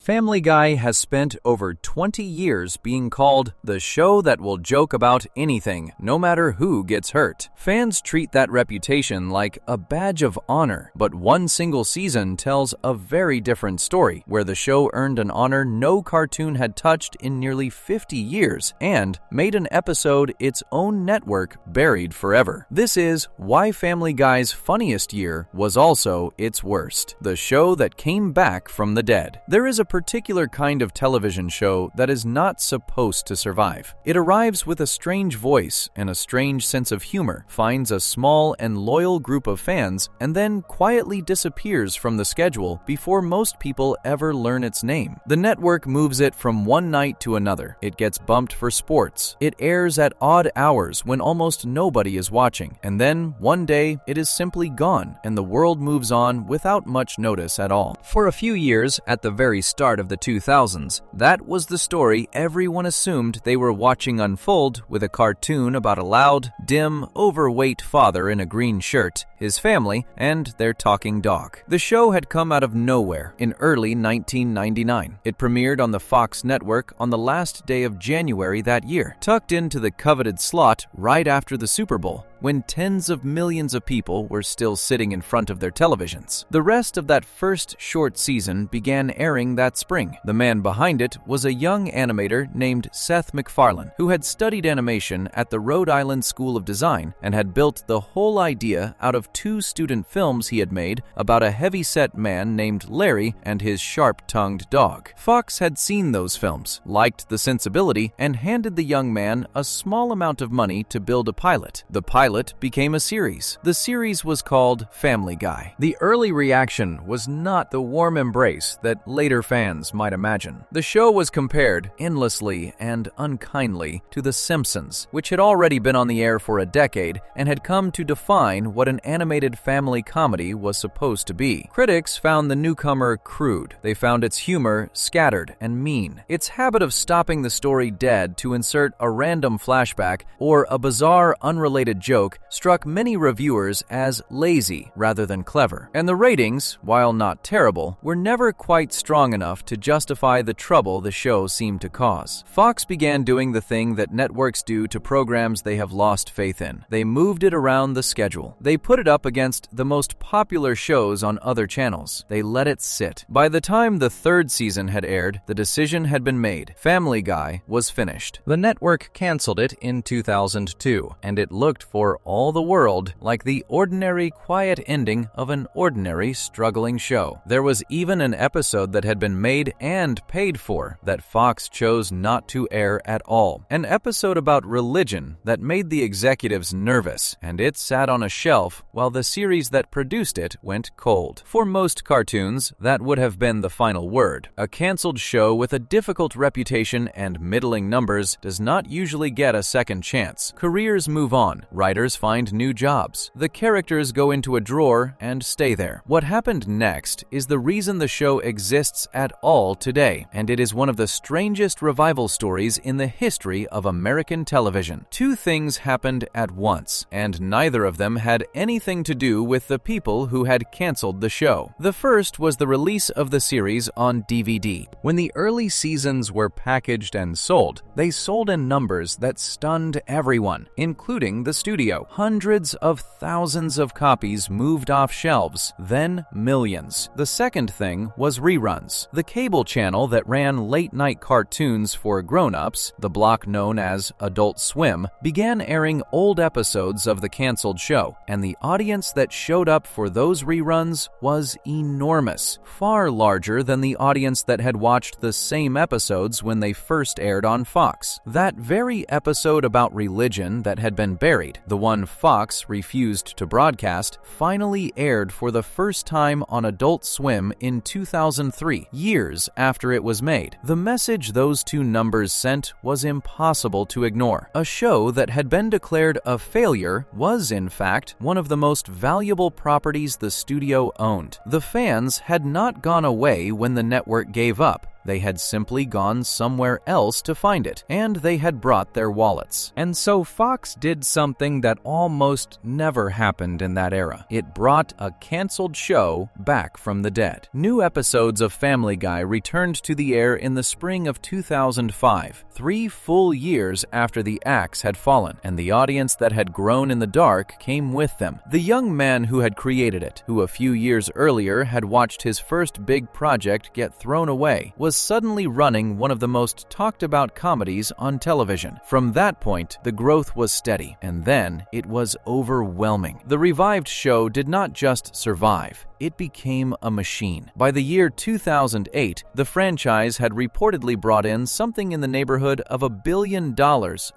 Family Guy has spent over 20 years being called the show that will joke about anything, no matter who gets hurt. Fans treat that reputation like a badge of honor, but one single season tells a very different story, where the show earned an honor no cartoon had touched in nearly 50 years and made an episode its own network buried forever. This is why Family Guy's funniest year was also its worst, the show that came back from the dead. There is a particular kind of television show that is not supposed to survive. It arrives with a strange voice and a strange sense of humor, finds a small and loyal group of fans, and then quietly disappears from the schedule before most people ever learn its name. The network moves it from one night to another. It gets bumped for sports. It airs at odd hours when almost nobody is watching. And then, one day, it is simply gone, and the world moves on without much notice at all. For a few years, at the very start of the 2000s, that was the story everyone assumed they were watching unfold, with a cartoon about a loud, dim, overweight father in a green shirt, his family, and their talking dog. The show had come out of nowhere in early 1999. It premiered on the Fox network on the last day of January that year, tucked into the coveted slot right after the Super Bowl, when tens of millions of people were still sitting in front of their televisions. The rest of that first short season began airing that spring. The man behind it was a young animator named Seth MacFarlane, who had studied animation at the Rhode Island School of Design and had built the whole idea out of 2 student films he had made about a heavy-set man named Larry and his sharp-tongued dog. Fox had seen those films, liked the sensibility, and handed the young man a small amount of money to build a pilot. The pilot became a series. The series was called Family Guy. The early reaction was not the warm embrace that later fans might imagine. The show was compared endlessly and unkindly to The Simpsons, which had already been on the air for a decade and had come to define what an animated family comedy was supposed to be. Critics found the newcomer crude. They found its humor scattered and mean. Its habit of stopping the story dead to insert a random flashback or a bizarre, unrelated joke struck many reviewers as lazy rather than clever. And the ratings, while not terrible, were never quite strong enough to justify the trouble the show seemed to cause. Fox began doing the thing that networks do to programs they have lost faith in. They moved it around the schedule. They put it up against the most popular shows on other channels. They let it sit. By the time the 3rd season had aired, the decision had been made. Family Guy was finished. The network canceled it in 2002, and it looked for all the world like the ordinary, quiet ending of an ordinary, struggling show. There was even an episode that had been made and paid for that Fox chose not to air at all. An episode about religion that made the executives nervous, and it sat on a shelf while the series that produced it went cold. For most cartoons, that would have been the final word. A canceled show with a difficult reputation and middling numbers does not usually get a second chance. Careers move on. Writers find new jobs. The characters go into a drawer and stay there. What happened next is the reason the show exists at all today, and it is one of the strangest revival stories in the history of American television. 2 things happened at once, and neither of them had anything to do with the people who had canceled the show. The first was the release of the series on DVD. When the early seasons were packaged and sold, they sold in numbers that stunned everyone, including the studio. Hundreds of thousands of copies moved off shelves, then millions. The second thing was reruns. The cable channel that ran late-night cartoons for grown-ups, the block known as Adult Swim, began airing old episodes of the canceled show, and the audience that showed up for those reruns was enormous, far larger than the audience that had watched the same episodes when they first aired on Fox. That very episode about religion that had been buried, the one Fox refused to broadcast, finally aired for the first time on Adult Swim in 2003, years after it was made. The message those 2 numbers sent was impossible to ignore. A show that had been declared a failure was, in fact, one of the most valuable properties the studio owned. The fans had not gone away when the network gave up. They had simply gone somewhere else to find it, and they had brought their wallets. And so Fox did something that almost never happened in that era. It brought a canceled show back from the dead. New episodes of Family Guy returned to the air in the spring of 2005, 3 full years after the axe had fallen, and the audience that had grown in the dark came with them. The young man who had created it, who a few years earlier had watched his first big project get thrown away, was suddenly running one of the most talked about comedies on television. From that point, the growth was steady, and then it was overwhelming. The revived show did not just survive. It became a machine. By the year 2008, the franchise had reportedly brought in something in the neighborhood of $1 billion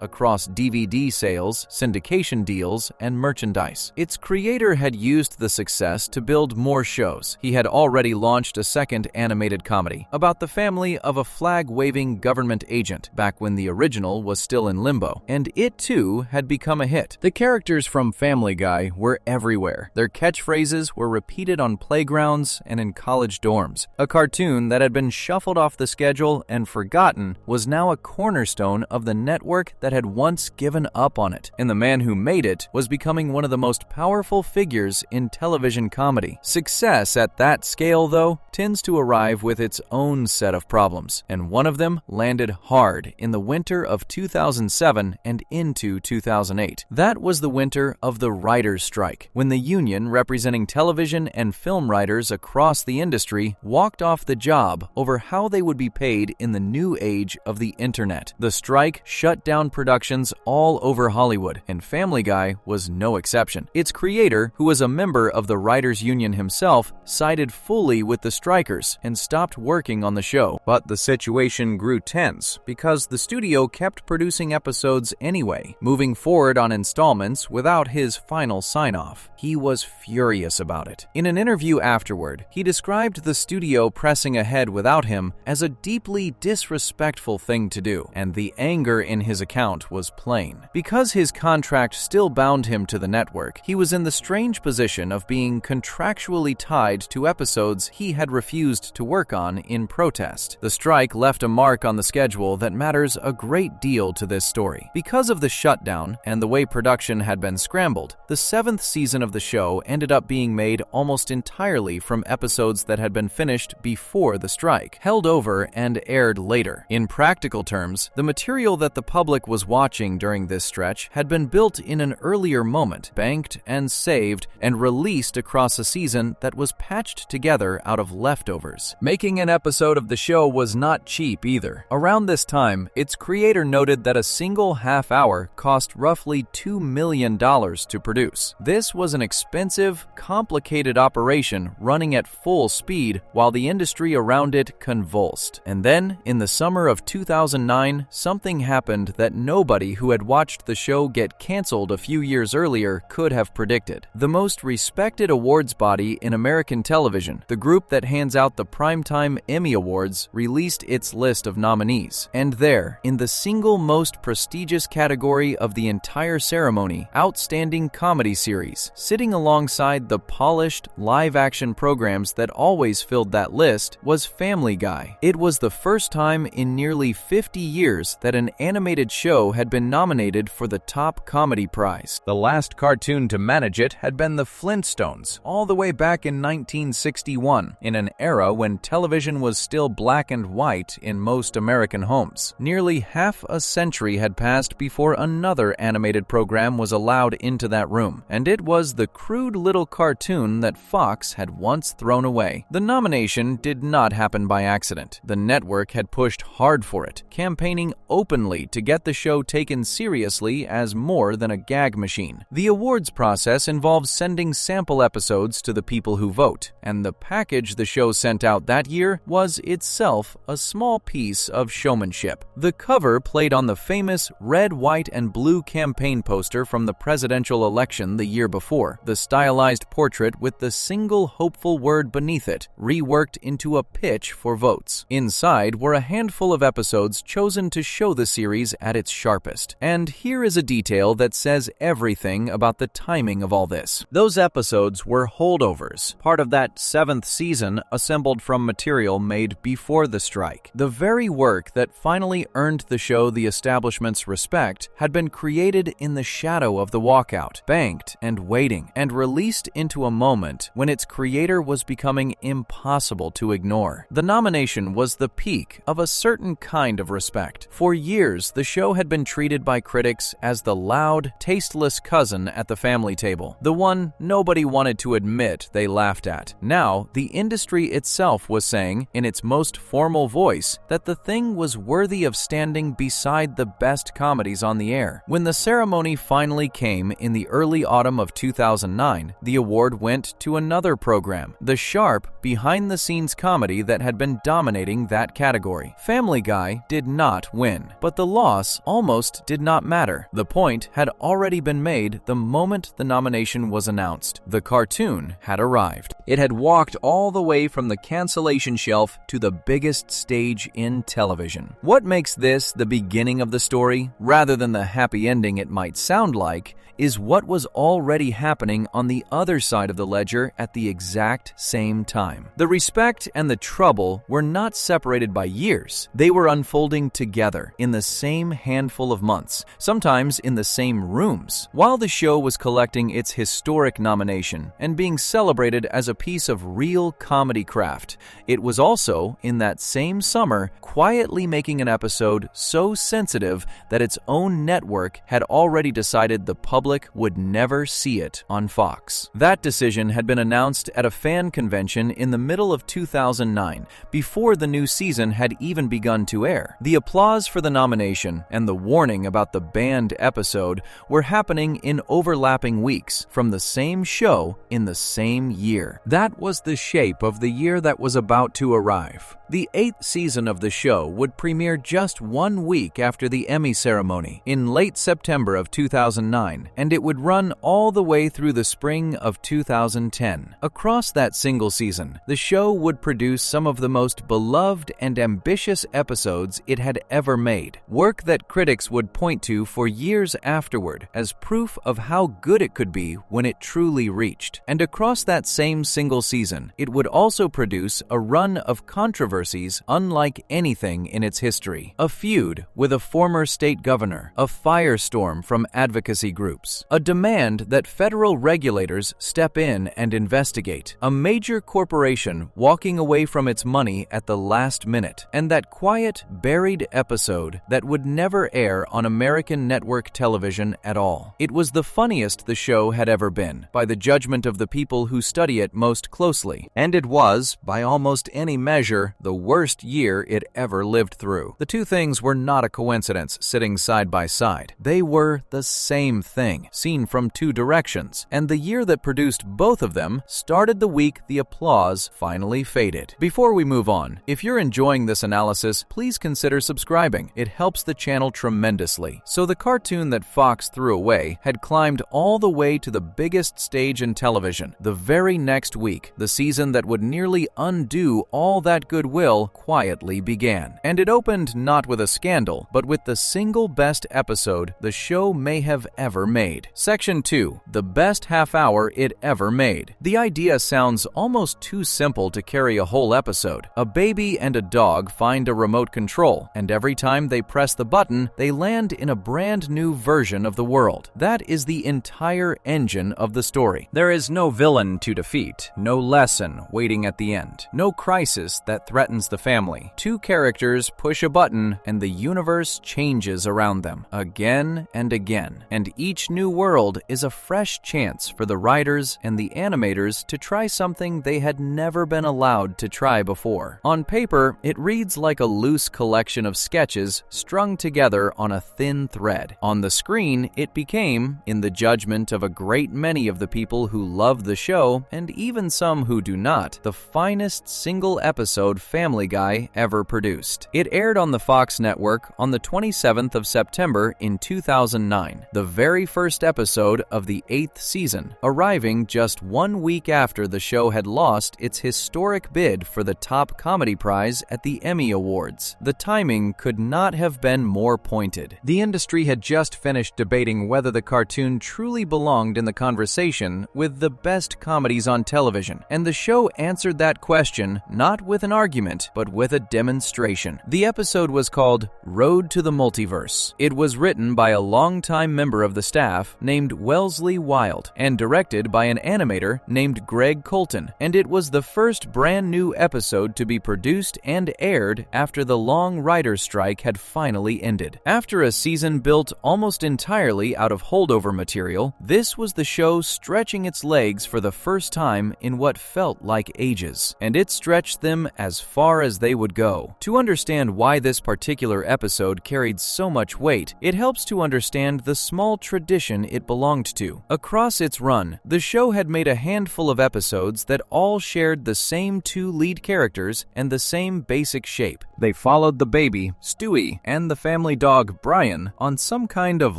across DVD sales, syndication deals, and merchandise. Its creator had used the success to build more shows. He had already launched a second animated comedy about the family of a flag-waving government agent back when the original was still in limbo, and it too had become a hit. The characters from Family Guy were everywhere. Their catchphrases were repeated on playgrounds and in college dorms. A cartoon that had been shuffled off the schedule and forgotten was now a cornerstone of the network that had once given up on it, and the man who made it was becoming one of the most powerful figures in television comedy. Success at that scale, though, tends to arrive with its own set of problems, and one of them landed hard in the winter of 2007 and into 2008. That was the winter of the writers' strike, when the union representing television and film writers across the industry walked off the job over how they would be paid in the new age of the internet. The strike shut down productions all over Hollywood, and Family Guy was no exception. Its creator, who was a member of the writers' union himself, sided fully with the strikers and stopped working on the show. But the situation grew tense because the studio kept producing episodes anyway, moving forward on installments without his final sign-off. He was furious about it. In an interview afterward, he described the studio pressing ahead without him as a deeply disrespectful thing to do, and the anger in his account was plain. Because his contract still bound him to the network, he was in the strange position of being contractually tied to episodes he had refused to work on in protest. The strike left a mark on the schedule that matters a great deal to this story. Because of the shutdown and the way production had been scrambled, the 7th season of the show ended up being made almost entirely from episodes that had been finished before the strike, held over and aired later. In practical terms, the material that the public was watching during this stretch had been built in an earlier moment, banked and saved, and released across a season that was patched together out of leftovers. Making an episode of the show was not cheap either. Around this time, its creator noted that a single half hour cost roughly $2 million to produce. This was an expensive, complicated operation running at full speed while the industry around it convulsed. And then, in the summer of 2009, something happened that nobody who had watched the show get canceled a few years earlier could have predicted. The most respected awards body in American television, the group that hands out the Primetime Emmy Awards, released its list of nominees. And there, in the single most prestigious category of the entire ceremony, Outstanding Comedy Series, sitting alongside the polished, live-action programs that always filled that list, was Family Guy. It was the first time in nearly 50 years that an animated show had been nominated for the top comedy prize. The last cartoon to manage it had been the Flintstones, all the way back in 1961, in an era when television was still black and white in most American homes. Nearly half a century had passed before another animated program was allowed into that room, and it was the crude little cartoon that Fox had once thrown away. The nomination did not happen by accident. The network had pushed hard for it, campaigning openly to get the show taken seriously as more than a gag machine. The awards process involves sending sample episodes to the people who vote, and the package the show sent out that year was itself a small piece of showmanship. The cover played on the famous red, white, and blue campaign poster from the presidential election the year before, the stylized portrait with the single hopeful word beneath it, reworked into a pitch for votes. Inside were a handful of episodes chosen to show the series at its sharpest. And here is a detail that says everything about the timing of all this. Those episodes were holdovers, part of that 7th season assembled from material made before before the strike. The very work that finally earned the show the establishment's respect had been created in the shadow of the walkout, banked and waiting, and released into a moment when its creator was becoming impossible to ignore. The nomination was the peak of a certain kind of respect. For years, the show had been treated by critics as the loud, tasteless cousin at the family table, the one nobody wanted to admit they laughed at. Now, the industry itself was saying, in its most formal voice, that the thing was worthy of standing beside the best comedies on the air. When the ceremony finally came in the early autumn of 2009, the award went to another program, the sharp, behind-the-scenes comedy that had been dominating that category. Family Guy did not win, but the loss almost did not matter. The point had already been made the moment the nomination was announced. The cartoon had arrived. It had walked all the way from the cancellation shelf to the biggest stage in television. What makes this the beginning of the story, rather than the happy ending it might sound like, is what was already happening on the other side of the ledger at the exact same time. The respect and the trouble were not separated by years. They were unfolding together in the same handful of months, sometimes in the same rooms. While the show was collecting its historic nomination and being celebrated as a piece of real comedy craft, it was also, in that same summer, quietly making an episode so sensitive that its own network had already decided the public would never see it on Fox. That decision had been announced at a fan convention in the middle of 2009, before the new season had even begun to air. The applause for the nomination and the warning about the banned episode were happening in overlapping weeks from the same show in the same year. That was the shape of the year that was about to arrive. The 8th season of the show would premiere just 1 week after the Emmy ceremony in late September of 2009, and it would run all the way through the spring of 2010. Across that single season, the show would produce some of the most beloved and ambitious episodes it had ever made, work that critics would point to for years afterward as proof of how good it could be when it truly reached. And across that same single season, it would also produce a run of controversies unlike anything in its history. A feud with a former state governor, a firestorm from advocacy groups, a demand that federal regulators step in and investigate, a major corporation walking away from its money at the last minute, and that quiet, buried episode that would never air on American network television at all. It was the funniest the show had ever been, by the judgment of the people who study it most closely, and it was, by almost any measure, the worst year it ever lived through. The two things were not a coincidence sitting side by side. They were the same thing, seen from two directions, and the year that produced both of them started the week the applause finally faded. Before we move on, if you're enjoying this analysis, please consider subscribing. It helps the channel tremendously. So the cartoon that Fox threw away had climbed all the way to the biggest stage in television. The very next week, the season that would nearly undo all that goodwill quietly began. And it opened not with a scandal, but with the single best episode the show may have ever made. Section 2. The best half hour it ever made. The idea sounds almost too simple to carry a whole episode. A baby and a dog find a remote control, and every time they press the button, they land in a brand new version of the world. That is the entire engine of the story. There is no villain to defeat, no lesson waiting at the end, no crisis that threatens the family. Two characters push a button and the universe changes around them again and again. And each new world is a fresh chance for the writers and the animators to try something they had never been allowed to try before. On paper, it reads like a loose collection of sketches strung together on a thin thread. On the screen, it became, in the judgment of a great many of the people who love the show, and even some who do not, the finest single episode Family Guy ever produced. It aired on the Fox network on the 27th of September in 2009, the very first episode of the 8th season, arriving just 1 week after the show had lost its historic bid for the top comedy prize at the Emmy Awards. The timing could not have been more pointed. The industry had just finished debating whether the cartoon truly belonged in the conversation with the best comedies on television, and the show answered that question not with an argument, but with a demonstration. The episode was called Road to the Multiverse. It was written by a longtime member of the staff named Wellesley Wild and directed by an animator named Greg Colton, and it was the first brand new episode to be produced and aired after the long writer's strike had finally ended. After a season built almost entirely out of holdover material, this was the show stretching its legs for the first time in what felt like ages, and it stretched them as far as they would go. To understand why this particular episode carried so much weight, it helps to understand the small tradition it belonged to. Across its run, the show had made a handful of episodes that all shared the same two lead characters and the same basic shape. They followed the baby, Stewie, and the family dog, Brian, on some kind of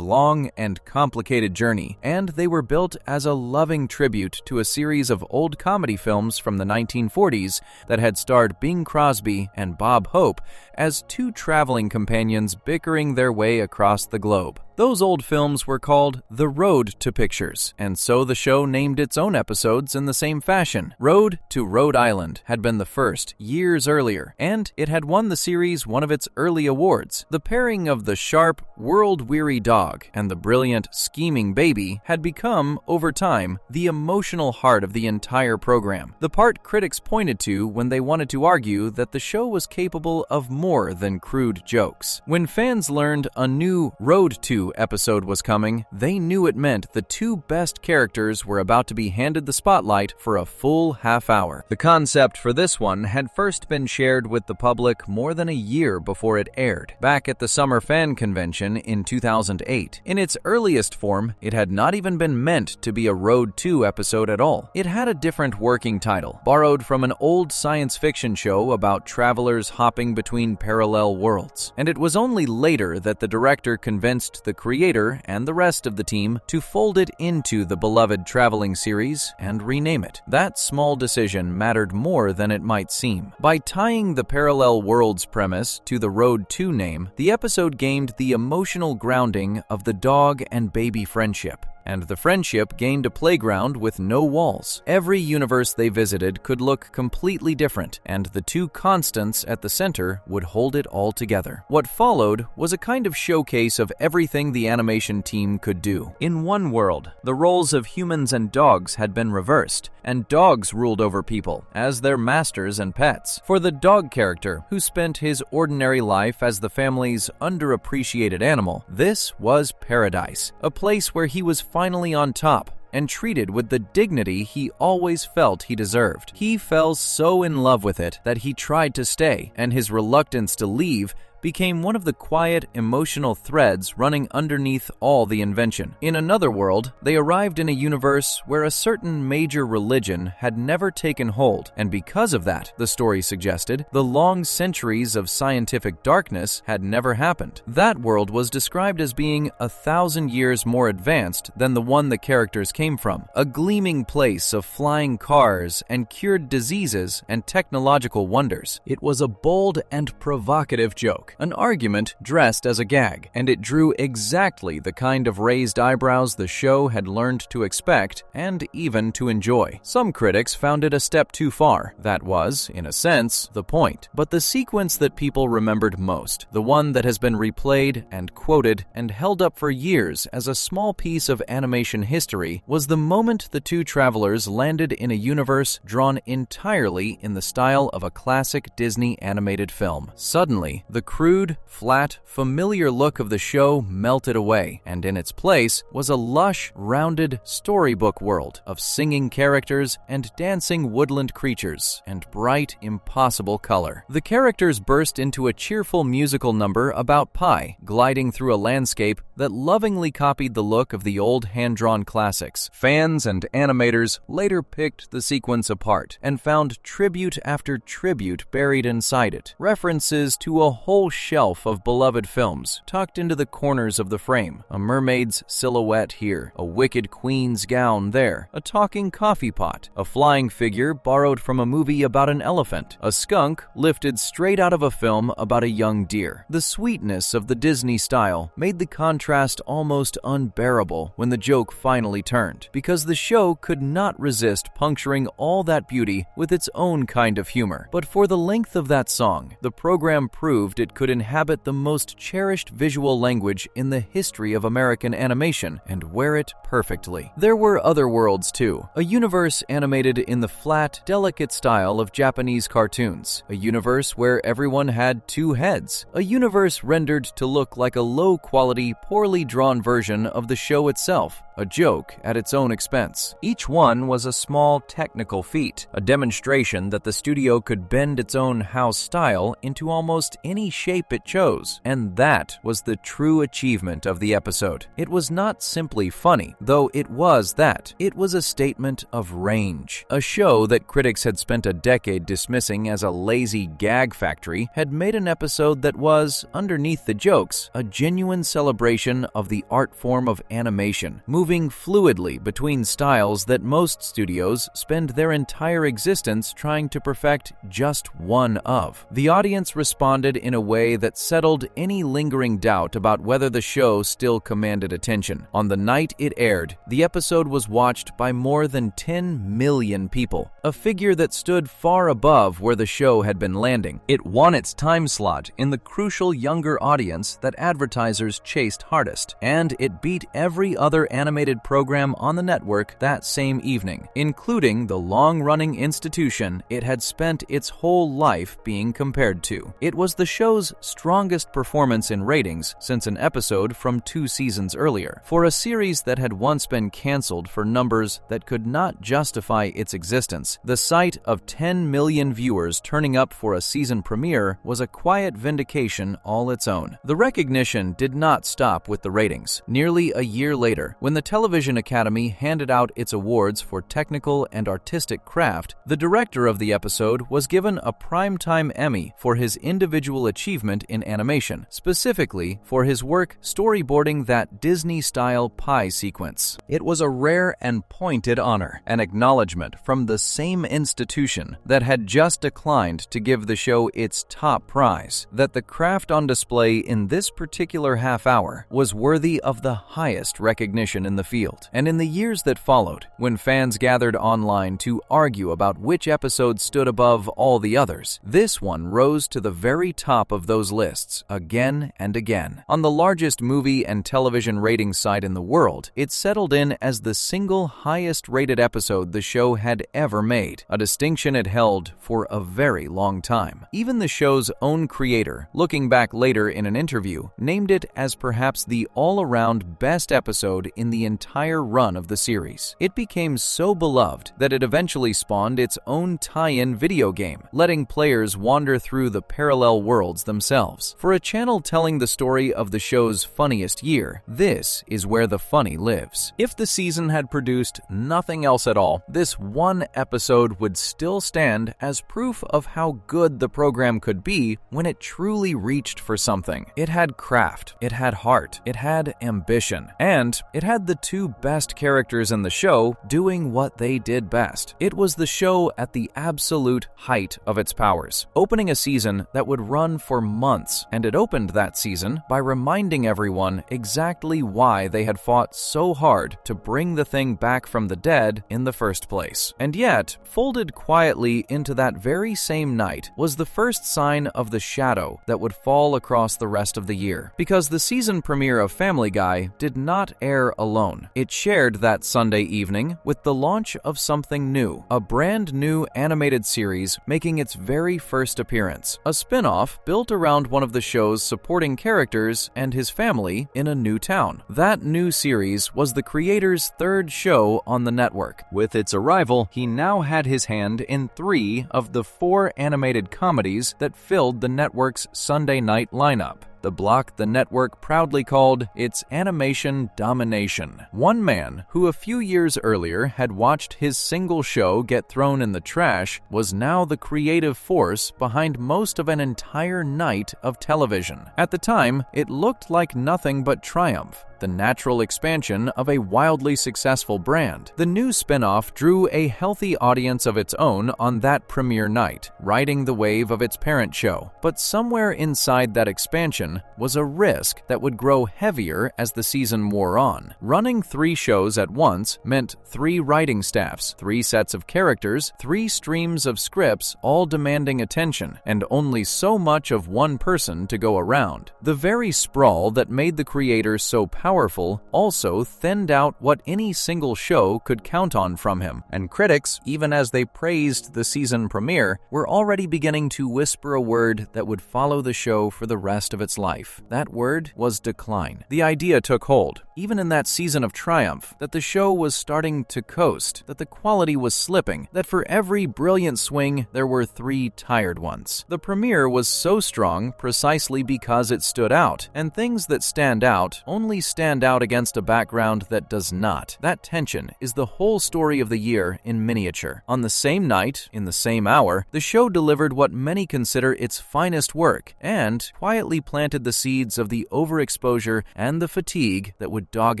long and complicated journey, and they were built as a loving tribute to a series of old comedy films from the 1940s that had starred Bing Crosby and Bob Hope as two traveling companions bickering their way across the globe. Those old films were called The Road to Pictures, and so the show named its own episodes in the same fashion. Road to Rhode Island had been the first, years earlier, and it had won the series one of its early awards. The pairing of the sharp, world-weary dog and the brilliant, scheming baby had become, over time, the emotional heart of the entire program. The part critics pointed to when they wanted to argue that the show was capable of more than crude jokes. When fans learned a new Road to episode was coming, they knew it meant the two best characters were about to be handed the spotlight for a full half hour. The concept for this one had first been shared with the public more than a year before it aired, back at the Summer Fan Convention in 2008. In its earliest form, it had not even been meant to be a Road to episode at all. It had a different working title, borrowed from an old science fiction show about travelers hopping between parallel worlds, and it was only later that the director convinced the creator and the rest of the team to fold it into the beloved traveling series and rename it. That small decision mattered more than it might seem. By tying the parallel worlds premise to the Road to name, the episode gained the emotional grounding of the dog and baby friendship. And the friendship gained a playground with no walls. Every universe they visited could look completely different, and the two constants at the center would hold it all together. What followed was a kind of showcase of everything the animation team could do. In one world, the roles of humans and dogs had been reversed, and dogs ruled over people as their masters and pets. For the dog character, who spent his ordinary life as the family's underappreciated animal, this was paradise, a place where he was finally on top and treated with the dignity he always felt he deserved. He fell so in love with it that he tried to stay, and his reluctance to leave became one of the quiet, emotional threads running underneath all the invention. In another world, they arrived in a universe where a certain major religion had never taken hold, and because of that, the story suggested, the long centuries of scientific darkness had never happened. That world was described as being 1,000 years more advanced than the one the characters came from, a gleaming place of flying cars and cured diseases and technological wonders. It was a bold and provocative joke, an argument dressed as a gag, and it drew exactly the kind of raised eyebrows the show had learned to expect and even to enjoy. Some critics found it a step too far. That was, in a sense, the point. But the sequence that people remembered most, the one that has been replayed and quoted and held up for years as a small piece of animation history, was the moment the two travelers landed in a universe drawn entirely in the style of a classic Disney animated film. Suddenly, the crude, flat, familiar look of the show melted away, and in its place was a lush, rounded storybook world of singing characters and dancing woodland creatures and bright, impossible color. The characters burst into a cheerful musical number about pie, gliding through a landscape that lovingly copied the look of the old hand-drawn classics. Fans and animators later picked the sequence apart and found tribute after tribute buried inside it, references to a whole shelf of beloved films tucked into the corners of the frame. A mermaid's silhouette here, a wicked queen's gown there, a talking coffee pot, a flying figure borrowed from a movie about an elephant, a skunk lifted straight out of a film about a young deer. The sweetness of the Disney style made the contrast almost unbearable when the joke finally turned, because the show could not resist puncturing all that beauty with its own kind of humor. But for the length of that song, the program proved it could inhabit the most cherished visual language in the history of American animation and wear it perfectly. There were other worlds too, a universe animated in the flat, delicate style of Japanese cartoons, a universe where everyone had two heads, a universe rendered to look like a low-quality, poorly drawn version of the show itself, a joke at its own expense. Each one was a small technical feat, a demonstration that the studio could bend its own house style into almost any shape it chose, and that was the true achievement of the episode. It was not simply funny, though it was that. It was a statement of range. A show that critics had spent a decade dismissing as a lazy gag factory had made an episode that was, underneath the jokes, a genuine celebration of the art form of animation, moving fluidly between styles that most studios spend their entire existence trying to perfect just one of. The audience responded in a way that settled any lingering doubt about whether the show still commanded attention. On the night it aired, the episode was watched by more than 10 million people, a figure that stood far above where the show had been landing. It won its time slot in the crucial younger audience that advertisers chased hardest, and it beat every other animated program on the network that same evening, including the long-running institution it had spent its whole life being compared to. It was the show's strongest performance in ratings since an episode from 2 seasons earlier. For a series that had once been canceled for numbers that could not justify its existence, the sight of 10 million viewers turning up for a season premiere was a quiet vindication all its own. The recognition did not stop with the ratings. Nearly a year later, when the Television Academy handed out its awards for technical and artistic craft, the director of the episode was given a Primetime Emmy for his individual achievement in animation, specifically for his work storyboarding that Disney-style pie sequence. It was a rare and pointed honor, an acknowledgement from the same institution that had just declined to give the show its top prize, that the craft on display in this particular half hour was worthy of the highest recognition in the field. And in the years that followed, when fans gathered online to argue about which episode stood above all the others, this one rose to the very top of those lists again and again. On the largest movie and television ratings site in the world, it settled in as the single highest rated episode the show had ever made, a distinction it held for a very long time. Even the show's own creator, looking back later in an interview, named it as perhaps the all-around best episode in the entire run of the series. It became so beloved that it eventually spawned its own tie-in video game, letting players wander through the parallel worlds themselves. For a channel telling the story of the show's funniest year, this is where the funny lives. If the season had produced nothing else at all, this one episode would still stand as proof of how good the program could be when it truly reached for something. It had craft, it had heart, it had ambition, and it had the two best characters in the show doing what they did best. It was the show at the absolute height of its powers, opening a season that would run for months, and it opened that season by reminding everyone exactly why they had fought so hard to bring the thing back from the dead in the first place. And yet, folded quietly into that very same night was the first sign of the shadow that would fall across the rest of the year. Because the season premiere of Family Guy did not air alone. It shared that Sunday evening with the launch of something new, a brand new animated series making its very first appearance, a spin-off built around one of the show's supporting characters and his family in a new town. That new series was the creator's third show on the network. With its arrival, he now had his hand in 3 of the 4 animated comedies that filled the network's Sunday night lineup. the block the network proudly called its animation domination. One man, who a few years earlier had watched his single show get thrown in the trash, was now the creative force behind most of an entire night of television. At the time, it looked like nothing but triumph, the natural expansion of a wildly successful brand. The new spin-off drew a healthy audience of its own on that premiere night, riding the wave of its parent show. But somewhere inside that expansion was a risk that would grow heavier as the season wore on. Running 3 shows at once meant 3 writing staffs, 3 sets of characters, 3 streams of scripts, all demanding attention, and only so much of one person to go around. The very sprawl that made the creator so powerful also thinned out what any single show could count on from him, and critics, even as they praised the season premiere, were already beginning to whisper a word that would follow the show for the rest of its life. That word was decline. The idea took hold, even in that season of triumph, that the show was starting to coast, that the quality was slipping, that for every brilliant swing there were 3 tired ones. The premiere was so strong precisely because it stood out, and things that stand out only stand out against a background that does not. That tension is the whole story of the year in miniature. On the same night, in the same hour, the show delivered what many consider its finest work, and quietly planted the seeds of the overexposure and the fatigue that would dog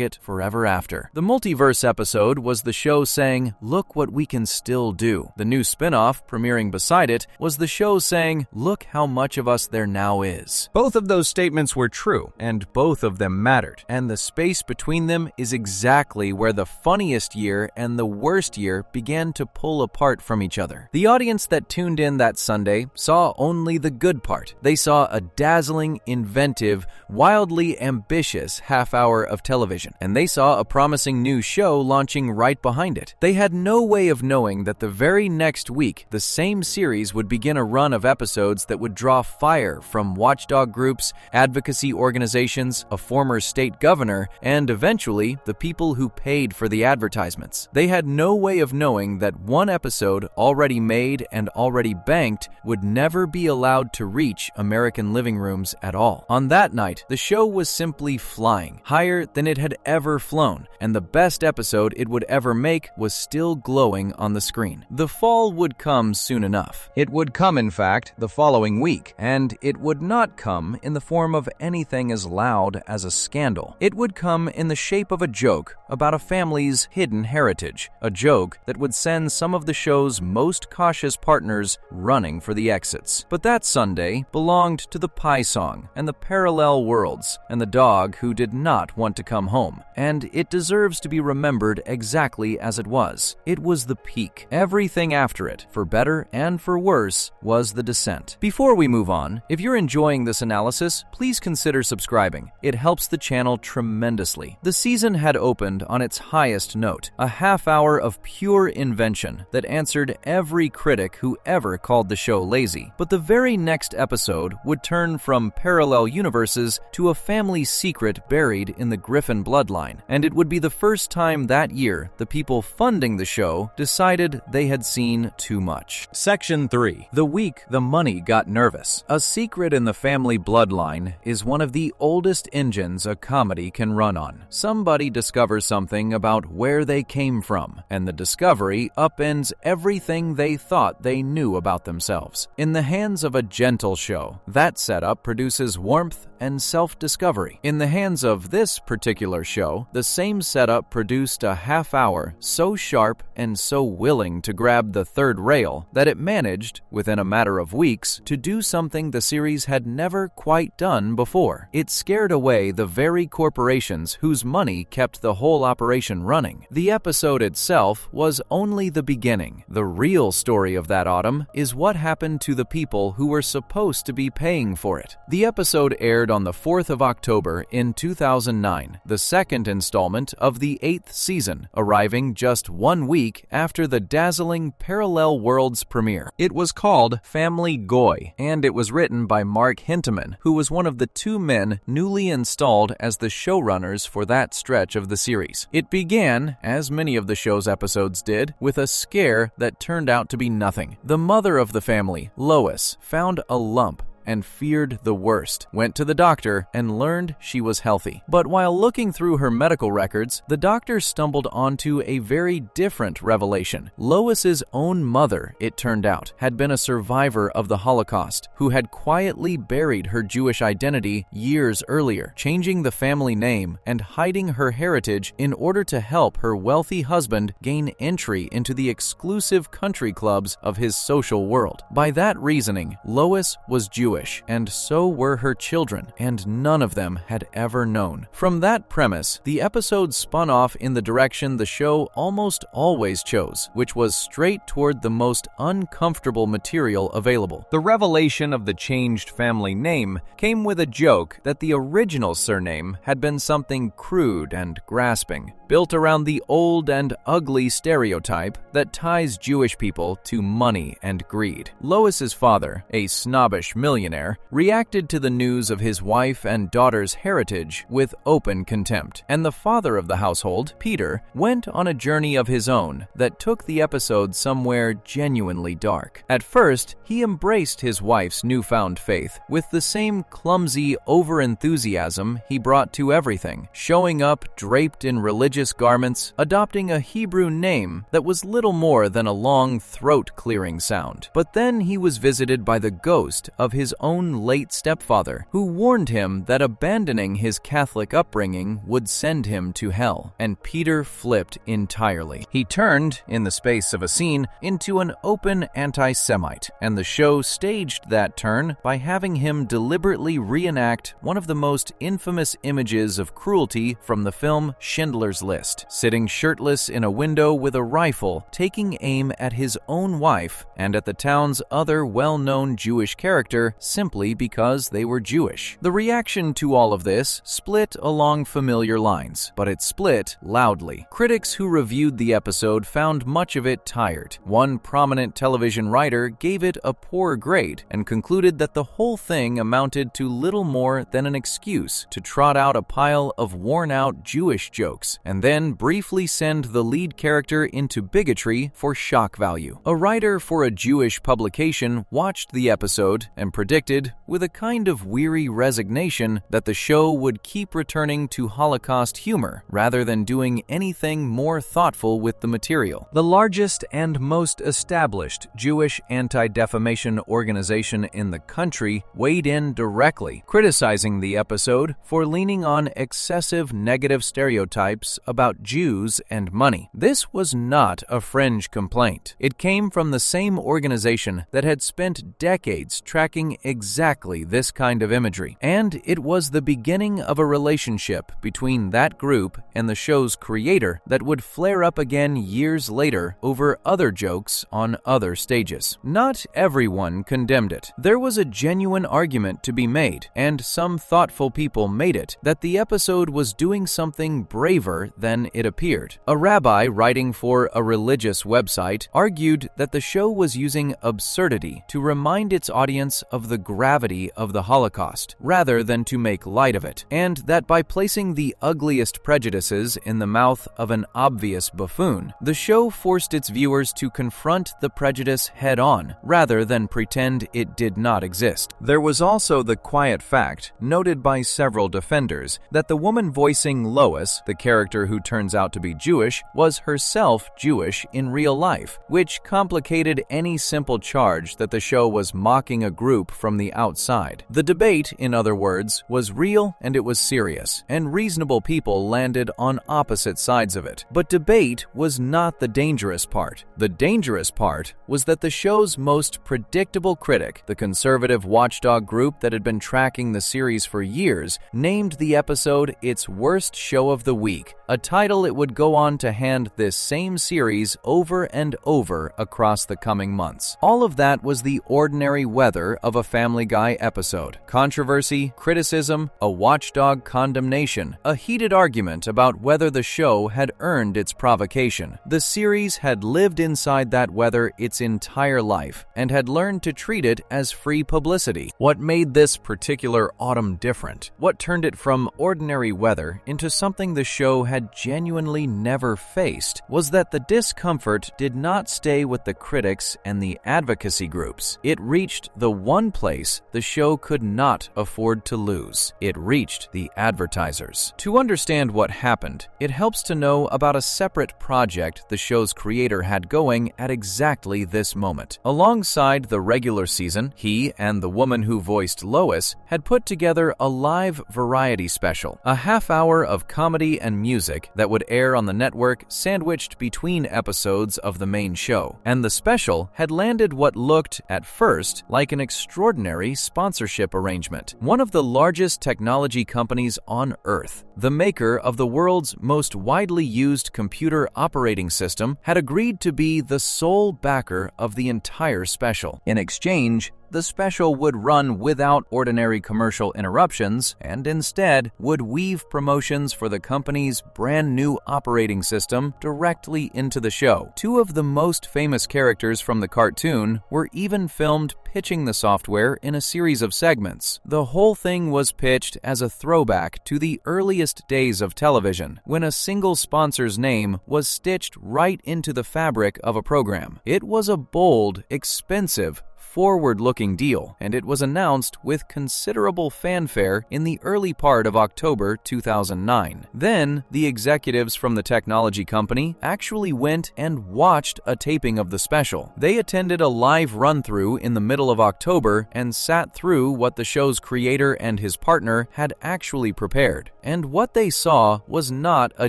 it forever after. The multiverse episode was the show saying, "Look what we can still do." The new spin-off, premiering beside it, was the show saying, "Look how much of us there now is." Both of those statements were true, and both of them mattered, and the space between them is exactly where the funniest year and the worst year began to pull apart from each other. The audience that tuned in that Sunday saw only the good part. They saw a dazzling, inventive, wildly ambitious half-hour of television, and they saw a promising new show launching right behind it. They had no way of knowing that the very next week, the same series would begin a run of episodes that would draw fire from watchdog groups, advocacy organizations, a former state governor, and eventually the people who paid for the advertisements. They had no way of knowing that one episode already made and already banked would never be allowed to reach American living rooms at all. On that night, the show was simply flying, higher than it had ever flown, and the best episode it would ever make was still glowing on the screen. The fall would come soon enough. It would come, in fact, the following week, and it would not come in the form of anything as loud as a scandal. It would come in the shape of a joke about a family's hidden heritage, a joke that would send some of the show's most cautious partners running for the exits. But that Sunday belonged to the Pie Song and the parallel worlds and the dog who did not want to come home, and it deserves to be remembered exactly as it was. It was the peak. Everything after it, for better and for worse, was the descent. Before we move on, if you're enjoying this analysis, please consider subscribing. It helps the channel tremendously. The season had opened on its highest note, a half hour of pure invention that answered every critic who ever called the show lazy. But the very next episode would turn from parallel universes to a family secret buried in the Griffin bloodline, and it would be the first time that year the people funding the show decided they had seen too much. Section 3. The week the money got nervous. A secret in the family bloodline is one of the oldest engines a comedy can run on. Somebody discovers something about where they came from, and the discovery upends everything they thought they knew about themselves. In the hands of a gentle show, that setup produces warmth and self-discovery. In the hands of this particular show, the same setup produced a half hour so sharp and so willing to grab the third rail that it managed, within a matter of weeks, to do something the series had never quite done before. It scared away the very corporations whose money kept the whole operation running. The episode itself was only the beginning. The real story of that autumn is what happened to the people who were supposed to be paying for it. The episode aired on the 4th of October in 2009, the second installment of the 8th season, arriving just 1 week after the dazzling Parallel Worlds premiere. It was called Family Goy, and it was written by Mark Hinteman, who was one of the 2 men newly installed as the showrunners for that stretch of the series. It began, as many of the show's episodes did, with a scare that turned out to be nothing. The mother of the family, Lois, found a lump and feared the worst, went to the doctor, and learned she was healthy. But while looking through her medical records, the doctor stumbled onto a very different revelation. Lois's own mother, it turned out, had been a survivor of the Holocaust, who had quietly buried her Jewish identity years earlier, changing the family name and hiding her heritage in order to help her wealthy husband gain entry into the exclusive country clubs of his social world. By that reasoning, Lois was Jewish, and so were her children, and none of them had ever known. From that premise, the episode spun off in the direction the show almost always chose, which was straight toward the most uncomfortable material available. The revelation of the changed family name came with a joke that the original surname had been something crude and grasping, built around the old and ugly stereotype that ties Jewish people to money and greed. Lois's father, a snobbish millionaire, reacted to the news of his wife and daughter's heritage with open contempt, and the father of the household, Peter, went on a journey of his own that took the episode somewhere genuinely dark. At first, he embraced his wife's newfound faith with the same clumsy over-enthusiasm he brought to everything, showing up draped in religious garments, adopting a Hebrew name that was little more than a long throat-clearing sound. But then he was visited by the ghost of his own late stepfather, who warned him that abandoning his Catholic upbringing would send him to hell, and Peter flipped entirely. He turned, in the space of a scene, into an open anti-Semite, and the show staged that turn by having him deliberately reenact one of the most infamous images of cruelty from the film Schindler's List, sitting shirtless in a window with a rifle, taking aim at his own wife and at the town's other well-known Jewish character simply because they were Jewish. The reaction to all of this split along familiar lines, but it split loudly. Critics who reviewed the episode found much of it tired. One prominent television writer gave it a poor grade and concluded that the whole thing amounted to little more than an excuse to trot out a pile of worn-out Jewish jokes and then briefly send the lead character into bigotry for shock value. A writer for a Jewish publication watched the episode and predicted, with a kind of weary resignation, that the show would keep returning to Holocaust humor rather than doing anything more thoughtful with the material. The largest and most established Jewish anti-defamation organization in the country weighed in directly, criticizing the episode for leaning on excessive negative stereotypes about Jews and money. This was not a fringe complaint. It came from the same organization that had spent decades tracking exactly this kind of imagery, and it was the beginning of a relationship between that group and the show's creator that would flare up again years later over other jokes on other stages. Not everyone condemned it. There was a genuine argument to be made, and some thoughtful people made it, that the episode was doing something braver than it appeared. A rabbi writing for a religious website argued that the show was using absurdity to remind its audience of the gravity of the Holocaust, rather than to make light of it, and that by placing the ugliest prejudices in the mouth of an obvious buffoon, the show forced its viewers to confront the prejudice head-on, rather than pretend it did not exist. There was also the quiet fact, noted by several defenders, that the woman voicing Lois, the character who turns out to be Jewish, was herself Jewish in real life, which complicated any simple charge that the show was mocking a group from the outside. The debate, in other words, was real and it was serious, and reasonable people landed on opposite sides of it. But debate was not the dangerous part. The dangerous part was that the show's most predictable critic, the conservative watchdog group that had been tracking the series for years, named the episode its worst show of the week, a title it would go on to hand this same series over and over across the coming months. All of that was the ordinary weather of a Family Guy episode. Controversy, criticism, a watchdog condemnation, a heated argument about whether the show had earned its provocation. The series had lived inside that weather its entire life and had learned to treat it as free publicity. What made this particular autumn different? What turned it from ordinary weather into something the show had genuinely never faced was that the discomfort did not stay with the critics and the advocacy groups. It reached the one place the show could not afford to lose. It reached the advertisers. To understand what happened, it helps to know about a separate project the show's creator had going at exactly this moment. Alongside the regular season, he and the woman who voiced Lois had put together a live variety special, a half-hour of comedy and music that would air on the network sandwiched between episodes of the main show. And the special had landed what looked, at first, like an extraordinary sponsorship arrangement. One of the largest technology companies on Earth, the maker of the world's most widely used computer operating system, had agreed to be the sole backer of the entire special. In exchange, the special would run without ordinary commercial interruptions and instead would weave promotions for the company's brand new operating system directly into the show. Two of the most famous characters from the cartoon were even filmed pitching the software in a series of segments. The whole thing was pitched as a throwback to the earliest days of television, when a single sponsor's name was stitched right into the fabric of a program. It was a bold, expensive, forward-looking deal, and it was announced with considerable fanfare in the early part of October 2009. Then, the executives from the technology company actually went and watched a taping of the special. They attended a live run-through in the middle of October and sat through what the show's creator and his partner had actually prepared. And what they saw was not a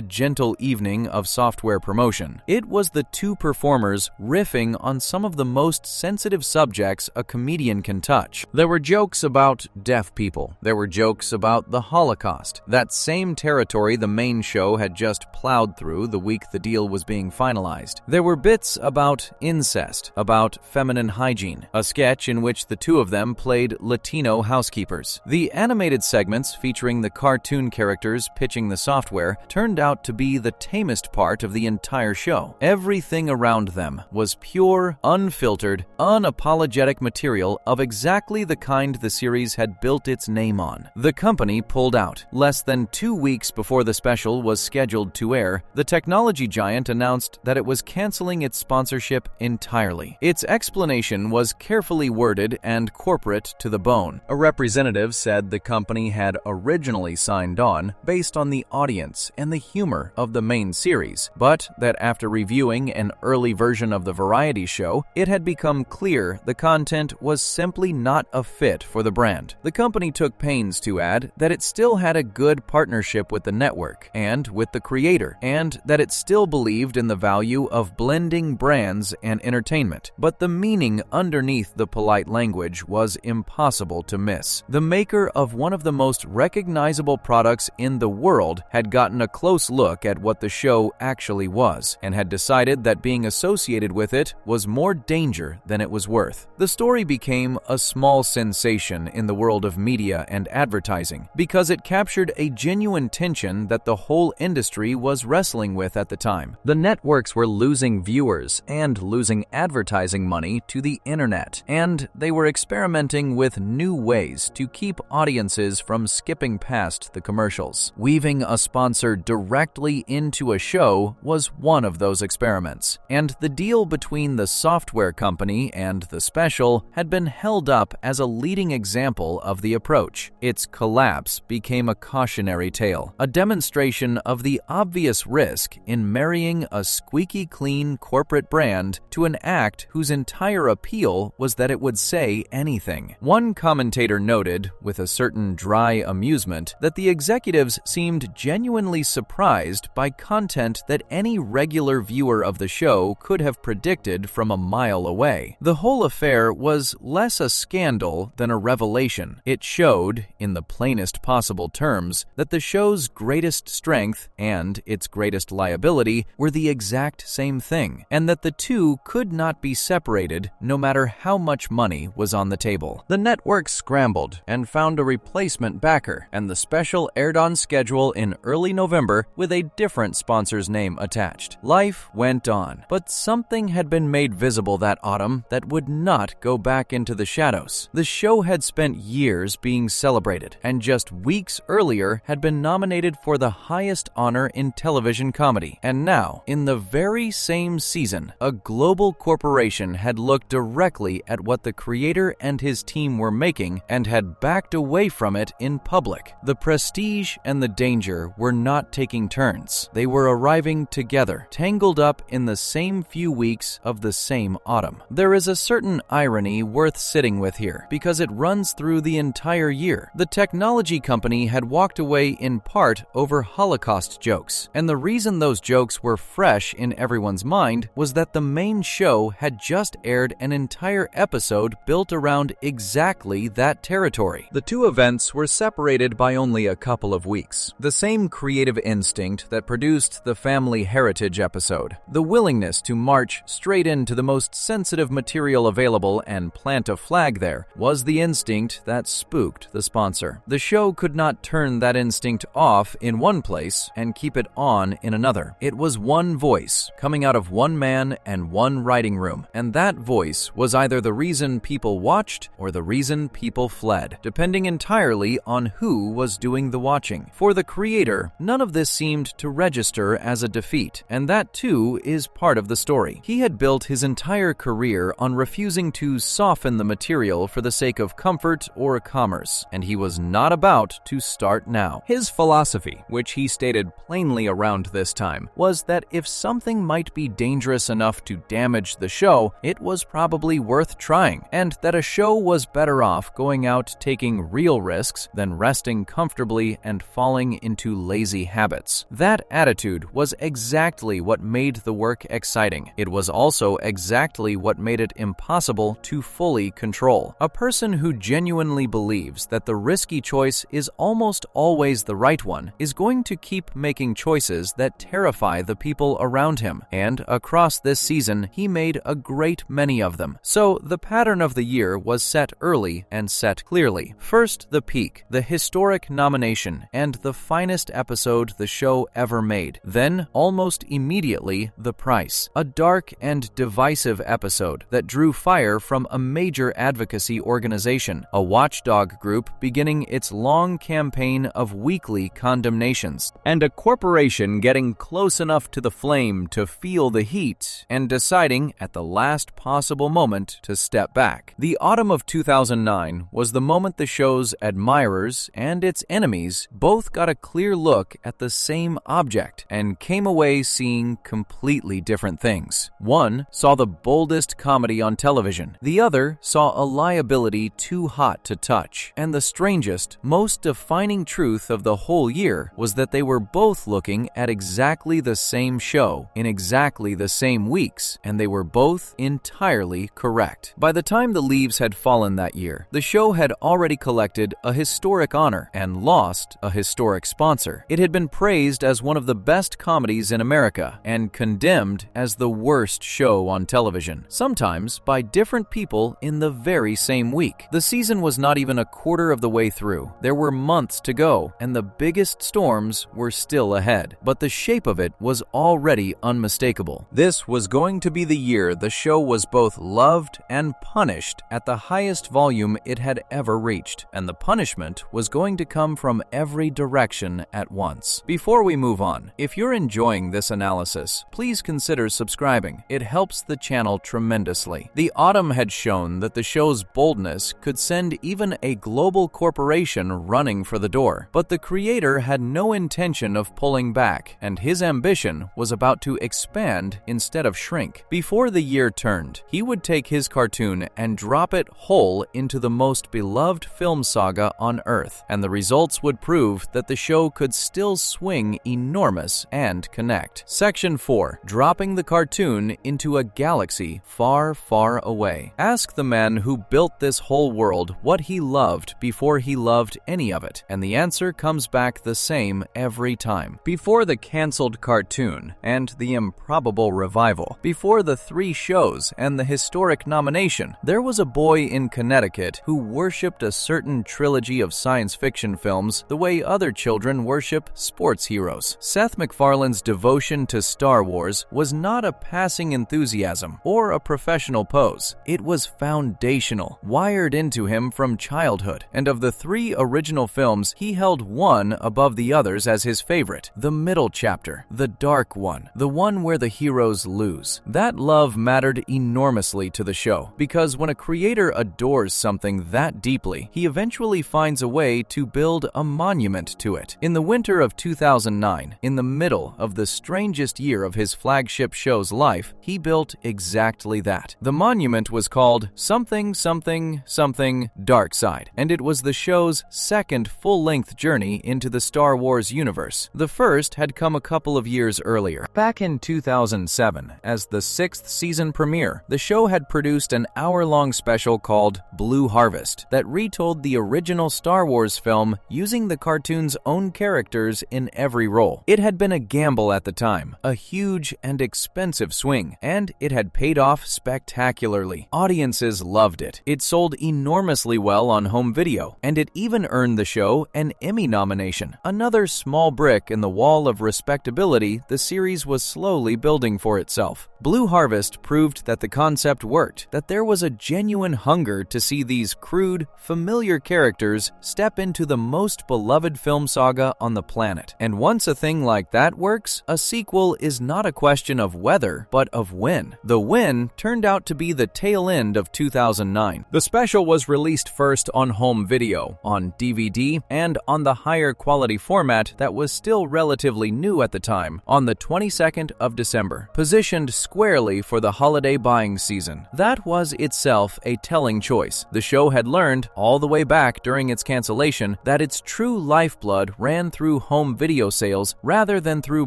gentle evening of software promotion. It was the two performers riffing on some of the most sensitive subjects a comedian can touch. There were jokes about deaf people. There were jokes about the Holocaust, that same territory the main show had just plowed through the week the deal was being finalized. There were bits about incest, about feminine hygiene, a sketch in which the two of them played Latino housekeepers. The animated segments featuring the cartoon characters pitching the software turned out to be the tamest part of the entire show. Everything around them was pure, unfiltered, unapologetic material of exactly the kind the series had built its name on. The company pulled out. Less than 2 weeks before the special was scheduled to air, the technology giant announced that it was canceling its sponsorship entirely. Its explanation was carefully worded and corporate to the bone. A representative said the company had originally signed on based on the audience and the humor of the main series, but that after reviewing an early version of the variety show, it had become clear the content was simply not a fit for the brand. The company took pains to add that it still had a good partnership with the network and with the creator, and that it still believed in the value of blending brands and entertainment. But the meaning underneath the polite language was impossible to miss. The maker of one of the most recognizable products in the world had gotten a close look at what the show actually was, and had decided that being associated with it was more danger than it was worth. The story became a small sensation in the world of media and advertising because it captured a genuine tension that the whole industry was wrestling with at the time. The networks were losing viewers and losing advertising money to the internet, and they were experimenting with new ways to keep audiences from skipping past the commercials. Weaving a sponsor directly into a show was one of those experiments, and the deal between the software company and the special had been held up as a leading example of the approach. Its collapse became a cautionary tale, a demonstration of the obvious risk in marrying a squeaky clean corporate brand to an act whose entire appeal was that it would say anything. One commentator noted, with a certain dry amusement, that the executives seemed genuinely surprised by content that any regular viewer of the show could have predicted from a mile away. The whole affair was less a scandal than a revelation. It showed, in the plainest possible terms, that the show's greatest strength and its greatest liability were the exact same thing, and that the two could not be separated no matter how much money was on the table. The network scrambled and found a replacement backer, and the special aired on schedule in early November with a different sponsor's name attached. Life went on, but something had been made visible that autumn that would not not go back into the shadows. The show had spent years being celebrated, and just weeks earlier had been nominated for the highest honor in television comedy. And now, in the very same season, a global corporation had looked directly at what the creator and his team were making and had backed away from it in public. The prestige and the danger were not taking turns. They were arriving together, tangled up in the same few weeks of the same autumn. There is a certain irony worth sitting with here, because it runs through the entire year. The technology company had walked away in part over Holocaust jokes, and the reason those jokes were fresh in everyone's mind was that the main show had just aired an entire episode built around exactly that territory. The two events were separated by only a couple of weeks. The same creative instinct that produced the Family Heritage episode, the willingness to march straight into the most sensitive material available and plant a flag there, was the instinct that spooked the sponsor. The show could not turn that instinct off in one place and keep it on in another. It was one voice coming out of one man and one writing room, and that voice was either the reason people watched or the reason people fled, depending entirely on who was doing the watching. For the creator, none of this seemed to register as a defeat, and that too is part of the story. He had built his entire career on refusing to soften the material for the sake of comfort or commerce, and he was not about to start now. His philosophy, which he stated plainly around this time, was that if something might be dangerous enough to damage the show, it was probably worth trying, and that a show was better off going out taking real risks than resting comfortably and falling into lazy habits. That attitude was exactly what made the work exciting. It was also exactly what made it impossible to fully control. A person who genuinely believes that the risky choice is almost always the right one is going to keep making choices that terrify the people around him, and across this season, he made a great many of them. So the pattern of the year was set early and set clearly. First, the peak, the historic nomination, and the finest episode the show ever made. Then, almost immediately, the price, a dark and divisive episode that drew fire from a major advocacy organization, a watchdog group beginning its long campaign of weekly condemnations, and a corporation getting close enough to the flame to feel the heat and deciding at the last possible moment to step back. The autumn of 2009 was the moment the show's admirers and its enemies both got a clear look at the same object and came away seeing completely different things. One saw the boldest comedy on television. The other saw a liability too hot to touch. And the strangest, most defining truth of the whole year was that they were both looking at exactly the same show in exactly the same weeks, and they were both entirely correct. By the time the leaves had fallen that year, the show had already collected a historic honor and lost a historic sponsor. It had been praised as one of the best comedies in America and condemned as the worst show on television, sometimes by different people in the very same week. The season was not even a quarter of the way through. There were months to go, and the biggest storms were still ahead, but the shape of it was already unmistakable. This was going to be the year the show was both loved and punished at the highest volume it had ever reached, and the punishment was going to come from every direction at once. Before we move on, if you're enjoying this analysis, please consider subscribing. It helps the channel tremendously. The autumn had shown that the show's boldness could send even a global corporation running for the door, but the creator had no intention of pulling back, and his ambition was about to expand instead of shrink. Before the year turned, he would take his cartoon and drop it whole into the most beloved film saga on Earth, and the results would prove that the show could still swing enormous and connect. Section 4. Dropping the cartoon into a galaxy far, far away. Ask the man who built this whole world what he loved before he loved any of it, and the answer comes back the same every time. Before the canceled cartoon and the improbable revival, before the 3 shows and the historic nomination, there was a boy in Connecticut who worshipped a certain trilogy of science fiction films the way other children worship sports heroes. Seth MacFarlane's devotion to Star Wars was not a passing enthusiasm or a professional pose. It was foundational, wired into him from childhood, and of the 3 original films, he held one above the others as his favorite, the middle chapter, the dark one, the one where the heroes lose. That love mattered enormously to the show, because when a creator adores something that deeply, he eventually finds a way to build a monument to it. In the winter of 2009, in the middle of the strangest year of his flagship show's life, he built exactly that. The monument was called Something Something Something Dark Side, and it was the show's second full-length journey into the Star Wars universe. The first had come a couple of years earlier. Back in 2007, as the 6th season premiere, the show had produced an hour-long special called Blue Harvest that retold the original Star Wars film using the cartoon's own characters in every role. It had been a gamble at the time, a huge and expensive swing, and it had paid off spectacularly. Audiences loved it. It sold enormously well on home video, and it even earned the show an Emmy nomination. Another small brick in the wall of respectability the series was slowly building for itself. Blue Harvest proved that the concept worked, that there was a genuine hunger to see these crude, familiar characters step into the most beloved film saga on the planet. And once a thing like that works, a sequel is not a question of whether, but of when. The when turned out to be the tail end of 2009. The special was released first on home video, on DVD, and on the higher quality format that was still relatively new at the time, on the 22nd of December, positioned squarely for the holiday buying season. That was itself a telling choice. The show had learned, all the way back during its cancellation, that its true lifeblood ran through home video sales rather than through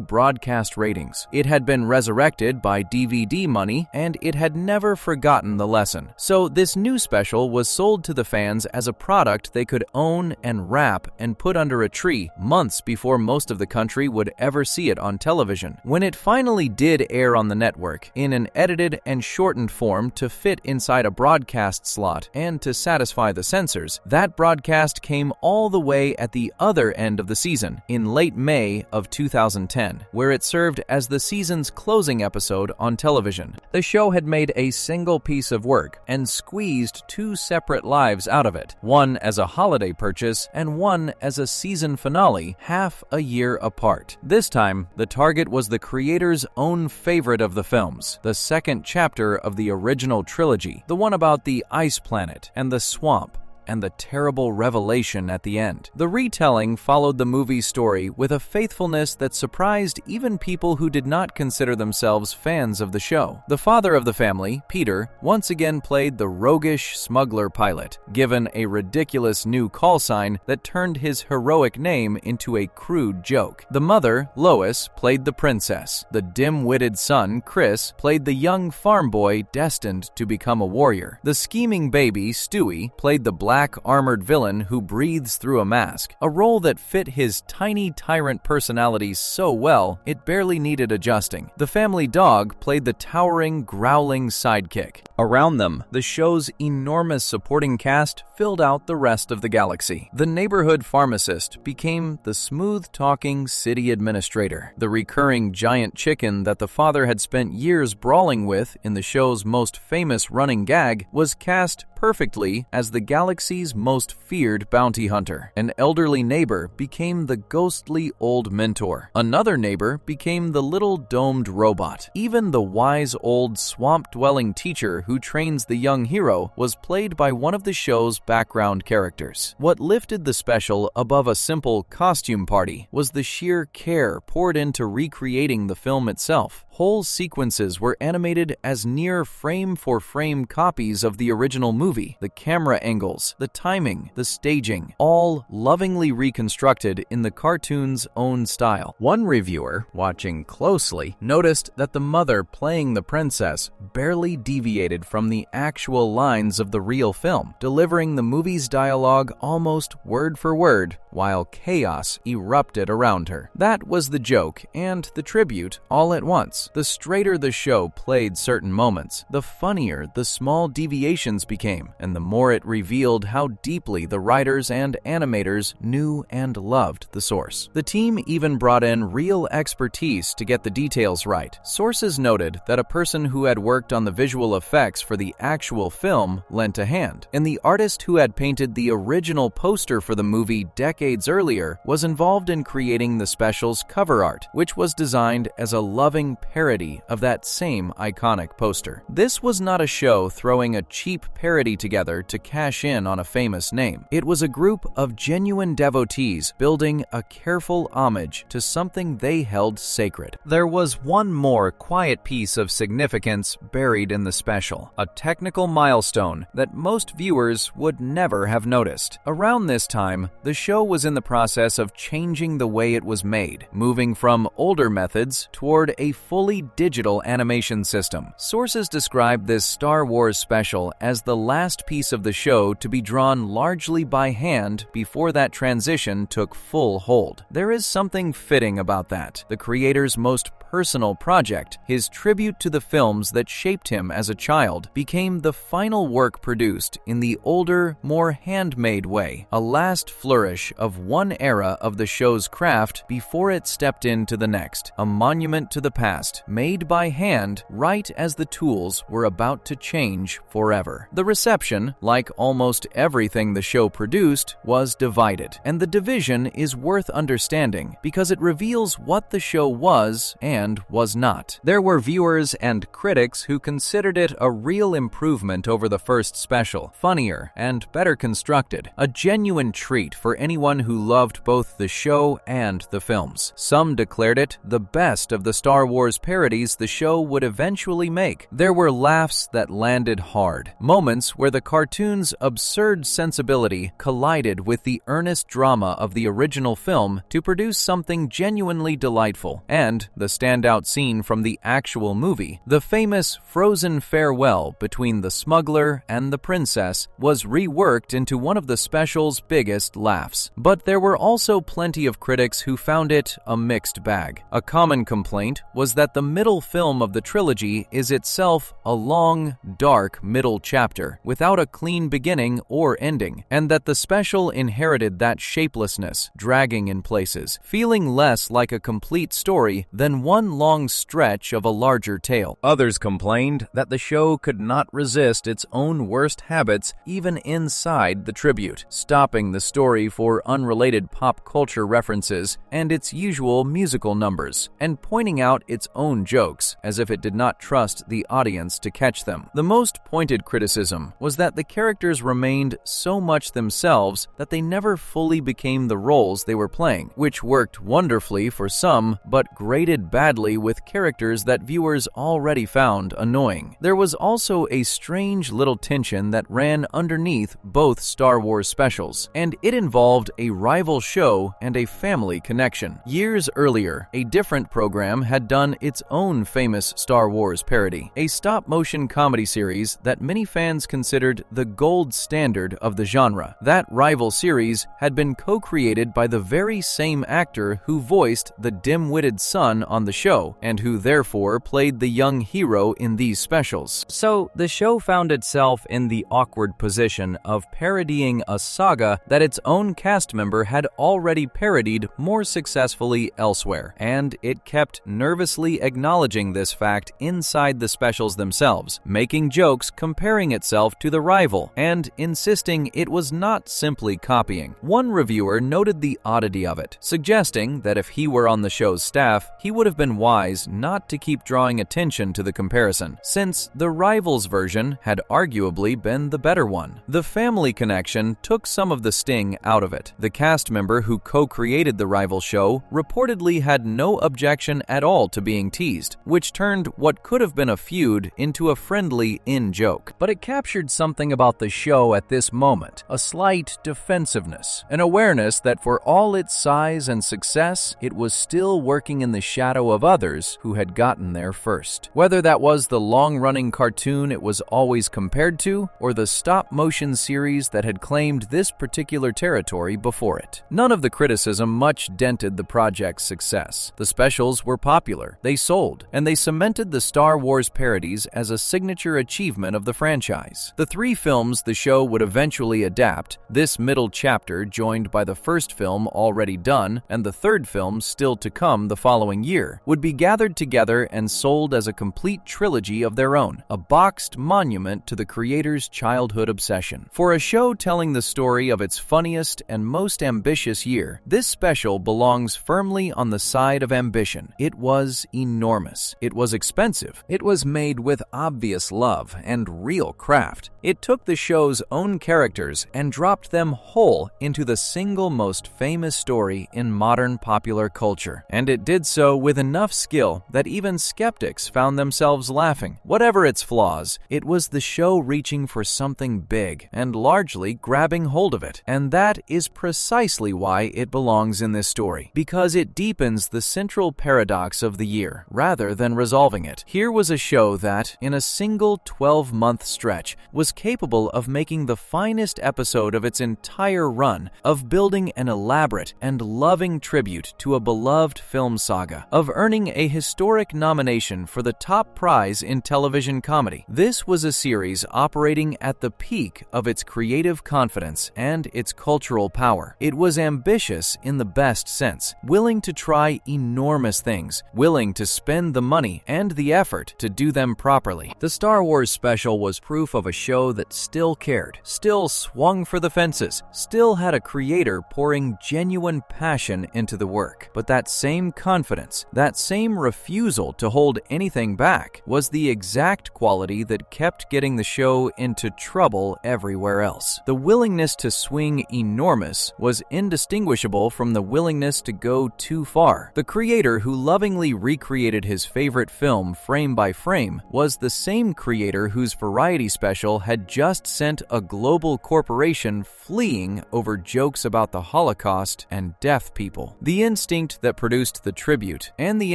broadcast ratings. It had been resurrected by DVD money, and it had never forgotten the lesson. So this new special was sold to the fans as a product they could own and wrap and put under a tree months before most of the country would ever see it on television. When it finally did air on the network, in an edited and shortened form to fit inside a broadcast slot and to satisfy the censors, that broadcast came all the way at the other end of the season, in late May of 2010, where it served as the season's closing episode on television. The show had made a single piece of work and squeezed 2 separate lives out of it, one as a holiday purchase and one as a season finale, half a year apart. This time, the target was the creator's own favorite of the films, the second chapter of the original trilogy, the one about the ice planet and the swamp, and the terrible revelation at the end. The retelling followed the movie's story with a faithfulness that surprised even people who did not consider themselves fans of the show. The father of the family, Peter, once again played the roguish smuggler pilot, given a ridiculous new call sign that turned his heroic name into a crude joke. The mother, Lois, played the princess. The dim-witted son, Chris, played the young farm boy destined to become a warrior. The scheming baby, Stewie, played the black armored villain who breathes through a mask, a role that fit his tiny tyrant personality so well it barely needed adjusting. The family dog played the towering, growling sidekick. Around them, the show's enormous supporting cast filled out the rest of the galaxy. The neighborhood pharmacist became the smooth-talking city administrator. The recurring giant chicken that the father had spent years brawling with in the show's most famous running gag was cast perfectly as the galaxy's most feared bounty hunter. An elderly neighbor became the ghostly old mentor. Another neighbor became the little domed robot. Even the wise old swamp-dwelling teacher who trains the young hero was played by one of the show's background characters. What lifted the special above a simple costume party was the sheer care poured into recreating the film itself. Whole sequences were animated as near frame-for-frame copies of the original movie. The camera angles, the timing, the staging, all lovingly reconstructed in the cartoon's own style. One reviewer, watching closely, noticed that the mother playing the princess barely deviated from the actual lines of the real film, delivering the movie's dialogue almost word for word, while chaos erupted around her. That was the joke and the tribute all at once. specials. The straighter the show played certain moments, the funnier the small deviations became, and the more it revealed how deeply the writers and animators knew and loved the source. The team even brought in real expertise to get the details right. Sources noted that a person who had worked on the visual effects for the actual film lent a hand, and the artist who had painted the original poster for the movie decades earlier was involved in creating the special's cover art, which was designed as a loving parody of that same iconic poster. This was not a show throwing a cheap parody together to cash in on a famous name. It was a group of genuine devotees building a careful homage to something they held sacred. There was one more quiet piece of significance buried in the special, a technical milestone that most viewers would never have noticed. Around this time, the show was in the process of changing the way it was made, moving from older methods toward a fully digital animation system. Sources describe this Star Wars special as the last piece of the show to be drawn largely by hand before that transition took full hold. There is something fitting about that. The creator's most personal project, his tribute to the films that shaped him as a child, became the final work produced in the older, more handmade way, a last flourish of one era of the show's craft before it stepped into the next, a monument to the past, made by hand right as the tools were about to change forever. The reception, like almost everything the show produced, was divided, and the division is worth understanding because it reveals what the show was and was not. There were viewers and critics who considered it a real improvement over the first special, funnier and better constructed, a genuine treat for anyone who loved both the show and the films. Some declared it the best of the Star Wars parodies the show would eventually make. There were laughs that landed hard, moments where the cartoon's absurd sensibility collided with the earnest drama of the original film to produce something genuinely delightful, and the standout scene from the actual movie, the famous frozen farewell between the smuggler and the princess, was reworked into one of the special's biggest laughs. But there were also plenty of critics who found it a mixed bag. A common complaint was that the middle film of the trilogy is itself a long, dark middle chapter, without a clean beginning or ending, and that the special inherited that shapelessness, dragging in places, feeling less like a complete story than one long stretch of a larger tale. Others complained that the show could not resist its own worst habits even inside the tribute, stopping the story for unrelated pop culture references and its usual musical numbers, and pointing out its own jokes, as if it did not trust the audience to catch them. The most pointed criticism was that the characters remained so much themselves that they never fully became the roles they were playing, which worked wonderfully for some, but grated badly with characters that viewers already found annoying. There was also a strange little tension that ran underneath both Star Wars specials, and it involved a rival show and a family connection. Years earlier, a different program had done its own famous Star Wars parody, a stop-motion comedy series that many fans considered the gold standard of the genre. That rival series had been co-created by the very same actor who voiced the dim-witted son on the show, and who therefore played the young hero in these specials. So, the show found itself in the awkward position of parodying a saga that its own cast member had already parodied more successfully elsewhere, and it kept nervously acknowledging this fact inside the specials themselves, making jokes comparing itself to the rival, and insisting it was not simply copying. One reviewer noted the oddity of it, suggesting that if he were on the show's staff, he would have been wise not to keep drawing attention to the comparison, since the rival's version had arguably been the better one. The family connection took some of the sting out of it. The cast member who co-created the rival show reportedly had no objection at all to being teased, which turned what could have been a feud into a friendly in-joke. But it captured something about the show at this moment, a slight defensiveness, an awareness that for all its size and success, it was still working in the shadow of others who had gotten there first. Whether that was the long-running cartoon it was always compared to, or the stop-motion series that had claimed this particular territory before it. None of the criticism much dented the project's success. The specials were popular. They They sold, and they cemented the Star Wars parodies as a signature achievement of the franchise. The 3 films the show would eventually adapt, this middle chapter joined by the first film already done and the 3rd film still to come the following year, would be gathered together and sold as a complete trilogy of their own, a boxed monument to the creator's childhood obsession. For a show telling the story of its funniest and most ambitious year, this special belongs firmly on the side of ambition. It was enormous. It was expensive. It was made with obvious love and real craft. It took the show's own characters and dropped them whole into the single most famous story in modern popular culture. And it did so with enough skill that even skeptics found themselves laughing. Whatever its flaws, it was the show reaching for something big and largely grabbing hold of it. And that is precisely why it belongs in this story, because it deepens the central paradox of the year rather than resolving it. Here was a show that, in a single 12-month stretch, was capable of making the finest episode of its entire run, of building an elaborate and loving tribute to a beloved film saga, of earning a historic nomination for the top prize in television comedy. This was a series operating at the peak of its creative confidence and its cultural power. It was ambitious in the best sense, willing to try enormous things, willing to spend the money and the effort to do them properly. The Star Wars special was proof of a show that still cared, still swung for the fences, still had a creator pouring genuine passion into the work. But that same confidence, that same refusal to hold anything back, was the exact quality that kept getting the show into trouble everywhere else. The willingness to swing enormous was indistinguishable from the willingness to go too far. The creator who lovingly recreated his favorite film frame by frame was the same creator whose variety special had just sent a global corporation fleeing over jokes about the Holocaust and deaf people. The instinct that produced the tribute and the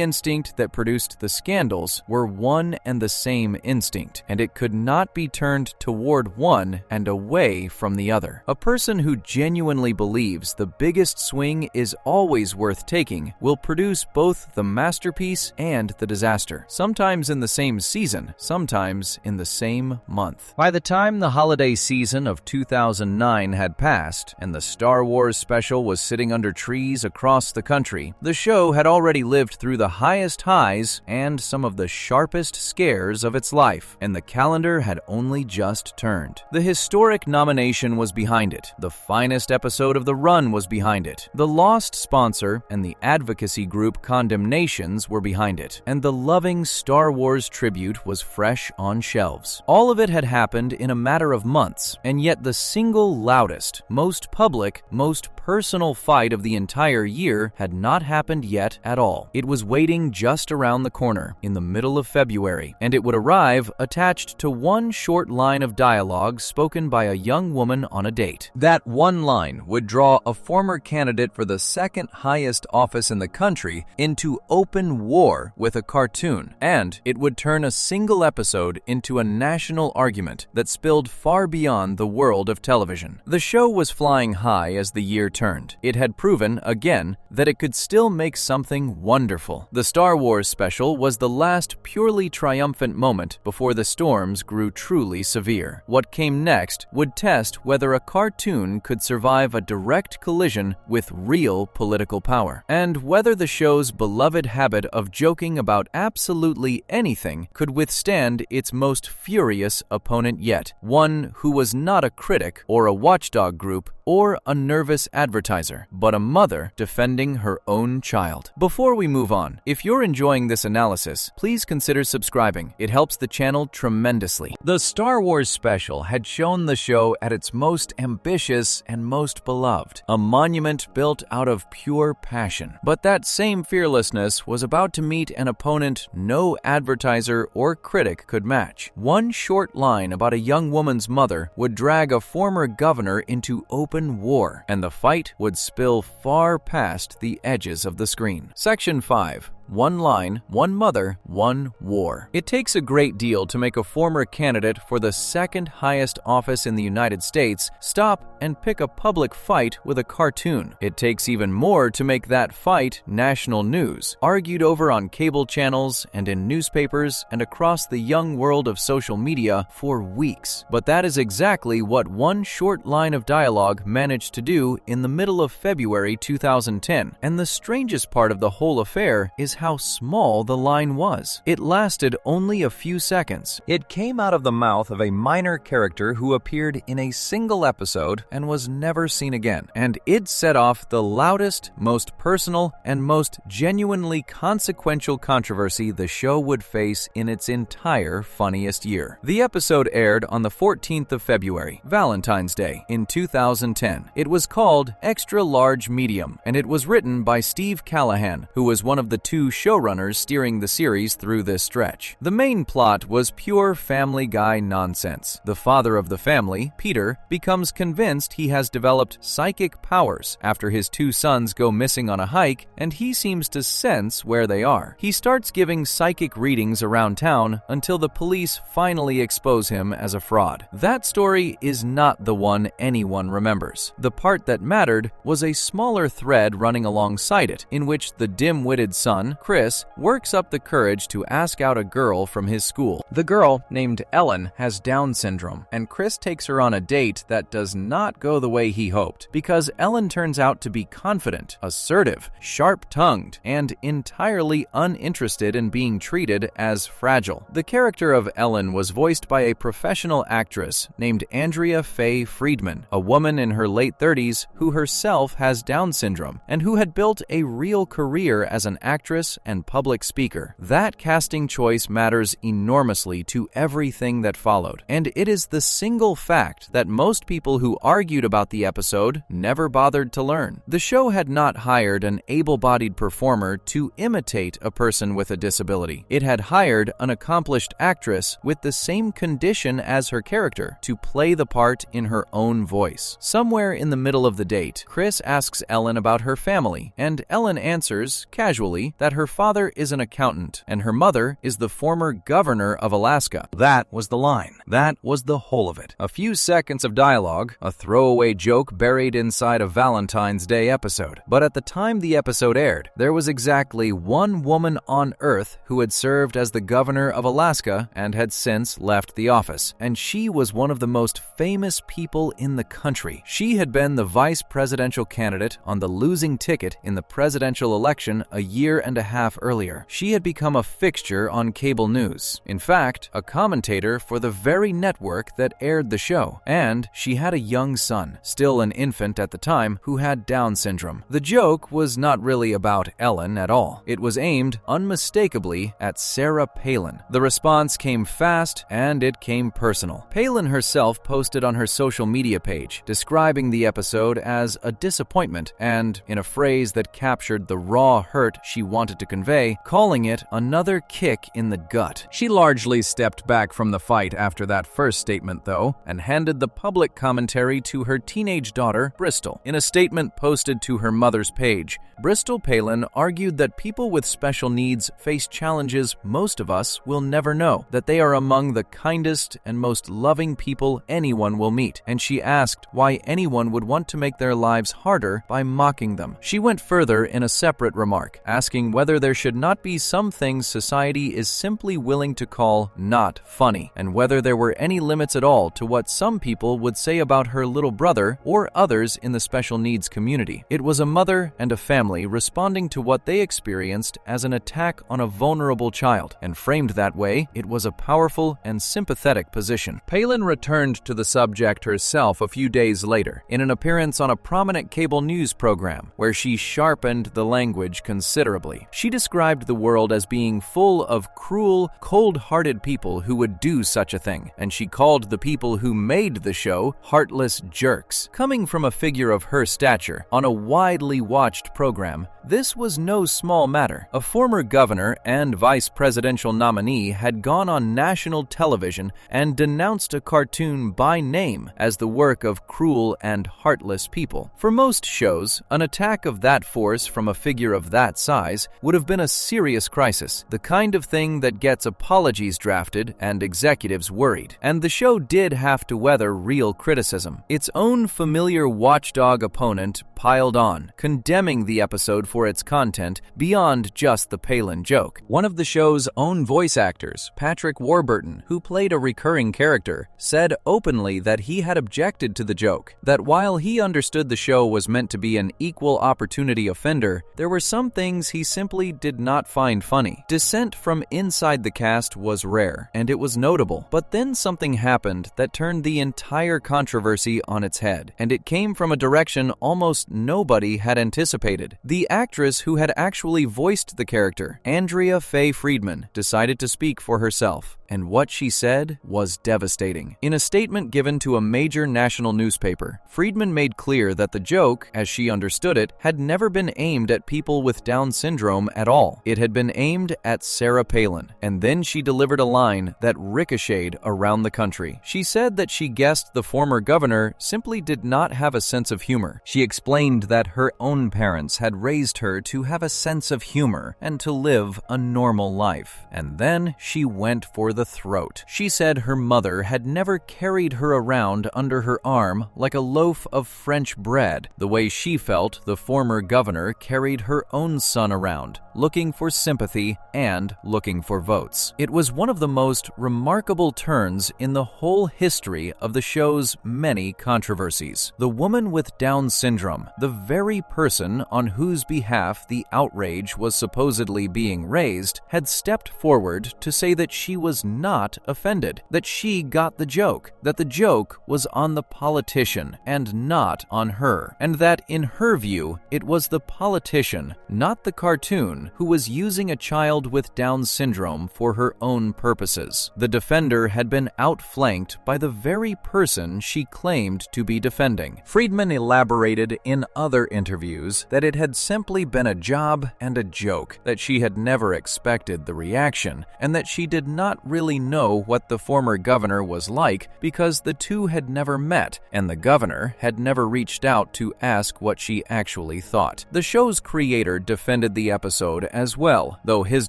instinct that produced the scandals were one and the same instinct, and it could not be turned toward one and away from the other. A person who genuinely believes the biggest swing is always worth taking will produce both the masterpiece and the disaster, sometimes in the same season, sometimes in the same month. By the time the holiday season of 2009 had passed and the Star Wars special was sitting under trees across the country, the show had already lived through the highest highs and some of the sharpest scares of its life, and the calendar had only just turned. The historic nomination was behind it. The finest episode of the run was behind it. The lost sponsor and the advocacy group Condemnations were behind it, and the loving Star Wars tribute was fresh on shelves. All of it had happened in a matter of months, and yet the single loudest, most public, most personal fight of the entire year had not happened yet at all. It was waiting just around the corner, in the middle of February, and it would arrive attached to one short line of dialogue spoken by a young woman on a date. That one line would draw a former candidate for the second highest office in the country into open war with a cartoon, and it would turn a single episode into a national argument that spilled far beyond the world of television. The show was flying high as the year turned. It had proven, again, that it could still make something wonderful. The Star Wars special was the last purely triumphant moment before the storms grew truly severe. What came next would test whether a cartoon could survive a direct collision with real political power, and whether the show's beloved habit of joking about absolutely anything could withstand its most furious opponent yet, one who was not a critic or a watchdog group or a nervous advertiser, but a mother defending her own child. Before we move on, if you're enjoying this analysis, please consider subscribing. It helps the channel tremendously. The Star Wars special had shown the show at its most ambitious and most beloved, a monument built out of pure passion. But that same fearlessness was about to meet an opponent no advertiser or critic could match. One short line about a young woman's mother would drag a former governor into open war, and the fight would spill far past the edges of the screen. Section 5. one line, one mother, one war. It takes a great deal to make a former candidate for the second highest office in the United States stop and pick a public fight with a cartoon. It takes even more to make that fight national news, argued over on cable channels and in newspapers and across the young world of social media for weeks. But that is exactly what one short line of dialogue managed to do in the middle of February 2010. And the strangest part of the whole affair is how small the line was. It lasted only a few seconds. It came out of the mouth of a minor character who appeared in a single episode and was never seen again. And it set off the loudest, most personal, and most genuinely consequential controversy the show would face in its entire funniest year. The episode aired on the 14th of February, Valentine's Day, in 2010. It was called Extra Large Medium, and it was written by Steve Callahan, who was one of the two showrunners steering the series through this stretch. The main plot was pure Family Guy nonsense. The father of the family, Peter, becomes convinced he has developed psychic powers after his two sons go missing on a hike, and he seems to sense where they are. He starts giving psychic readings around town until the police finally expose him as a fraud. That story is not the one anyone remembers. The part that mattered was a smaller thread running alongside it, in which the dim-witted son, Chris, works up the courage to ask out a girl from his school. The girl, named Ellen, has Down syndrome, and Chris takes her on a date that does not go the way he hoped, because Ellen turns out to be confident, assertive, sharp-tongued, and entirely uninterested in being treated as fragile. The character of Ellen was voiced by a professional actress named Andrea Faye Friedman, a woman in her late 30s who herself has Down syndrome and who had built a real career as an actress and public speaker. That casting choice matters enormously to everything that followed, and it is the single fact that most people who argued about the episode never bothered to learn. The show had not hired an able-bodied performer to imitate a person with a disability. It had hired an accomplished actress with the same condition as her character to play the part in her own voice. Somewhere in the middle of the date, Chris asks Ellen about her family, and Ellen answers, casually, that her father is an accountant and her mother is the former governor of Alaska. That was the line. That was the whole of it. A few seconds of dialogue, a throwaway joke buried inside a Valentine's Day episode. But at the time the episode aired, there was exactly one woman on Earth who had served as the governor of Alaska and had since left the office. And she was one of the most famous people in the country. She had been the vice presidential candidate on the losing ticket in the presidential election a year and a half earlier. She had become a fixture on cable news. In fact, a commentator for the very network that aired the show. And she had a young son, still an infant at the time, who had Down syndrome. The joke was not really about Ellen at all. It was aimed unmistakably at Sarah Palin. The response came fast and it came personal. Palin herself posted on her social media page, describing the episode as a disappointment and, in a phrase that captured the raw hurt she wanted to convey, calling it another kick in the gut. She largely stepped back from the fight after that first statement, though, and handed the public commentary to her teenage daughter, Bristol. In a statement posted to her mother's page, Bristol Palin argued that people with special needs face challenges most of us will never know, that they are among the kindest and most loving people anyone will meet, and she asked why anyone would want to make their lives harder by mocking them. She went further in a separate remark, asking whether there should not be some things society is simply willing to call not funny, and whether there were any limits at all to what some people would say about her little brother or others in the special needs community. It was a mother and a family responding to what they experienced as an attack on a vulnerable child, and framed that way, it was a powerful and sympathetic position. Palin returned to the subject herself a few days later, in an appearance on a prominent cable news program, where she sharpened the language considerably. She described the world as being full of cruel, cold-hearted people who would do such a thing, and she called the people who made the show heartless jerks. Coming from a figure of her stature, on a widely watched program, this was no small matter. A former governor and vice presidential nominee had gone on national television and denounced a cartoon by name as the work of cruel and heartless people. For most shows, an attack of that force from a figure of that size would have been a serious crisis, the kind of thing that gets apologies drafted and executives worried. And the show did have to weather real criticism. Its own familiar watchdog opponent piled on, condemning the episode for its content beyond just the Palin joke. One of the show's own voice actors, Patrick Warburton, who played a recurring character, said openly that he had objected to the joke, that while he understood the show was meant to be an equal opportunity offender, there were some things he simply did not find funny. Dissent from inside the cast was rare, and it was notable, but then something happened that turned the entire controversy on its head, and it came from a direction almost nobody had anticipated. The actress who had actually voiced the character, Andrea Faye Friedman, decided to speak for herself, and what she said was devastating. In a statement given to a major national newspaper, Friedman made clear that the joke, as she understood it, had never been aimed at people with Down syndrome at all. It had been aimed at Sarah Palin, and then she delivered a line that ricocheted around the country. She said that she guessed the former governor simply did not have a sense of humor. She explained that her own parents had raised her to have a sense of humor and to live a normal life. And then she went for the throat. She said her mother had never carried her around under her arm like a loaf of French bread, the way she felt the former governor carried her own son around, looking for sympathy and looking for votes. It was one of the most remarkable turns in the whole history of the show's many controversies. The woman with Down syndrome, the very person on whose behalf the outrage was supposedly being raised, had stepped forward to say that she was not offended, that she got the joke, that the joke was on the politician and not on her, and that in her view, it was the politician, not the cartoon, who was using a child with Down syndrome for her own purposes. The defender had been outflanked by the very person she claimed to be defending. Friedman elaborated in other interviews that it had simply been a job and a joke, that she had never expected the reaction, and that she did not really know what the former governor was like because the two had never met, and the governor had never reached out to ask what she actually thought. The show's creator defended the episode as well, though his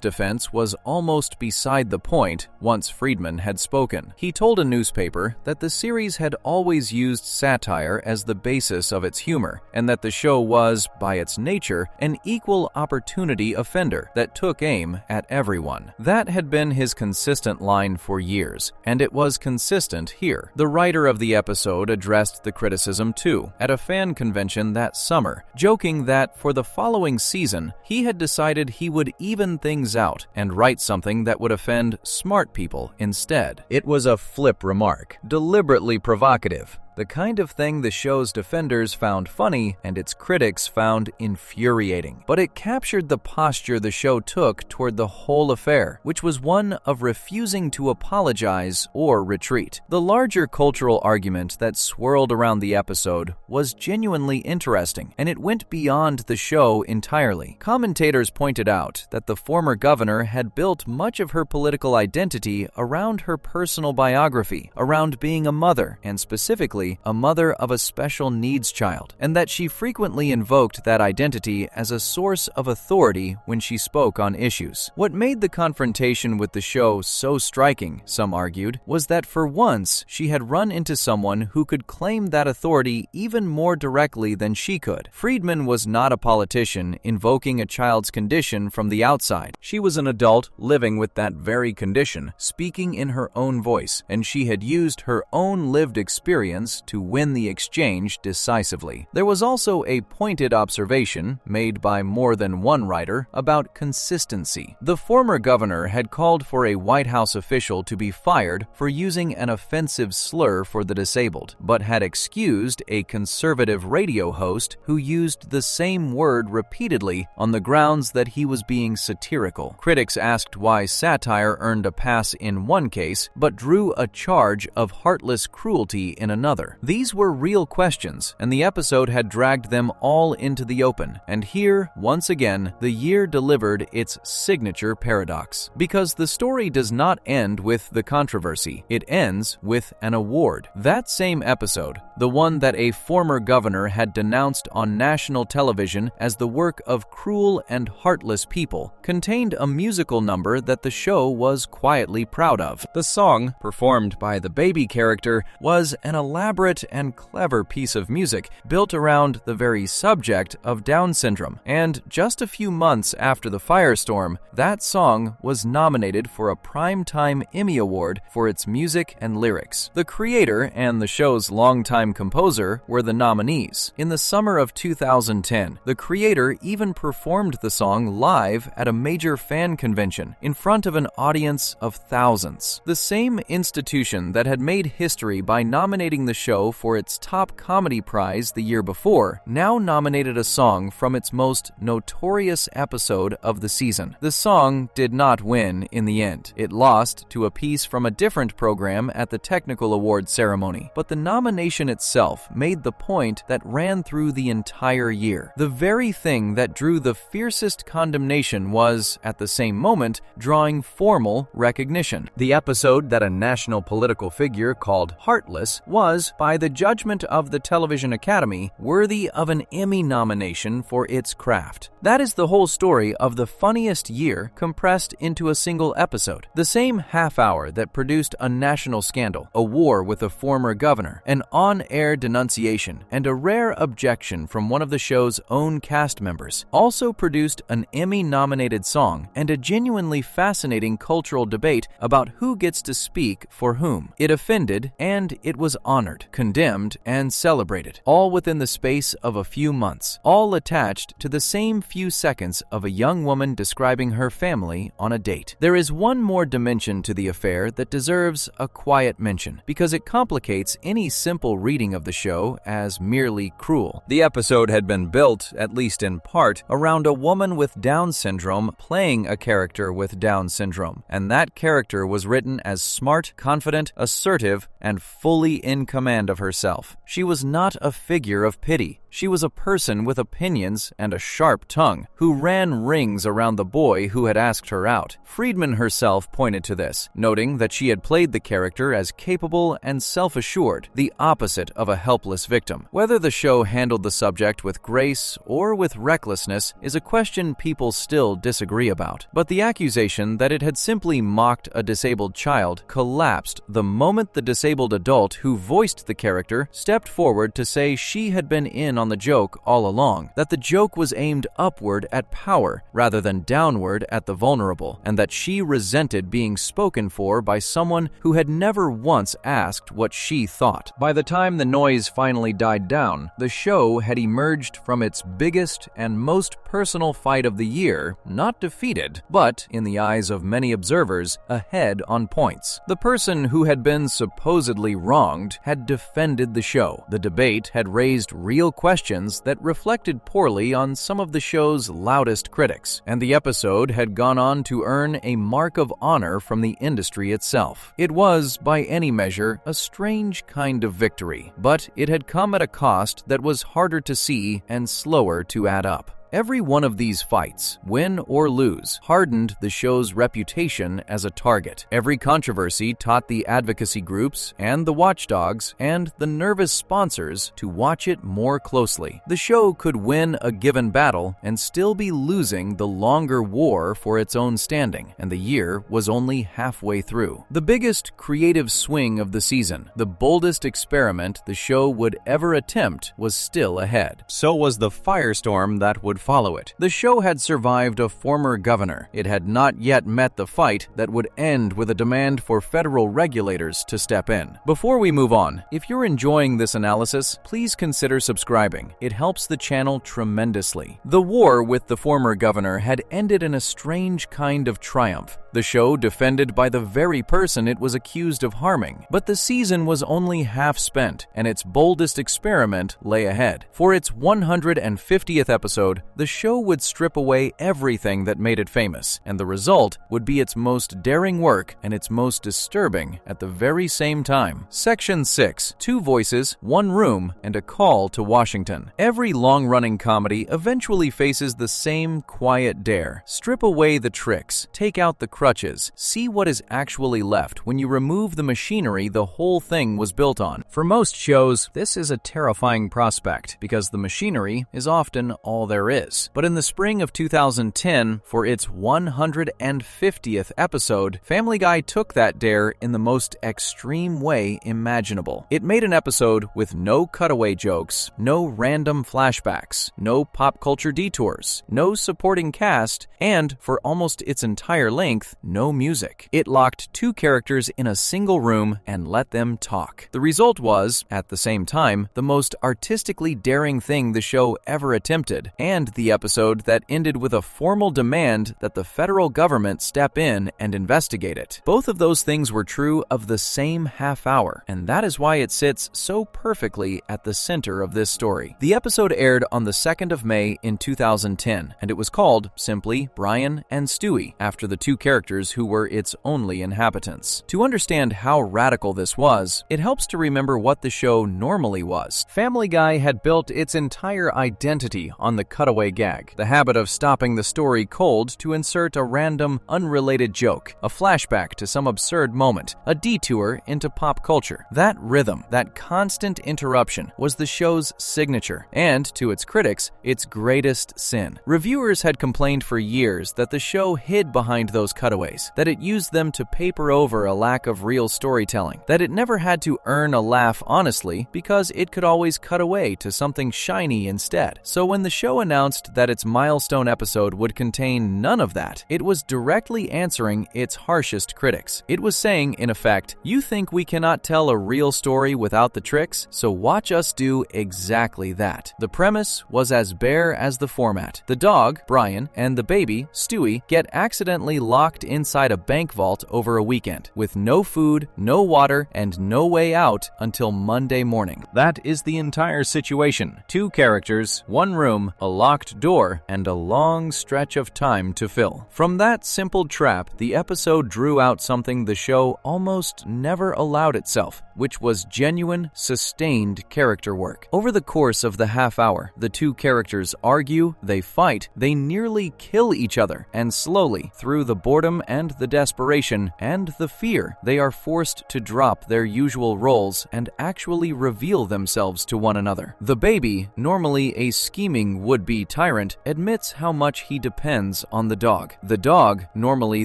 defense was almost beside the point once Friedman had spoken. He told a newspaper that the series had always used satire as the basis of its humor, and that the show was, by its nature, an equal opportunity offender that took aim at everyone. That had been his consistent line for years, and it was consistent here. The writer of the episode addressed the criticism too, at a fan convention that summer, joking that for the following season, he had decided he would even things out and write something that would offend smart people instead. It was a flip remark, deliberately provocative, the kind of thing the show's defenders found funny and its critics found infuriating. But it captured the posture the show took toward the whole affair, which was one of refusing to apologize or retreat. The larger cultural argument that swirled around the episode was genuinely interesting, and it went beyond the show entirely. Commentators pointed out that the former governor had built much of her political identity around her personal biography, around being a mother, and specifically a mother of a special needs child, and that she frequently invoked that identity as a source of authority when she spoke on issues. What made the confrontation with the show so striking, some argued, was that for once she had run into someone who could claim that authority even more directly than she could. Friedman was not a politician invoking a child's condition from the outside. She was an adult living with that very condition, speaking in her own voice, and she had used her own lived experience to win the exchange decisively. There was also a pointed observation, made by more than one writer, about consistency. The former governor had called for a White House official to be fired for using an offensive slur for the disabled, but had excused a conservative radio host who used the same word repeatedly on the grounds that he was being satirical. Critics asked why satire earned a pass in one case, but drew a charge of heartless cruelty in another. another. These were real questions, and the episode had dragged them all into the open. And here, once again, the year delivered its signature paradox. Because the story does not end with the controversy, it ends with an award. That same episode, the one that a former governor had denounced on national television as the work of cruel and heartless people, contained a musical number that the show was quietly proud of. The song, performed by the baby character, was an elaborate and clever piece of music built around the very subject of Down syndrome. And just a few months after the firestorm, that song was nominated for a Primetime Emmy Award for its music and lyrics. The creator and the show's longtime composer were the nominees. In the summer of 2010, the creator even performed the song live at a major fan convention in front of an audience of thousands. The same institution that had made history by nominating the show for its top comedy prize the year before now nominated a song from its most notorious episode of the season. The song did not win in the end. It lost to a piece from a different program at the technical award ceremony, but the nomination itself made the point that ran through the entire year. The very thing that drew the fiercest condemnation was, at the same moment, drawing formal recognition. The episode that a national political figure called heartless was, by the judgment of the Television Academy, worthy of an Emmy nomination for its craft. That is the whole story of the funniest year compressed into a single episode. The same half hour that produced a national scandal, a war with a former governor, an on-air denunciation, and a rare objection from one of the show's own cast members, also produced an Emmy-nominated song and a genuinely fascinating cultural debate about who gets to speak for whom. It offended and it was honored, condemned and celebrated, all within the space of a few months, all attached to the same few seconds of a young woman describing her family on a date. There is one more dimension to the affair that deserves a quiet mention, because it complicates any simple reading of the show as merely cruel. The episode had been built, at least in part, around a woman with Down syndrome playing a character with Down syndrome, and that character was written as smart, confident, assertive, and fully in command of herself. She was not a figure of pity. She was a person with opinions and a sharp tongue, who ran rings around the boy who had asked her out. Friedman herself pointed to this, noting that she had played the character as capable and self-assured, the opposite of a helpless victim. Whether the show handled the subject with grace or with recklessness is a question people still disagree about. But the accusation that it had simply mocked a disabled child collapsed the moment the disabled adult who voiced the character stepped forward to say she had been in on the joke all along, that the joke was aimed upward at power rather than downward at the vulnerable, and that she resented being spoken for by someone who had never once asked what she thought. By the time the noise finally died down, the show had emerged from its biggest and most personal fight of the year, not defeated, but, in the eyes of many observers, ahead on points. The person who had been supposedly wronged had defended the show. The debate had raised real questions that reflected poorly on some of the show's loudest critics, and the episode had gone on to earn a mark of honor from the industry itself. It was, by any measure, a strange kind of victory, but it had come at a cost that was harder to see and slower to add up. Every one of these fights, win or lose, hardened the show's reputation as a target. Every controversy taught the advocacy groups and the watchdogs and the nervous sponsors to watch it more closely. The show could win a given battle and still be losing the longer war for its own standing, and the year was only halfway through. The biggest creative swing of the season, the boldest experiment the show would ever attempt, was still ahead. So was the firestorm that would follow it. The show had survived a former governor. It had not yet met the fight that would end with a demand for federal regulators to step in. Before we move on, if you're enjoying this analysis, please consider subscribing. It helps the channel tremendously. The war with the former governor had ended in a strange kind of triumph. The show defended by the very person it was accused of harming. But the season was only half spent, and its boldest experiment lay ahead. For its 150th episode, the show would strip away everything that made it famous, and the result would be its most daring work and its most disturbing at the very same time. Section 6. 2 voices, 1 room, and a call to Washington. Every long-running comedy eventually faces the same quiet dare. Strip away the tricks, take out the crutches, see what is actually left when you remove the machinery the whole thing was built on. For most shows, this is a terrifying prospect because the machinery is often all there is. But in the spring of 2010, for its 150th episode, Family Guy took that dare in the most extreme way imaginable. It made an episode with no cutaway jokes, no random flashbacks, no pop culture detours, no supporting cast, and for almost its entire length, no music. It locked 2 characters in a single room and let them talk. The result was, at the same time, the most artistically daring thing the show ever attempted, and the episode that ended with a formal demand that the federal government step in and investigate it. Both of those things were true of the same half hour, and that is why it sits so perfectly at the center of this story. The episode aired on the 2nd of May in 2010, and it was called simply Brian and Stewie, after the 2 characters who were its only inhabitants. To understand how radical this was, it helps to remember what the show normally was. Family Guy had built its entire identity on the cutaway gag, the habit of stopping the story cold to insert a random, unrelated joke, a flashback to some absurd moment, a detour into pop culture. That rhythm, that constant interruption, was the show's signature, and, to its critics, its greatest sin. Reviewers had complained for years that the show hid behind those cutaways, that it used them to paper over a lack of real storytelling, that it never had to earn a laugh honestly because it could always cut away to something shiny instead. So when the show announced that its milestone episode would contain none of that, it was directly answering its harshest critics. It was saying, in effect, you think we cannot tell a real story without the tricks, so watch us do exactly that. The premise was as bare as the format. The dog, Brian, and the baby, Stewie, get accidentally locked inside a bank vault over a weekend, with no food, no water, and no way out until Monday morning. That is the entire situation. 2 characters, 1 room, a locked door, and a long stretch of time to fill. From that simple trap, the episode drew out something the show almost never allowed itself, which was genuine, sustained character work. Over the course of the half hour, the 2 characters argue, they fight, they nearly kill each other, and slowly, through the boredom and the desperation and the fear, they are forced to drop their usual roles and actually reveal themselves to one another. The baby, normally a scheming would-be tyrant, admits how much he depends on the dog. The dog, normally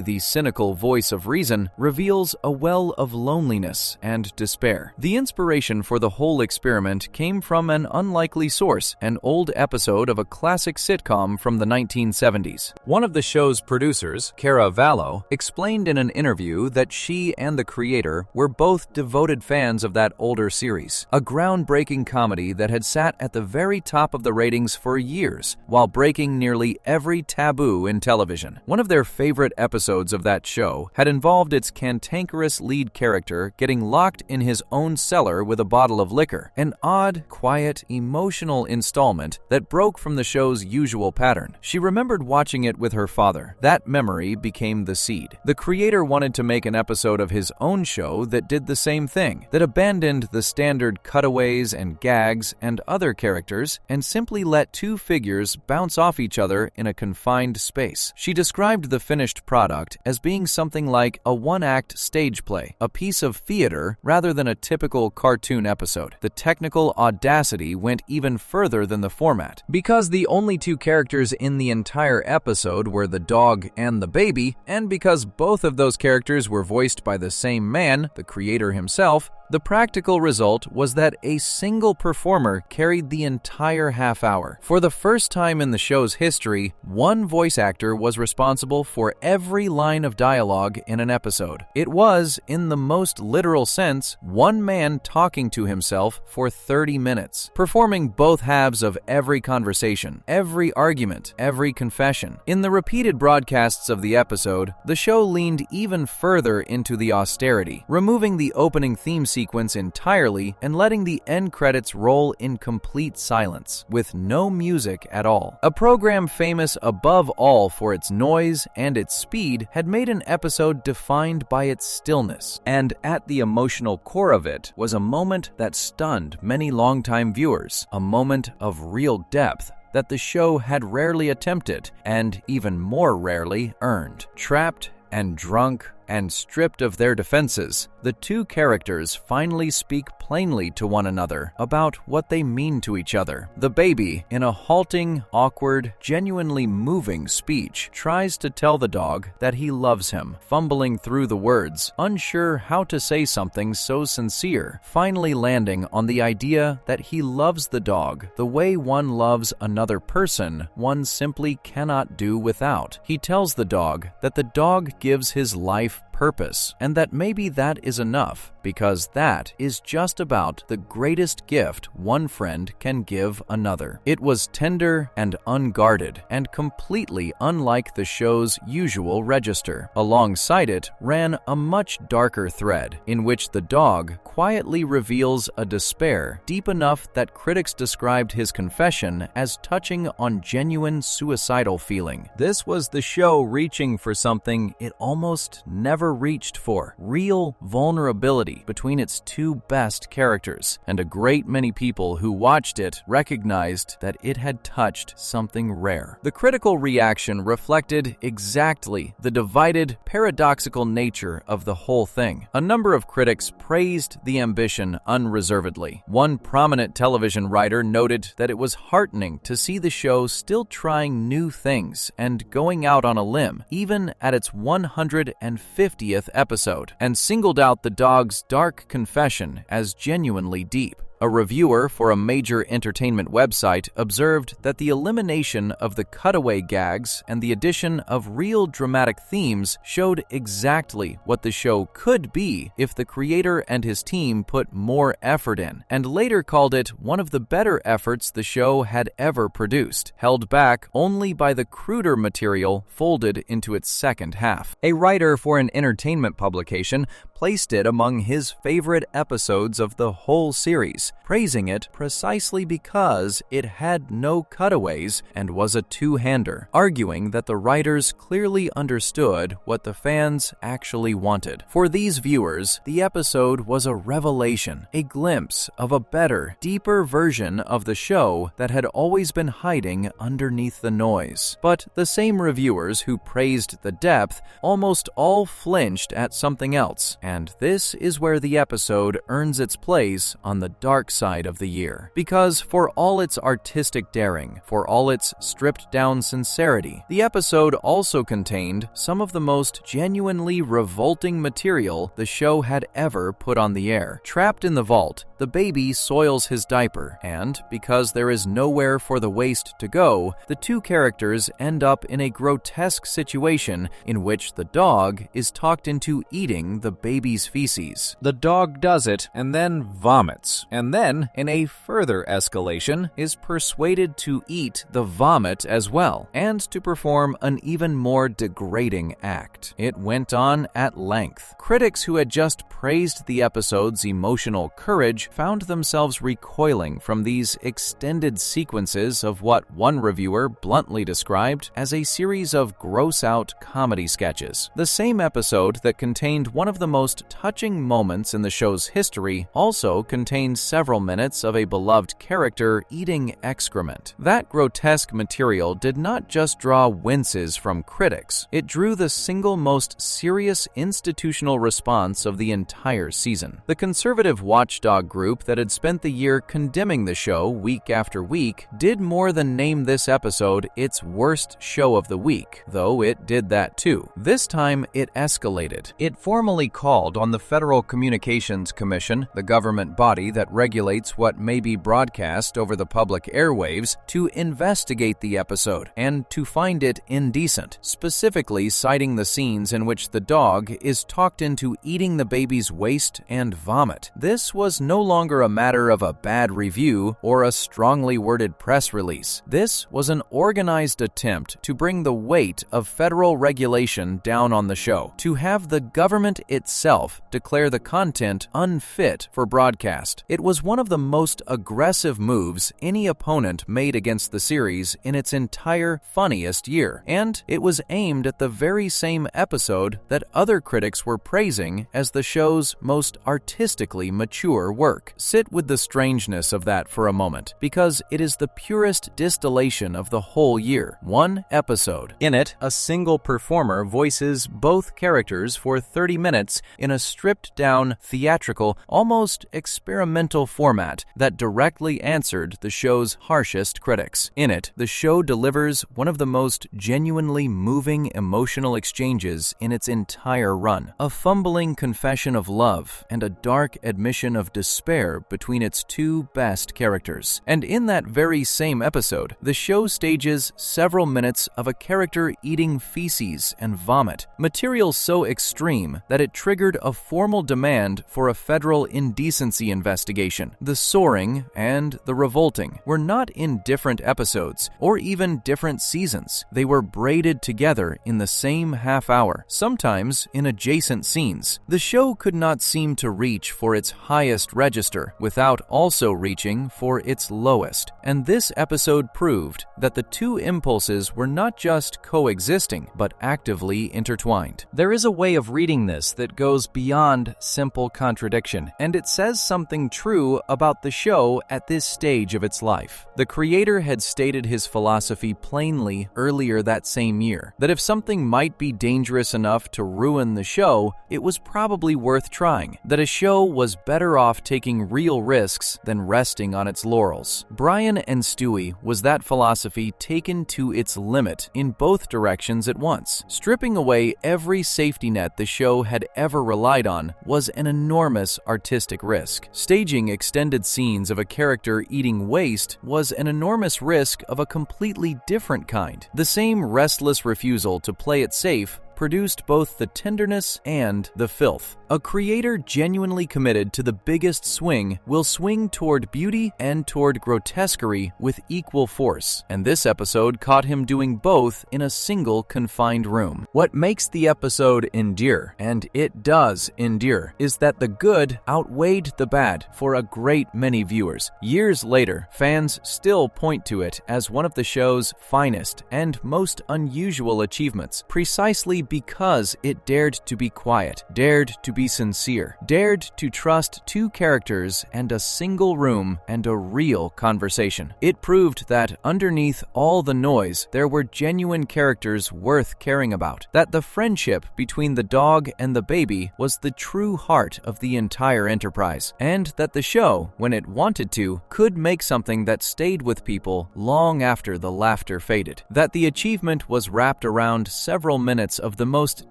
the cynical voice of reason, reveals a well of loneliness and despair. The inspiration for the whole experiment came from an unlikely source, an old episode of a classic sitcom from the 1970s. One of the show's producers, Cara Vallo, explained in an interview that she and the creator were both devoted fans of that older series, a groundbreaking comedy that had sat at the very top of the ratings for years, while breaking nearly every taboo in television. One of their favorite episodes of that show had involved its cantankerous lead character getting locked in his own cellar with a bottle of liquor, an odd, quiet, emotional installment that broke from the show's usual pattern. She remembered watching it with her father. That memory became the seed. The creator wanted to make an episode of his own show that did the same thing, that abandoned the standard cutaways and gags and other characters and simply let 2 figures bounce off each other in a confined space. She described the finished product as being something like a 1-act stage play, a piece of theater rather than a typical cartoon episode. The technical audacity went even further than the format. Because the only 2 characters in the entire episode were the dog and the baby, and because both of those characters were voiced by the same man, the creator himself, the practical result was that a single performer carried the entire half hour. For the first time in the show's history, 1 voice actor was responsible for every line of dialogue in an episode. It was, in the most literal sense, 1 man talking to himself for 30 minutes, performing both halves of every conversation, every argument, every confession. In the repeated broadcasts of the episode, the show leaned even further into the austerity, removing the opening theme sequence sequence entirely and letting the end credits roll in complete silence, with no music at all. A program famous above all for its noise and its speed had made an episode defined by its stillness, and at the emotional core of it was a moment that stunned many longtime viewers, a moment of real depth that the show had rarely attempted and even more rarely earned. Trapped and drunk and stripped of their defenses, the two characters finally speak plainly to one another about what they mean to each other. The baby, in a halting, awkward, genuinely moving speech, tries to tell the dog that he loves him, fumbling through the words, unsure how to say something so sincere, finally landing on the idea that he loves the dog the way one loves another person one simply cannot do without. He tells the dog that the dog gives his life purpose, and that maybe that is enough, because that is just about the greatest gift one friend can give another. It was tender and unguarded, and completely unlike the show's usual register. Alongside it ran a much darker thread, in which the dog quietly reveals a despair deep enough that critics described his confession as touching on genuine suicidal feeling. This was the show reaching for something it almost never reached for: real vulnerability between its two best characters, and a great many people who watched it recognized that it had touched something rare. The critical reaction reflected exactly the divided, paradoxical nature of the whole thing. A number of critics praised the ambition unreservedly. One prominent television writer noted that it was heartening to see the show still trying new things and going out on a limb, even at its 150th episode, and singled out the dog's dark confession as genuinely deep. A reviewer for a major entertainment website observed that the elimination of the cutaway gags and the addition of real dramatic themes showed exactly what the show could be if the creator and his team put more effort in, and later called it one of the better efforts the show had ever produced, held back only by the cruder material folded into its second half. A writer for an entertainment publication placed it among his favorite episodes of the whole series, praising it precisely because it had no cutaways and was a two-hander, arguing that the writers clearly understood what the fans actually wanted. For these viewers, the episode was a revelation, a glimpse of a better, deeper version of the show that had always been hiding underneath the noise. But the same reviewers who praised the depth almost all flinched at something else, and this is where the episode earns its place on the dark side of the year. Because for all its artistic daring, for all its stripped-down sincerity, the episode also contained some of the most genuinely revolting material the show had ever put on the air. Trapped in the vault, the baby soils his diaper, and because there is nowhere for the waste to go, the two characters end up in a grotesque situation in which the dog is talked into eating the baby's feces. The dog does it and then vomits, and then, in a further escalation, is persuaded to eat the vomit as well, and to perform an even more degrading act. It went on at length. Critics who had just praised the episode's emotional courage found themselves recoiling from these extended sequences of what one reviewer bluntly described as a series of gross-out comedy sketches. The same episode that contained one of the most touching moments in the show's history also contained several minutes of a beloved character eating excrement. That grotesque material did not just draw winces from critics, it drew the single most serious institutional response of the entire season. The conservative watchdog group that had spent the year condemning the show week after week did more than name this episode its worst show of the week, though it did that too. This time it escalated. It formally called on the Federal Communications Commission, the government body that regulates what may be broadcast over the public airwaves, to investigate the episode and to find it indecent, specifically citing the scenes in which the dog is talked into eating the baby's waste and vomit. This was no longer a matter of a bad review or a strongly worded press release. This was an organized attempt to bring the weight of federal regulation down on the show, to have the government itself itself declare the content unfit for broadcast. It was one of the most aggressive moves any opponent made against the series in its entire funniest year, and it was aimed at the very same episode that other critics were praising as the show's most artistically mature work. Sit with the strangeness of that for a moment, because it is the purest distillation of the whole year. One episode. In it, a single performer voices both characters for 30 minutes in a stripped-down, theatrical, almost experimental format that directly answered the show's harshest critics. In it, the show delivers one of the most genuinely moving emotional exchanges in its entire run. A fumbling confession of love and a dark admission of despair between its two best characters. And in that very same episode, the show stages several minutes of a character eating feces and vomit, material so extreme that it triggered a formal demand for a federal indecency investigation. The soaring and the revolting were not in different episodes or even different seasons. They were braided together in the same half hour, sometimes in adjacent scenes. The show could not seem to reach for its highest register without also reaching for its lowest. And this episode proved that the two impulses were not just coexisting, but actively intertwined. There is a way of reading this that goes beyond simple contradiction, and it says something true about the show at this stage of its life. The creator had stated his philosophy plainly earlier that same year, that if something might be dangerous enough to ruin the show, it was probably worth trying, that a show was better off taking real risks than resting on its laurels. Brian and Stewie was that philosophy taken to its limit in both directions at once. Stripping away every safety net the show had ever relied on was an enormous artistic risk. Staging extended scenes of a character eating waste was an enormous risk of a completely different kind. The same restless refusal to play it safe produced both the tenderness and the filth. A creator genuinely committed to the biggest swing will swing toward beauty and toward grotesquerie with equal force, and this episode caught him doing both in a single confined room. What makes the episode endure, and it does endure, is that the good outweighed the bad for a great many viewers. Years later, fans still point to it as one of the show's finest and most unusual achievements, precisely because it dared to be quiet, dared to be sincere, dared to trust two characters and a single room and a real conversation. It proved that underneath all the noise, there were genuine characters worth caring about, that the friendship between the dog and the baby was the true heart of the entire enterprise, and that the show, when it wanted to, could make something that stayed with people long after the laughter faded. That the achievement was wrapped around several minutes of the most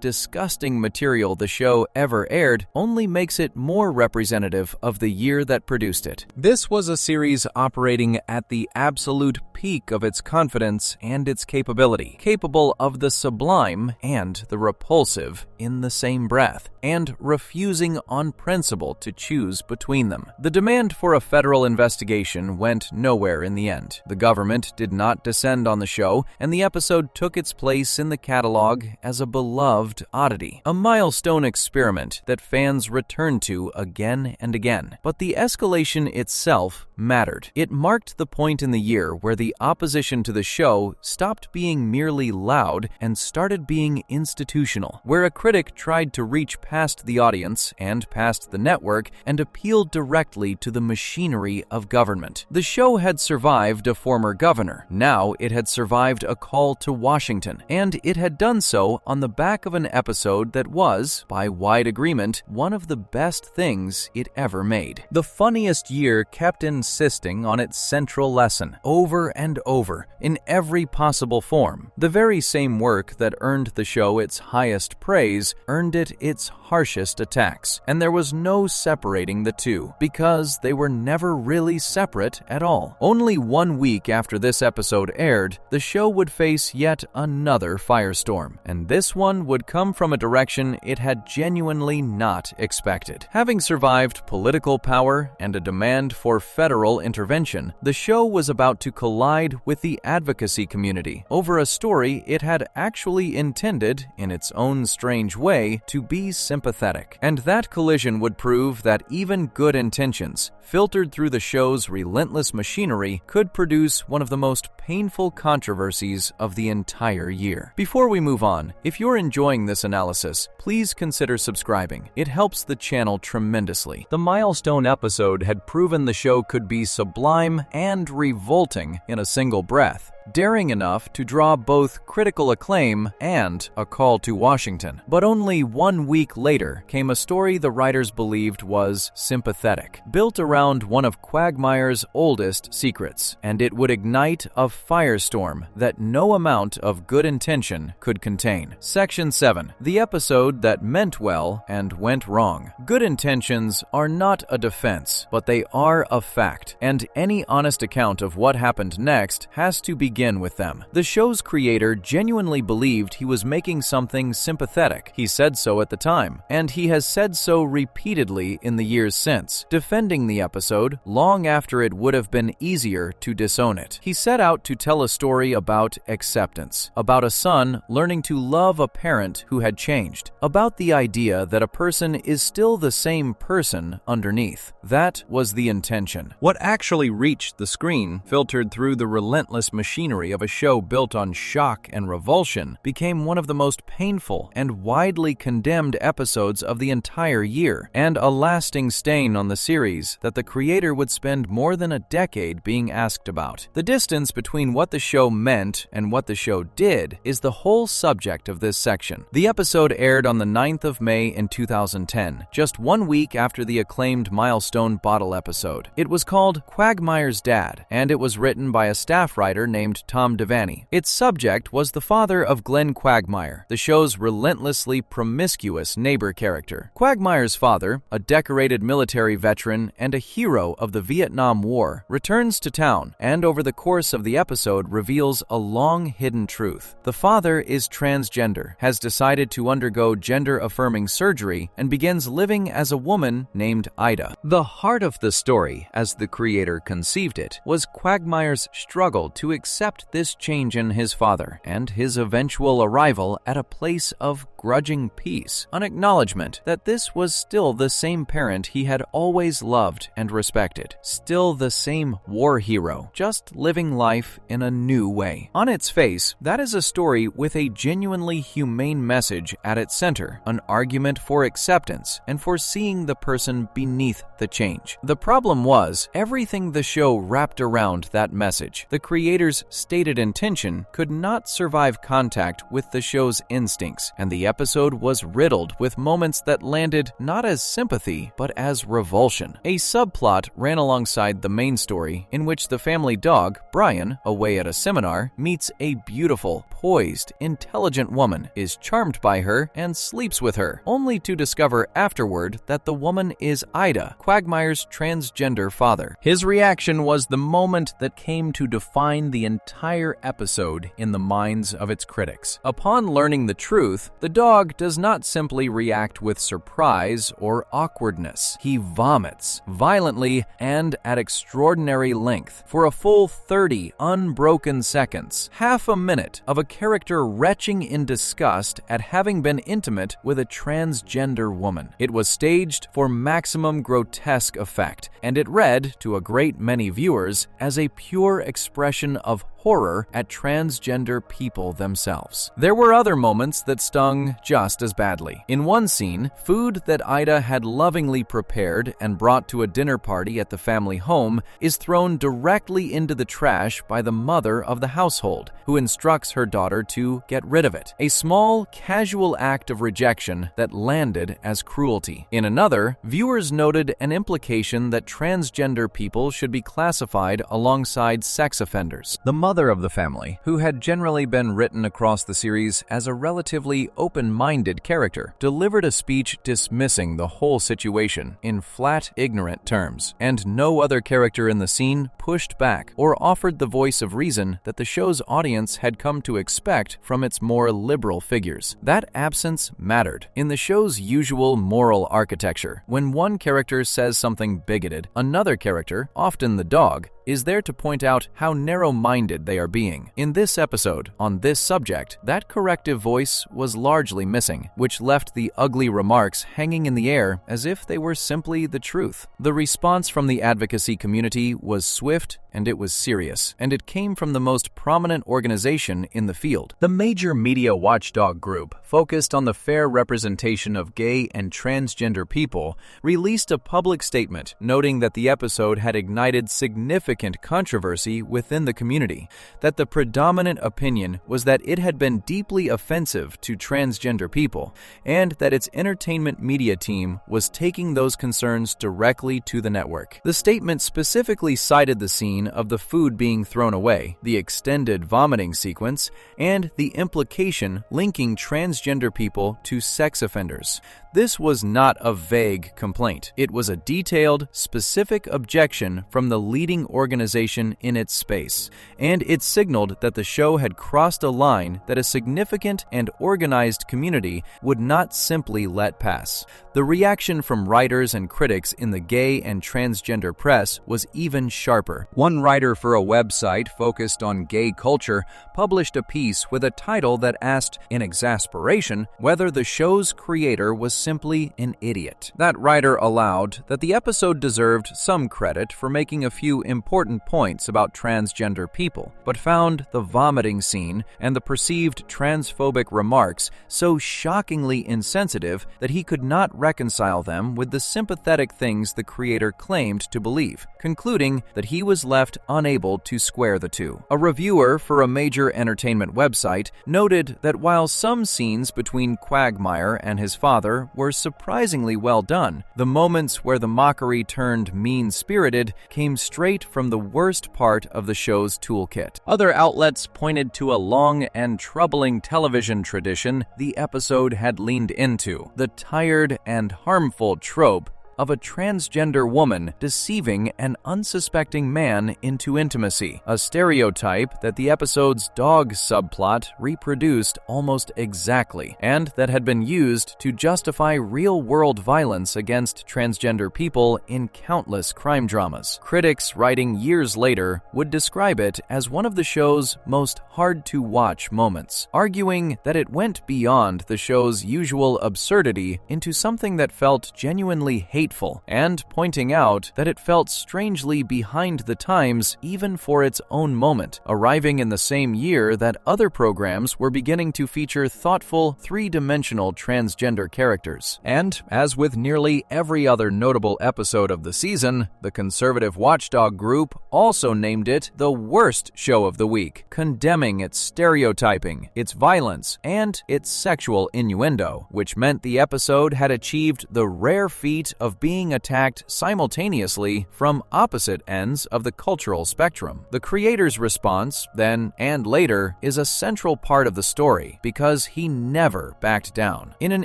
disgusting material the show ever aired only makes it more representative of the year that produced it. This was a series operating at the absolute peak of its confidence and its capability, capable of the sublime and the repulsive in the same breath, and refusing on principle to choose between them. The demand for a federal investigation went nowhere in the end. The government did not descend on the show, and the episode took its place in the catalog as a beloved oddity, a milestone experiment that fans returned to again and again. But the escalation itself mattered. It marked the point in the year where the opposition to the show stopped being merely loud and started being institutional, where a critic tried to reach past the audience and past the network and appeal directly to the machinery of government. The show had survived a former governor. Now it had survived a call to Washington, and it had done so on the back of an episode that was, by wide agreement, one of the best things it ever made. The funniest year kept insisting on its central lesson, over and over, in every possible form. The very same work that earned the show its highest praise earned it its harshest attacks, and there was no separating the two, because they were never really separate at all. Only 1 week after this episode aired, the show would face yet another firestorm, and this this one would come from a direction it had genuinely not expected. Having survived political power and a demand for federal intervention, the show was about to collide with the advocacy community over a story it had actually intended, in its own strange way, to be sympathetic. And that collision would prove that even good intentions, filtered through the show's relentless machinery, could produce one of the most painful controversies of the entire year. Before we move on, if you're enjoying this analysis, please consider subscribing. It helps the channel tremendously. The milestone episode had proven the show could be sublime and revolting in a single breath, daring enough to draw both critical acclaim and a call to Washington. But only 1 week later came a story the writers believed was sympathetic, built around one of Quagmire's oldest secrets, and it would ignite a firestorm that no amount of good intention could contain. Section 7. The episode that meant well and went wrong. Good intentions are not a defense, but they are a fact, and any honest account of what happened next has to begin with them. The show's creator genuinely believed he was making something sympathetic. He said so at the time, and he has said so repeatedly in the years since, defending the episode long after it would have been easier to disown it. He set out to tell a story about acceptance, about a son learning to love a parent who had changed, about the idea that a person is still the same person underneath. That was the intention. What actually reached the screen, filtered through the relentless machinery of a show built on shock and revulsion, became one of the most painful and widely condemned episodes of the entire year, and a lasting stain on the series that the creator would spend more than a decade being asked about. The distance between what the show meant and what the show did is the whole subject of this section. The episode aired on the 9th of May in 2010, just 1 week after the acclaimed Milestone Bottle episode. It was called Quagmire's Dad, and it was written by a staff writer named Tom Devaney. Its subject was the father of Glenn Quagmire, the show's relentlessly promiscuous neighbor character. Quagmire's father, a decorated military veteran and a hero of the Vietnam War, returns to town and over the course of the episode reveals a long-hidden truth. The father is transgender, has decided to undergo gender-affirming surgery, and begins living as a woman named Ida. The heart of the story, as the creator conceived it, was Quagmire's struggle to accept this change in his father and his eventual arrival at a place of grudging peace, an acknowledgement that this was still the same parent he had always loved and respected, still the same war hero, just living life in a new way. On its face, that is a story with a genuinely humane message at its center, an argument for acceptance and for seeing the person beneath the change. The problem was, everything the show wrapped around that message, the creator's stated intention, could not survive contact with the show's instincts, and the episode was riddled with moments that landed not as sympathy, but as revulsion. A subplot ran alongside the main story in which the family dog, Brian, away at a seminar, meets a beautiful, poised, intelligent woman, is charmed by her, and sleeps with her, only to discover afterward that the woman is Ida, Quagmire's transgender father. His reaction was the moment that came to define the entire episode in the minds of its critics. Upon learning the truth, the dog does not simply react with surprise or awkwardness. He vomits, violently and at extraordinary length, for a full 30 unbroken seconds, half a minute of a character retching in disgust at having been intimate with a transgender woman. It was staged for maximum grotesque effect, and it read, to a great many viewers, as a pure expression of horror at transgender people themselves. There were other moments that stung just as badly. In one scene, food that Ida had lovingly prepared and brought to a dinner party at the family home is thrown directly into the trash by the mother of the household, who instructs her daughter to get rid of it. A small, casual act of rejection that landed as cruelty. In another, viewers noted an implication that transgender people should be classified alongside sex offenders. The mother mother of the family, who had generally been written across the series as a relatively open-minded character, delivered a speech dismissing the whole situation in flat, ignorant terms, and no other character in the scene pushed back or offered the voice of reason that the show's audience had come to expect from its more liberal figures. That absence mattered. In the show's usual moral architecture, when one character says something bigoted, another character, often the dog, is there to point out how narrow-minded they are being. In this episode, on this subject, that corrective voice was largely missing, which left the ugly remarks hanging in the air as if they were simply the truth. The response from the advocacy community was swift and it was serious, and it came from the most prominent organization in the field. The major media watchdog group, focused on the fair representation of gay and transgender people, released a public statement noting that the episode had ignited significant controversy within the community, that the predominant opinion was that it had been deeply offensive to transgender people, and that its entertainment media team was taking those concerns directly to the network. The statement specifically cited the scene of the food being thrown away, the extended vomiting sequence, and the implication linking transgender people to sex offenders. This was not a vague complaint. It was a detailed, specific objection from the leading organization in its space, and it signaled that the show had crossed a line that a significant and organized community would not simply let pass. The reaction from writers and critics in the gay and transgender press was even sharper. One writer for a website focused on gay culture published a piece with a title that asked, in exasperation, whether the show's creator was simply an idiot. That writer allowed that the episode deserved some credit for making a few important points about transgender people, but found the vomiting scene and the perceived transphobic remarks so shockingly insensitive that he could not reconcile them with the sympathetic things the creator claimed to believe, concluding that he was left unable to square the two. A reviewer for a major entertainment website noted that while some scenes between Quagmire and his father were surprisingly well done, the moments where the mockery turned mean-spirited came straight from the worst part of the show's toolkit. Other outlets pointed to a long and troubling television tradition the episode had leaned into, the tired and harmful trope of a transgender woman deceiving an unsuspecting man into intimacy, a stereotype that the episode's dog subplot reproduced almost exactly, and that had been used to justify real-world violence against transgender people in countless crime dramas. Critics writing years later would describe it as one of the show's most hard-to-watch moments, arguing that it went beyond the show's usual absurdity into something that felt genuinely hateful, and pointing out that it felt strangely behind the times even for its own moment, arriving in the same year that other programs were beginning to feature thoughtful, three-dimensional transgender characters. And, as with nearly every other notable episode of the season, the conservative watchdog group also named it the worst show of the week, condemning its stereotyping, its violence, and its sexual innuendo, which meant the episode had achieved the rare feat of being attacked simultaneously from opposite ends of the cultural spectrum. The creator's response, then and later, is a central part of the story because he never backed down. In an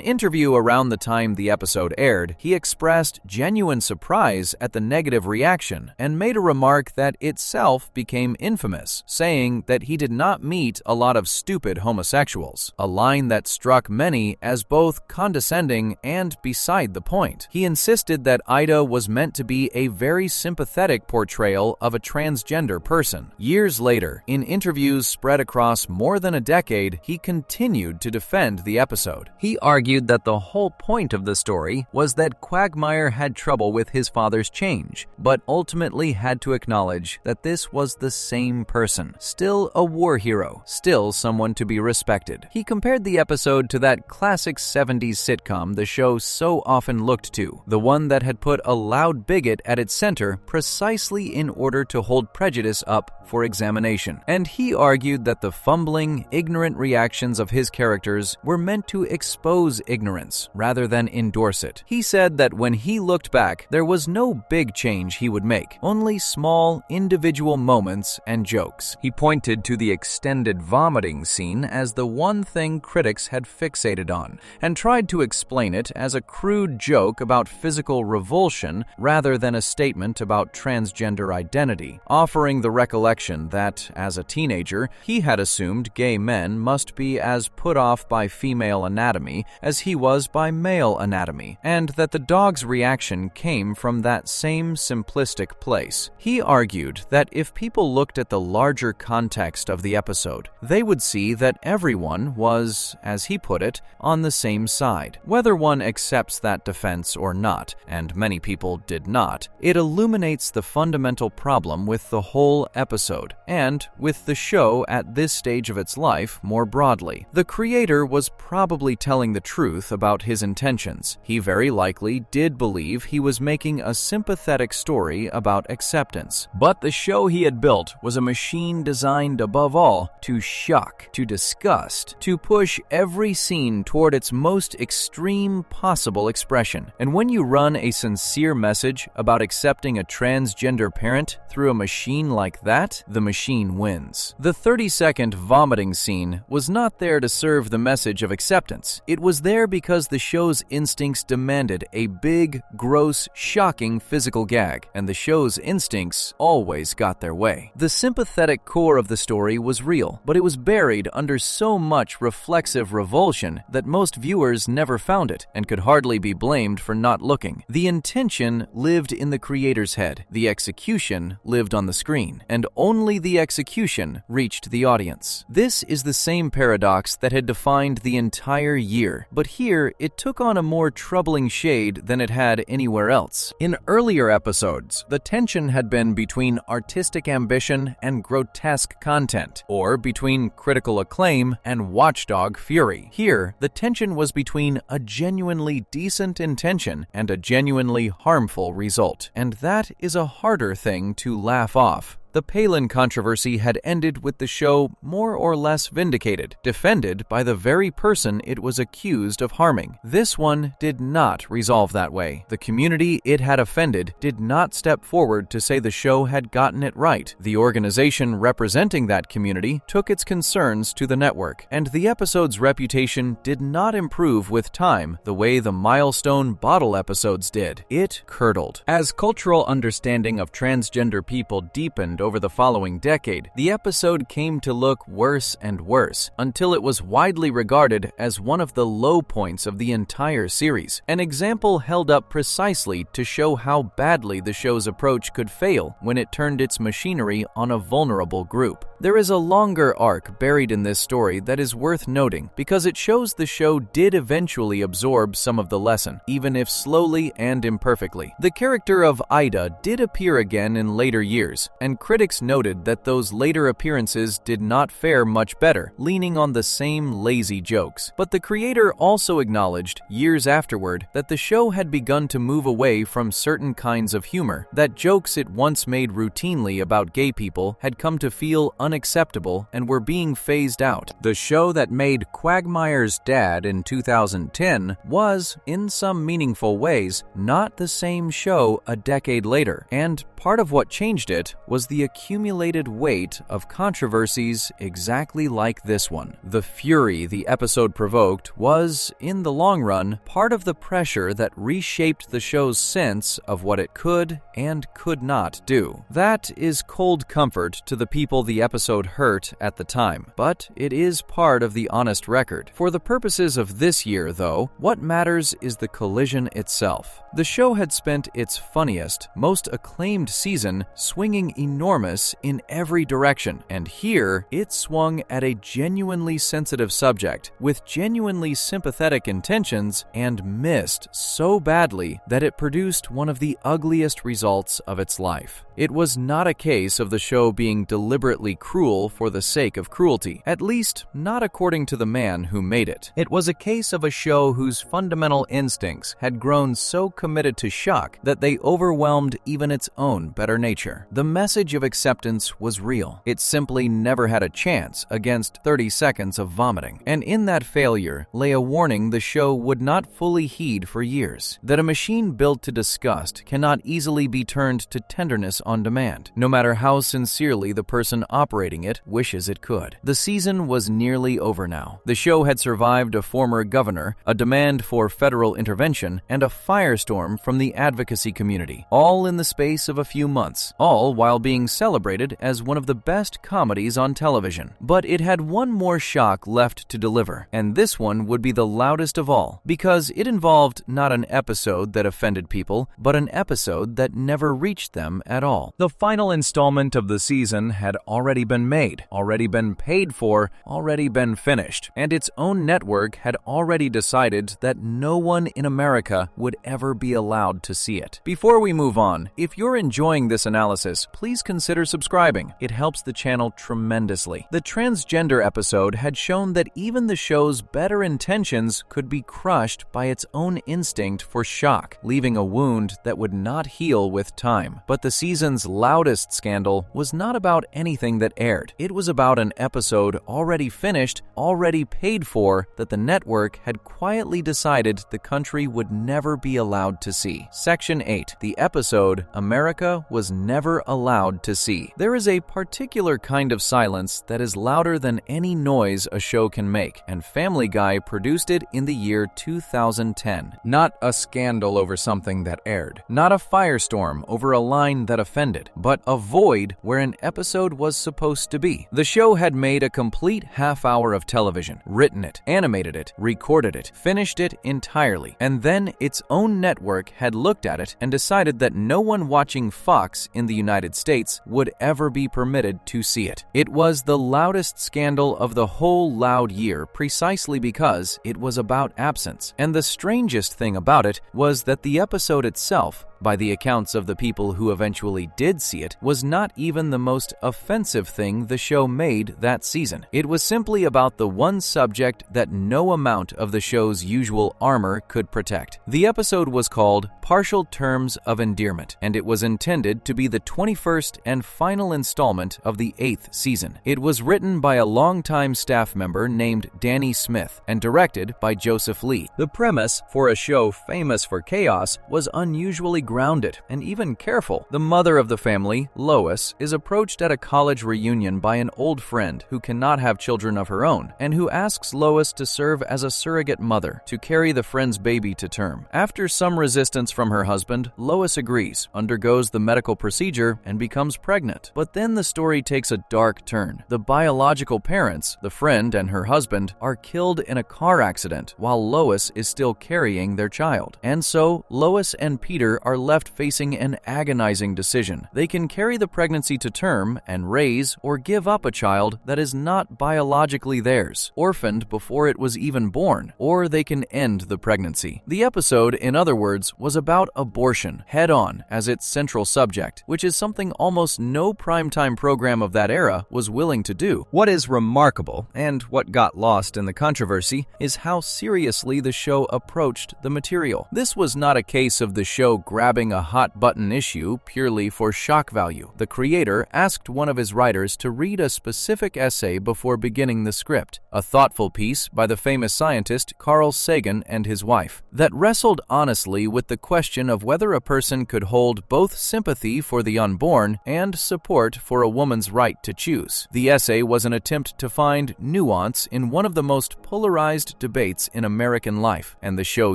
interview around the time the episode aired, he expressed genuine surprise at the negative reaction and made a remark that itself became infamous, saying that he did not meet a lot of stupid homosexuals, a line that struck many as both condescending and beside the point. He insisted that Ida was meant to be a very sympathetic portrayal of a transgender person. Years later, in interviews spread across more than a decade, he continued to defend the episode. He argued that the whole point of the story was that Quagmire had trouble with his father's change, but ultimately had to acknowledge that this was the same person, still a war hero, still someone to be respected. He compared the episode to that classic 70s sitcom the show so often looked to, the one that had put a loud bigot at its center precisely in order to hold prejudice up for examination. And he argued that the fumbling, ignorant reactions of his characters were meant to expose ignorance rather than endorse it. He said that when he looked back, there was no big change he would make, only small, individual moments and jokes. He pointed to the extended vomiting scene as the one thing critics had fixated on, and tried to explain it as a crude joke about physical revulsion rather than a statement about transgender identity, offering the recollection that, as a teenager, he had assumed gay men must be as put off by female anatomy as he was by male anatomy, and that the dog's reaction came from that same simplistic place. He argued that if people looked at the larger context of the episode, they would see that everyone was, as he put it, on the same side. Whether one accepts that defense or not, and many people did not, it illuminates the fundamental problem with the whole episode, and with the show at this stage of its life more broadly. The creator was probably telling the truth about his intentions. He very likely did believe he was making a sympathetic story about acceptance. But the show he had built was a machine designed above all to shock, to disgust, to push every scene toward its most extreme possible expression. And when you run a sincere message about accepting a transgender parent through a machine like that, the machine wins. The 30-second vomiting scene was not there to serve the message of acceptance. It was there because the show's instincts demanded a big, gross, shocking physical gag, and the show's instincts always got their way. The sympathetic core of the story was real, but it was buried under so much reflexive revulsion that most viewers never found it and could hardly be blamed for not looking. The intention lived in the creator's head, the execution lived on the screen, and only the execution reached the audience. This is the same paradox that had defined the entire year, but here it took on a more troubling shade than it had anywhere else. In earlier episodes, the tension had been between artistic ambition and grotesque content, or between critical acclaim and watchdog fury. Here, the tension was between a genuinely decent intention and a genuinely harmful result, and that is a harder thing to laugh off. The Palin controversy had ended with the show more or less vindicated, defended by the very person it was accused of harming. This one did not resolve that way. The community it had offended did not step forward to say the show had gotten it right. The organization representing that community took its concerns to the network, and the episode's reputation did not improve with time the way the milestone bottle episodes did. It curdled. As cultural understanding of transgender people deepened over the following decade, the episode came to look worse and worse, until it was widely regarded as one of the low points of the entire series, an example held up precisely to show how badly the show's approach could fail when it turned its machinery on a vulnerable group. There is a longer arc buried in this story that is worth noting because it shows the show did eventually absorb some of the lesson, even if slowly and imperfectly. The character of Ida did appear again in later years, and critics noted that those later appearances did not fare much better, leaning on the same lazy jokes. But the creator also acknowledged, years afterward, that the show had begun to move away from certain kinds of humor, that jokes it once made routinely about gay people had come to feel unacceptable and were being phased out. The show that made Quagmire's dad in 2010 was, in some meaningful ways, not the same show a decade later, and part of what changed it was the accumulated weight of controversies exactly like this one. The fury the episode provoked was, in the long run, part of the pressure that reshaped the show's sense of what it could and could not do. That is cold comfort to the people the episode hurt at the time, but it is part of the honest record. For the purposes of this year, though, what matters is the collision itself. The show had spent its funniest, most acclaimed season swinging enormous in every direction, and here it swung at a genuinely sensitive subject with genuinely sympathetic intentions and missed so badly that it produced one of the ugliest results of its life. It was not a case of the show being deliberately cruel for the sake of cruelty, at least not according to the man who made it. It was a case of a show whose fundamental instincts had grown so committed to shock that they overwhelmed even its own better nature. The message of acceptance was real. It simply never had a chance against 30 seconds of vomiting. And in that failure lay a warning the show would not fully heed for years: that a machine built to disgust cannot easily be turned to tenderness on demand, no matter how sincerely the person operating it wishes it could. The season was nearly over now. The show had survived a former governor, a demand for federal intervention, and a firestorm from the advocacy community, all in the space of a few months, all while being celebrated as one of the best comedies on television. But it had one more shock left to deliver, and this one would be the loudest of all, because it involved not an episode that offended people, but an episode that never reached them at all. The final installment of the season had already been made, already been paid for, already been finished, and its own network had already decided that no one in America would ever be allowed to see it. Before we move on, if you're enjoying this analysis, please consider subscribing. It helps the channel tremendously. The transgender episode had shown that even the show's better intentions could be crushed by its own instinct for shock, leaving a wound that would not heal with time. But the season's loudest scandal was not about anything that aired. It was about an episode already finished, already paid for, that the network had quietly decided the country would never be allowed to see. Section 8. The episode America was never allowed to see. There is a particular kind of silence that is louder than any noise a show can make, and Family Guy produced it in the year 2010. Not a scandal over something that aired, not a firestorm over a line that offended, but a void where an episode was supposed to be. The show had made a complete half hour of television, written it, animated it, recorded it, finished it entirely, and then its own network had looked at it and decided that no one watching Fox in the United States would ever be permitted to see it. It was the loudest scandal of the whole loud year precisely because it was about absence. And the strangest thing about it was that the episode itself, by the accounts of the people who eventually did see it, was not even the most offensive thing the show made that season. It was simply about the one subject that no amount of the show's usual armor could protect. The episode was called Partial Terms of Endearment, and it was intended to be the 21st and final installment of the 8th season. It was written by a longtime staff member named Danny Smith and directed by Joseph Lee. The premise for a show famous for chaos was unusually grounded and even careful. The mother of the family, Lois, is approached at a college reunion by an old friend who cannot have children of her own and who asks Lois to serve as a surrogate mother to carry the friend's baby to term. After some resistance from her husband, Lois agrees, undergoes the medical procedure, and becomes pregnant. But then the story takes a dark turn. The biological parents, the friend and her husband, are killed in a car accident while Lois is still carrying their child. And so Lois and Peter are left facing an agonizing decision. They can carry the pregnancy to term and raise or give up a child that is not biologically theirs, orphaned before it was even born, or they can end the pregnancy. The episode, in other words, was about abortion head-on as its central subject, which is something almost no primetime program of that era was willing to do. What is remarkable, and what got lost in the controversy, is how seriously the show approached the material. This was not a case of the show grabbing a hot-button issue purely for shock value. The creator asked one of his writers to read a specific essay before beginning the script, a thoughtful piece by the famous scientist Carl Sagan and his wife, that wrestled honestly with the question of whether a person could hold both sympathy for the unborn and support for a woman's right to choose. The essay was an attempt to find nuance in one of the most polarized debates in American life, and the show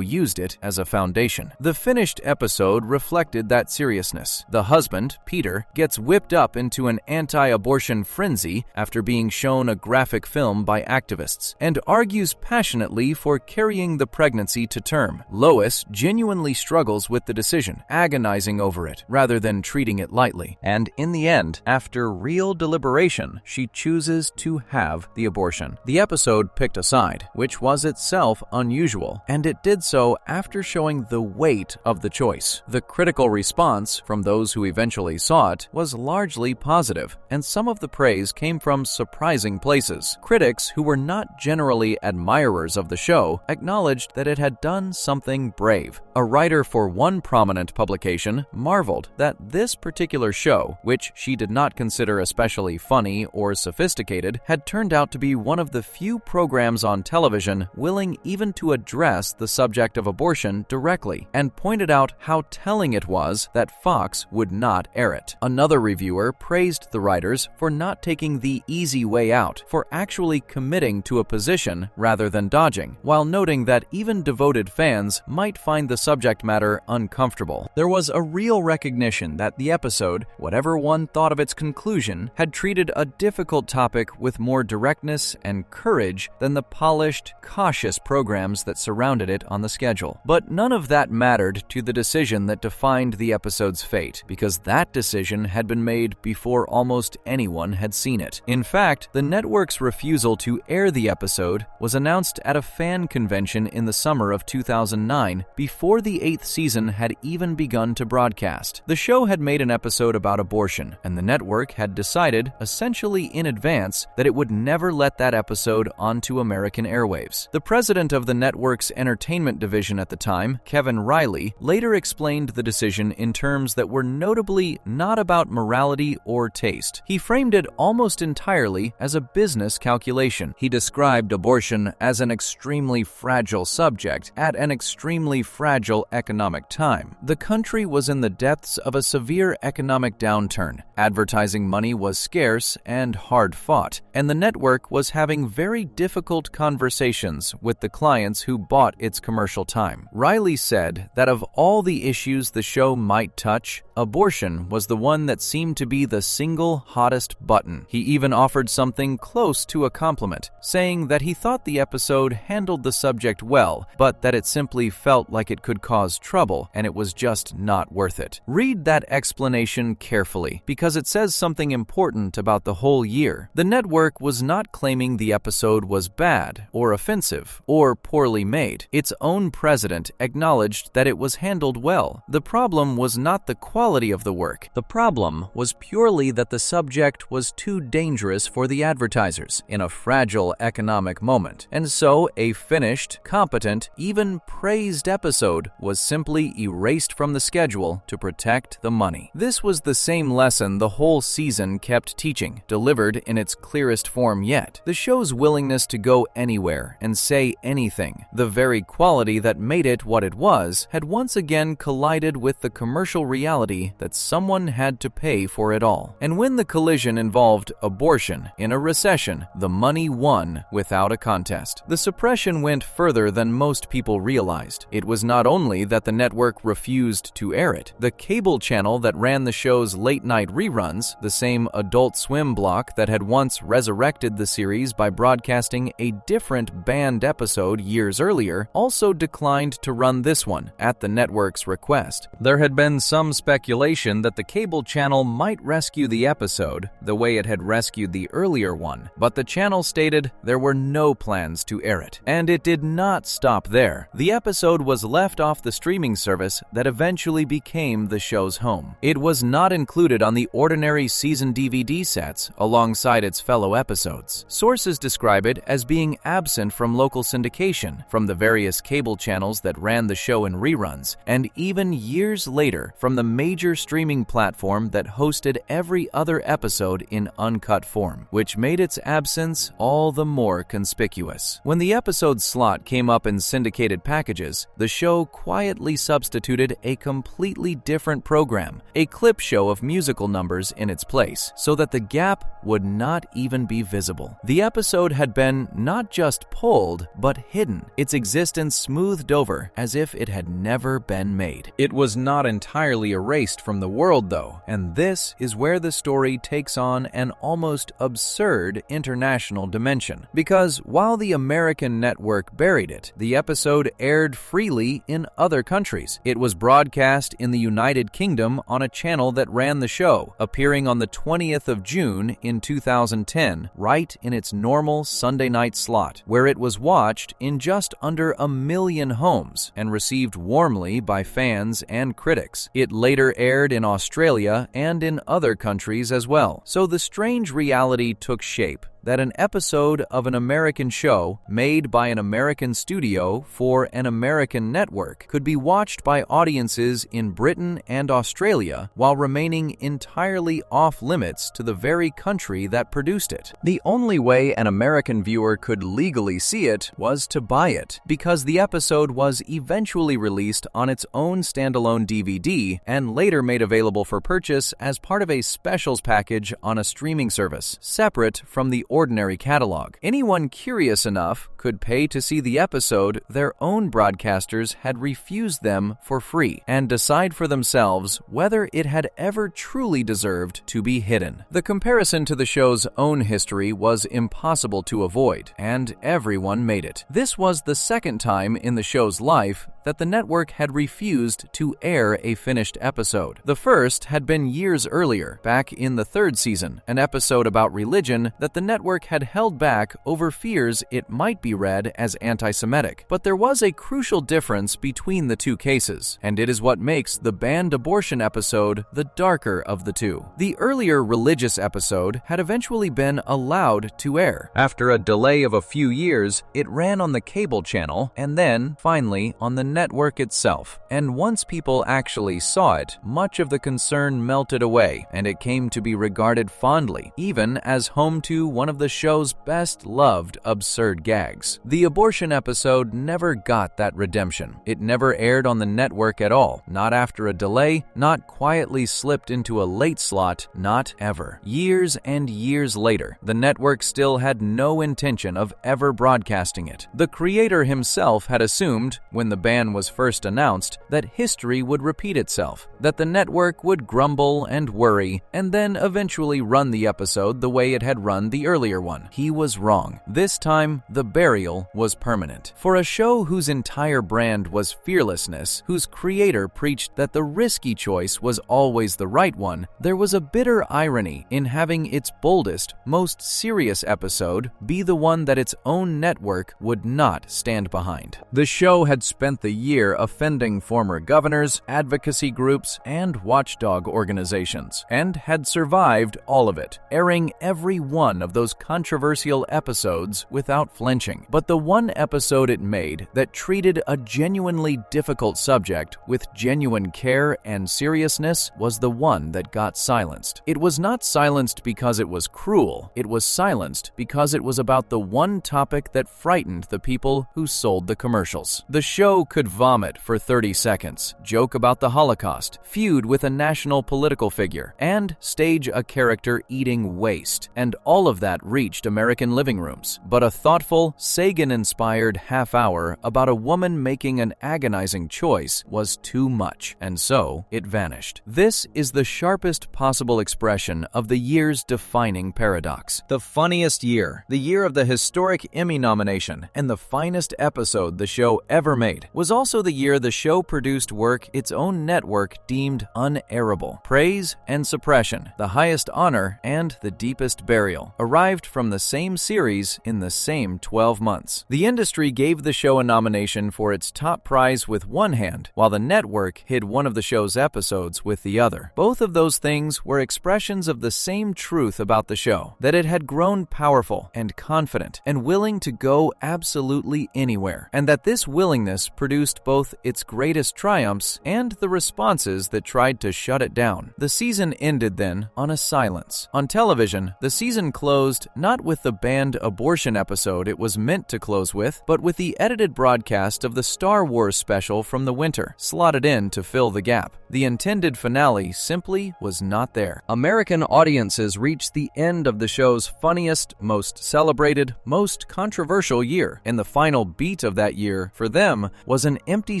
used it as a foundation. The finished episode reflected that seriousness. The husband, Peter, gets whipped up into an anti-abortion frenzy after being shown a graphic film by activists, and argues passionately for carrying the pregnancy to term. Lois genuinely struggles with the decision, agonizing over it rather than treating it lightly. And in the end, after real deliberation, she chooses to have the abortion. The episode picked a side, which was itself unusual, and it did so after showing the weight of the choice. The critical response from those who eventually saw it was largely positive, and some of the praise came from surprising places. Critics who were not generally admirers of the show acknowledged that it had done something brave. A writer for one prominent publication marveled that this particular show, which she did not consider especially funny or sophisticated, had turned out to be one of the few programs on television willing even to address the subject of abortion directly, and pointed out how telling it was that Fox would not air it. Another reviewer praised the writers for not taking the easy way out, for actually committing to a position rather than dodging, while noting that even devoted fans might find the subject matter uncomfortable. There was a real recognition that the episode, whatever one thought of its conclusion, had treated a difficult topic with more directness and courage than the polished, cautious programs that surrounded it on the schedule. But none of that mattered to the decision that defined the episode's fate, because that decision had been made before almost anyone had seen it. In fact, the network's refusal to air the episode was announced at a fan convention in the summer of 2009, before the 8th season had even begun to broadcast. The show had made an episode about abortion, and the network had decided, essentially in advance, that it would never let that episode onto American airwaves. The president of the network's entertainment division at the time, Kevin Riley, later explained the decision in terms that were notably not about morality or taste. He framed it almost entirely as a business calculation. He described abortion as an extremely fragile subject at an extremely fragile economic time. The country was in the depths of a severe economic downturn. Advertising money was scarce and hard-fought, and the network was having very difficult conversations with the clients who bought its commercial time. Riley said that of all the issues the show might touch, abortion was the one that seemed to be the single hottest button. He even offered something close to a compliment, saying that he thought the episode handled the subject well, but that it simply felt like it could cause trouble and it was just not worth it. Read that explanation carefully, because it says something important about the whole year. The network was not claiming the episode was bad or offensive or poorly made. Its own president acknowledged that it was handled well. The problem was not the quality of the work. The problem was purely that the subject was too dangerous for the advertisers in a fragile economic moment. And so a finished, competent, even praised episode was simply erased from the schedule to protect the money. This was the same lesson the whole season kept teaching, delivered in its clearest form yet. The show's willingness to go anywhere and say anything, the very quality that made it what it was, had once again collided with the commercial reality that someone had to pay for it all. And when the collision involved abortion in a recession, the money won without a contest. The suppression went further than most people realized. It was not only that the network refused to air it. The cable channel that ran the show's late-night reruns, the same Adult Swim block that had once resurrected the series by broadcasting a different banned episode years earlier, also declined to run this one at the network's request. There had been some speculation that the cable channel might rescue the episode the way it had rescued the earlier one, but the channel stated there were no plans to air it. And it did not stop there. The episode was left off the streaming service that eventually became the show's home. It was not included on the ordinary season DVD sets alongside its fellow episodes. Sources describe it as being absent from local syndication, from the various cable channels that ran the show in reruns, and even years later from the major streaming platform that hosted every other episode in uncut form, which made its absence all the more conspicuous. When the episode slot came up in syndicated packages, the show quietly substituted a completely different program, a clip show of musical numbers in its place, so that the gap would not even be visible. The episode had been not just pulled, but hidden, its existence smoothed over as if it had never been made. It was not entirely erased erased from the world, though, and this is where the story takes on an almost absurd international dimension. Because while the American network buried it, the episode aired freely in other countries. It was broadcast in the United Kingdom on a channel that ran the show, appearing on the 20th of June in 2010, right in its normal Sunday night slot, where it was watched in just under 1 million homes and received warmly by fans and critics. It later aired in Australia and in other countries as well. So the strange reality took shape that an episode of an American show made by an American studio for an American network could be watched by audiences in Britain and Australia while remaining entirely off limits to the very country that produced it. The only way an American viewer could legally see it was to buy it, because the episode was eventually released on its own standalone DVD and later made available for purchase as part of a specials package on a streaming service, separate from the ordinary catalog. Anyone curious enough could pay to see the episode their own broadcasters had refused them for free and decide for themselves whether it had ever truly deserved to be hidden. The comparison to the show's own history was impossible to avoid, and everyone made it. This was the second time in the show's life that the network had refused to air a finished episode. The first had been years earlier, back in the third season, an episode about religion that the network had held back over fears it might be read as anti-Semitic. But there was a crucial difference between the two cases, and it is what makes the banned abortion episode the darker of the two. The earlier religious episode had eventually been allowed to air. After a delay of a few years, it ran on the cable channel and then, finally, on the network itself. And once people actually saw it, much of the concern melted away, and it came to be regarded fondly, even as home to one of the show's best-loved absurd gags. The abortion episode never got that redemption. It never aired on the network at all, not after a delay, not quietly slipped into a late slot, not ever. Years and years later, the network still had no intention of ever broadcasting it. The creator himself had assumed, when the ban was first announced, that history would repeat itself, that the network would grumble and worry, and then eventually run the episode the way it had run the earlier one. He was wrong. This time, the burial was permanent. For a show whose entire brand was fearlessness, whose creator preached that the risky choice was always the right one, there was a bitter irony in having its boldest, most serious episode be the one that its own network would not stand behind. The show had spent the year offending former governors, advocacy groups, and watchdog organizations, and had survived all of it, airing every one of those controversial episodes without flinching. But the one episode it made that treated a genuinely difficult subject with genuine care and seriousness was the one that got silenced. It was not silenced because it was cruel, it was silenced because it was about the one topic that frightened the people who sold the commercials. The show could vomit for 30 seconds, joke about the Holocaust, feud with a national political figure, and stage a character eating waste, and all of that reached American living rooms. But a thoughtful, Sagan-inspired half-hour about a woman making an agonizing choice was too much, and so it vanished. This is the sharpest possible expression of the year's defining paradox. The funniest year, the year of the historic Emmy nomination, and the finest episode the show ever made, was also the year the show produced work its own network deemed unairable. Praise and suppression, the highest honor and the deepest burial, arrived from the same series in the same 12 months. The industry gave the show a nomination for its top prize with one hand, while the network hid one of the show's episodes with the other. Both of those things were expressions of the same truth about the show, that it had grown powerful and confident and willing to go absolutely anywhere, and that this willingness produced both its greatest triumphs and the responses that tried to shut it down. The season ended then on a silence. On television, the season closed not with the banned abortion episode it was meant to close with, but with the edited broadcast of the Star Wars special from the winter, slotted in to fill the gap. The intended finale simply was not there. American audiences reached the end of the show's funniest, most celebrated, most controversial year, and the final beat of that year, for them, was an empty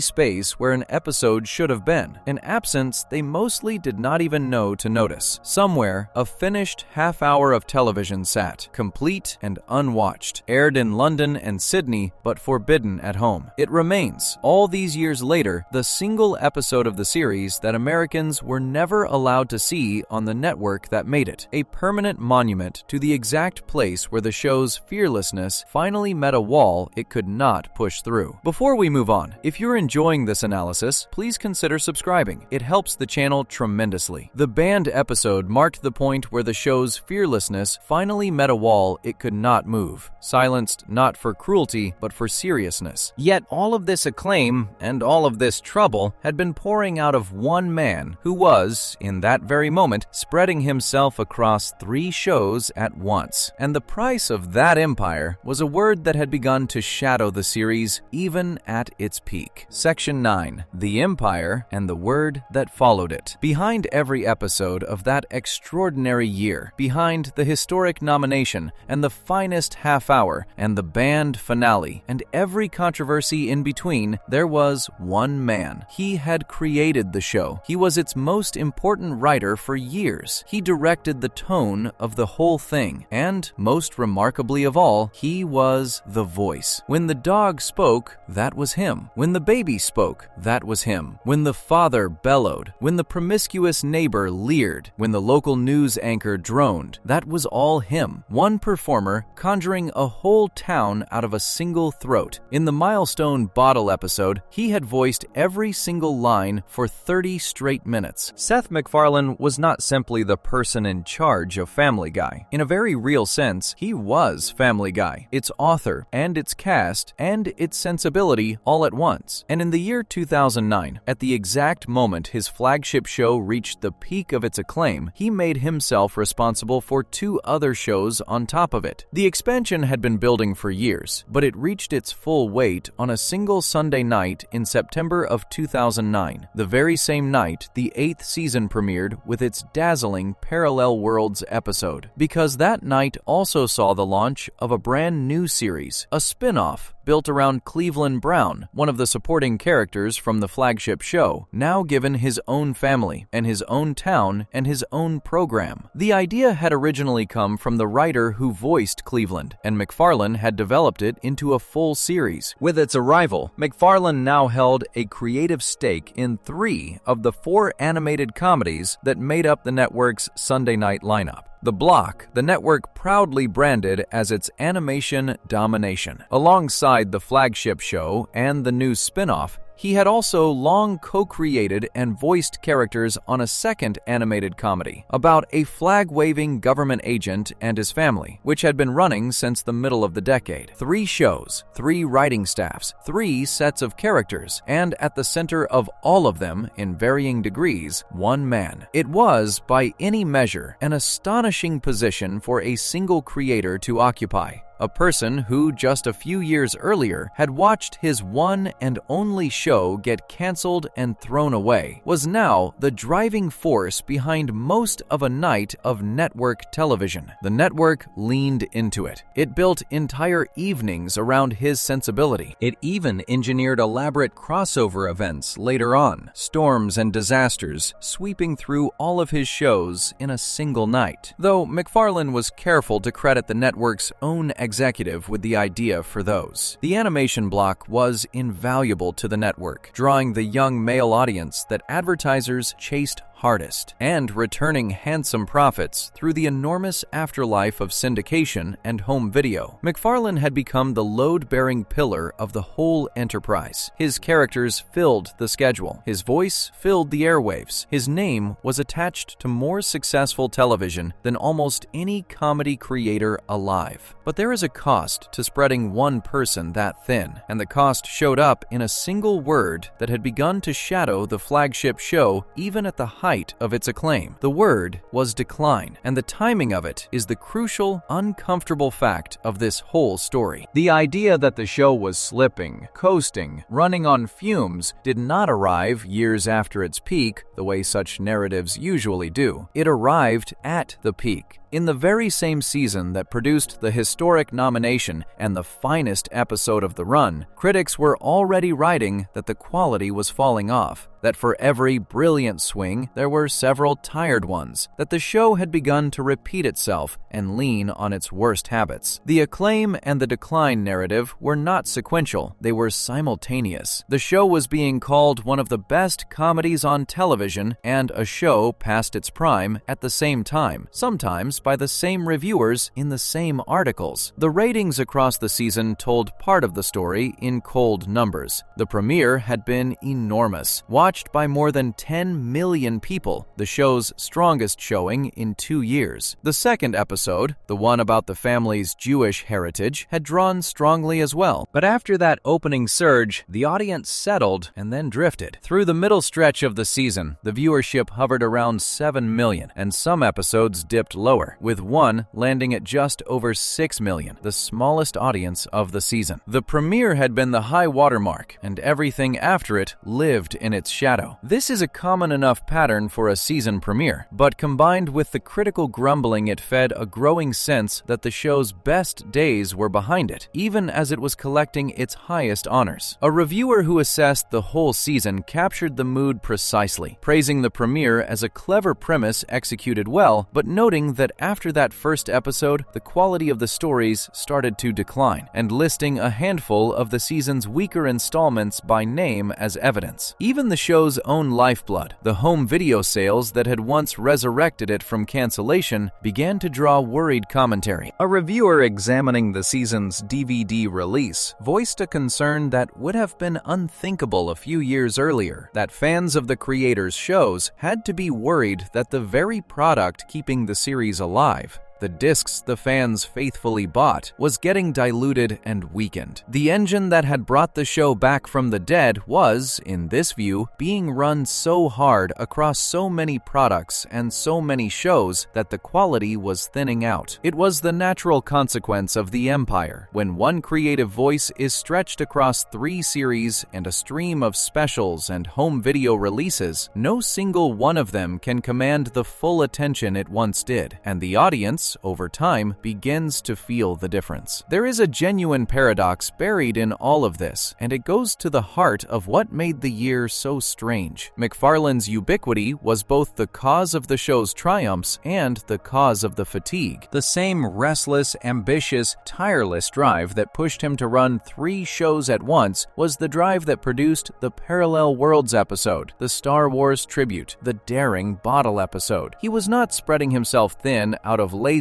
space where an episode should have been, an absence they mostly did not even know to notice. Somewhere, a finished half-hour of television sat, complete and unwatched, aired in London and Sydney, but forbidden at home. It remains, all these years later, the single episode of the series that Americans were never allowed to see on the network that made it, a permanent monument to the exact place where the show's fearlessness finally met a wall it could not push through. Before we move on, if you're enjoying this analysis, please consider subscribing. It helps the channel tremendously. The banned episode marked the point where the show's fearlessness finally met a wall it could not move, silenced not for cruelty, but for seriousness. Yet all of this acclaim and all of this trouble had been pouring out of one man who was, in that very moment, spreading himself across 3 shows at once. And the price of that empire was a word that had begun to shadow the series even at its peak. Section 9. The Empire and the Word that Followed It. Behind every episode of that extraordinary year, behind the historic nomination and the finest half-hour and the banned finale and every controversy in between, there was one man. He had created the show. He was its most important writer for years. He directed the tone of the whole thing, and most remarkably of all, he was the voice. When the dog spoke, that was him. When the baby spoke, that was him. When the father bellowed, when the promiscuous neighbor leered, when the local news anchor droned, that was all him. One performer conjuring a whole town out of a single throat. In the Milestone Bottle episode, he had voiced every single line for 30 straight minutes. Seth MacFarlane was not simply the person in charge of Family Guy. In a very real sense, he was Family Guy, its author and its cast and its sensibility all at once. And in the year 2009, at the exact moment his flagship show reached the peak of its acclaim, he made himself responsible for 2 other shows on top of it. The expansion had been building for years, but it reached its full weight on a single Sunday night in September of 2009, the very same night the 8th season premiered with its dazzling Parallel Worlds episode. Because that night also saw the launch of a brand new series, a spin-off built around Cleveland Brown, one of the supporting characters from the flagship show, now given his own family and his own town and his own program. The idea had originally come from the writer who voiced Cleveland, and MacFarlane had developed it into a full series. With its arrival, MacFarlane now held a creative stake in 3 of the 4 animated comedies that made up the network's Sunday night lineup. The block, the network proudly branded as its animation domination. Alongside the flagship show and the new spin-off, he had also long co-created and voiced characters on a second animated comedy about a flag-waving government agent and his family, which had been running since the middle of the decade. 3 shows, 3 writing staffs, 3 sets of characters, and at the center of all of them, in varying degrees, one man. It was, by any measure, an astonishing position for a single creator to occupy. A person who just a few years earlier had watched his one and only show get canceled and thrown away, was now the driving force behind most of a night of network television. The network leaned into it. It built entire evenings around his sensibility. It even engineered elaborate crossover events later on, storms and disasters sweeping through all of his shows in a single night. Though MacFarlane was careful to credit the network's own executive with the idea for those. The animation block was invaluable to the network, drawing the young male audience that advertisers chased hardest, and returning handsome profits through the enormous afterlife of syndication and home video. MacFarlane had become the load-bearing pillar of the whole enterprise. His characters filled the schedule. His voice filled the airwaves. His name was attached to more successful television than almost any comedy creator alive. But there is a cost to spreading one person that thin, and the cost showed up in a single word that had begun to shadow the flagship show even at the height of its acclaim. The word was decline, and the timing of it is the crucial, uncomfortable fact of this whole story. The idea that the show was slipping, coasting, running on fumes did not arrive years after its peak the way such narratives usually do. It arrived at the peak, In the very same season that produced the historic nomination and the finest episode of the run, critics were already writing that the quality was falling off, that for every brilliant swing, there were several tired ones, that the show had begun to repeat itself and lean on its worst habits. The acclaim and the decline narrative were not sequential, they were simultaneous. The show was being called one of the best comedies on television and a show past its prime at the same time, sometimes by the same reviewers in the same articles. The ratings across the season told part of the story in cold numbers. The premiere had been enormous, watched by more than 10 million people, the show's strongest showing in 2 years. The second episode, the one about the family's Jewish heritage, had drawn strongly as well. But after that opening surge, the audience settled and then drifted. Through the middle stretch of the season, the viewership hovered around 7 million, and some episodes dipped lower, with one landing at just over 6 million, the smallest audience of the season. The premiere had been the high watermark, and everything after it lived in its shadow. This is a common enough pattern for a season premiere, but combined with the critical grumbling, it fed a growing sense that the show's best days were behind it, even as it was collecting its highest honors. A reviewer who assessed the whole season captured the mood precisely, praising the premiere as a clever premise executed well, but noting that after that first episode, the quality of the stories started to decline, and listing a handful of the season's weaker installments by name as evidence. Even the show's own lifeblood, the home video sales that had once resurrected it from cancellation, began to draw worried commentary. A reviewer examining the season's DVD release voiced a concern that would have been unthinkable a few years earlier, that fans of the creators' shows had to be worried that the very product keeping the series alive, the discs the fans faithfully bought, was getting diluted and weakened. The engine that had brought the show back from the dead was, in this view, being run so hard across so many products and so many shows that the quality was thinning out. It was the natural consequence of the empire. When one creative voice is stretched across 3 series and a stream of specials and home video releases, no single one of them can command the full attention it once did, and the audience, over time, begins to feel the difference. There is a genuine paradox buried in all of this, and it goes to the heart of what made the year so strange. MacFarlane's ubiquity was both the cause of the show's triumphs and the cause of the fatigue. The same restless, ambitious, tireless drive that pushed him to run 3 shows at once was the drive that produced the Parallel Worlds episode, the Star Wars tribute, the Daring Bottle episode. He was not spreading himself thin out of laziness.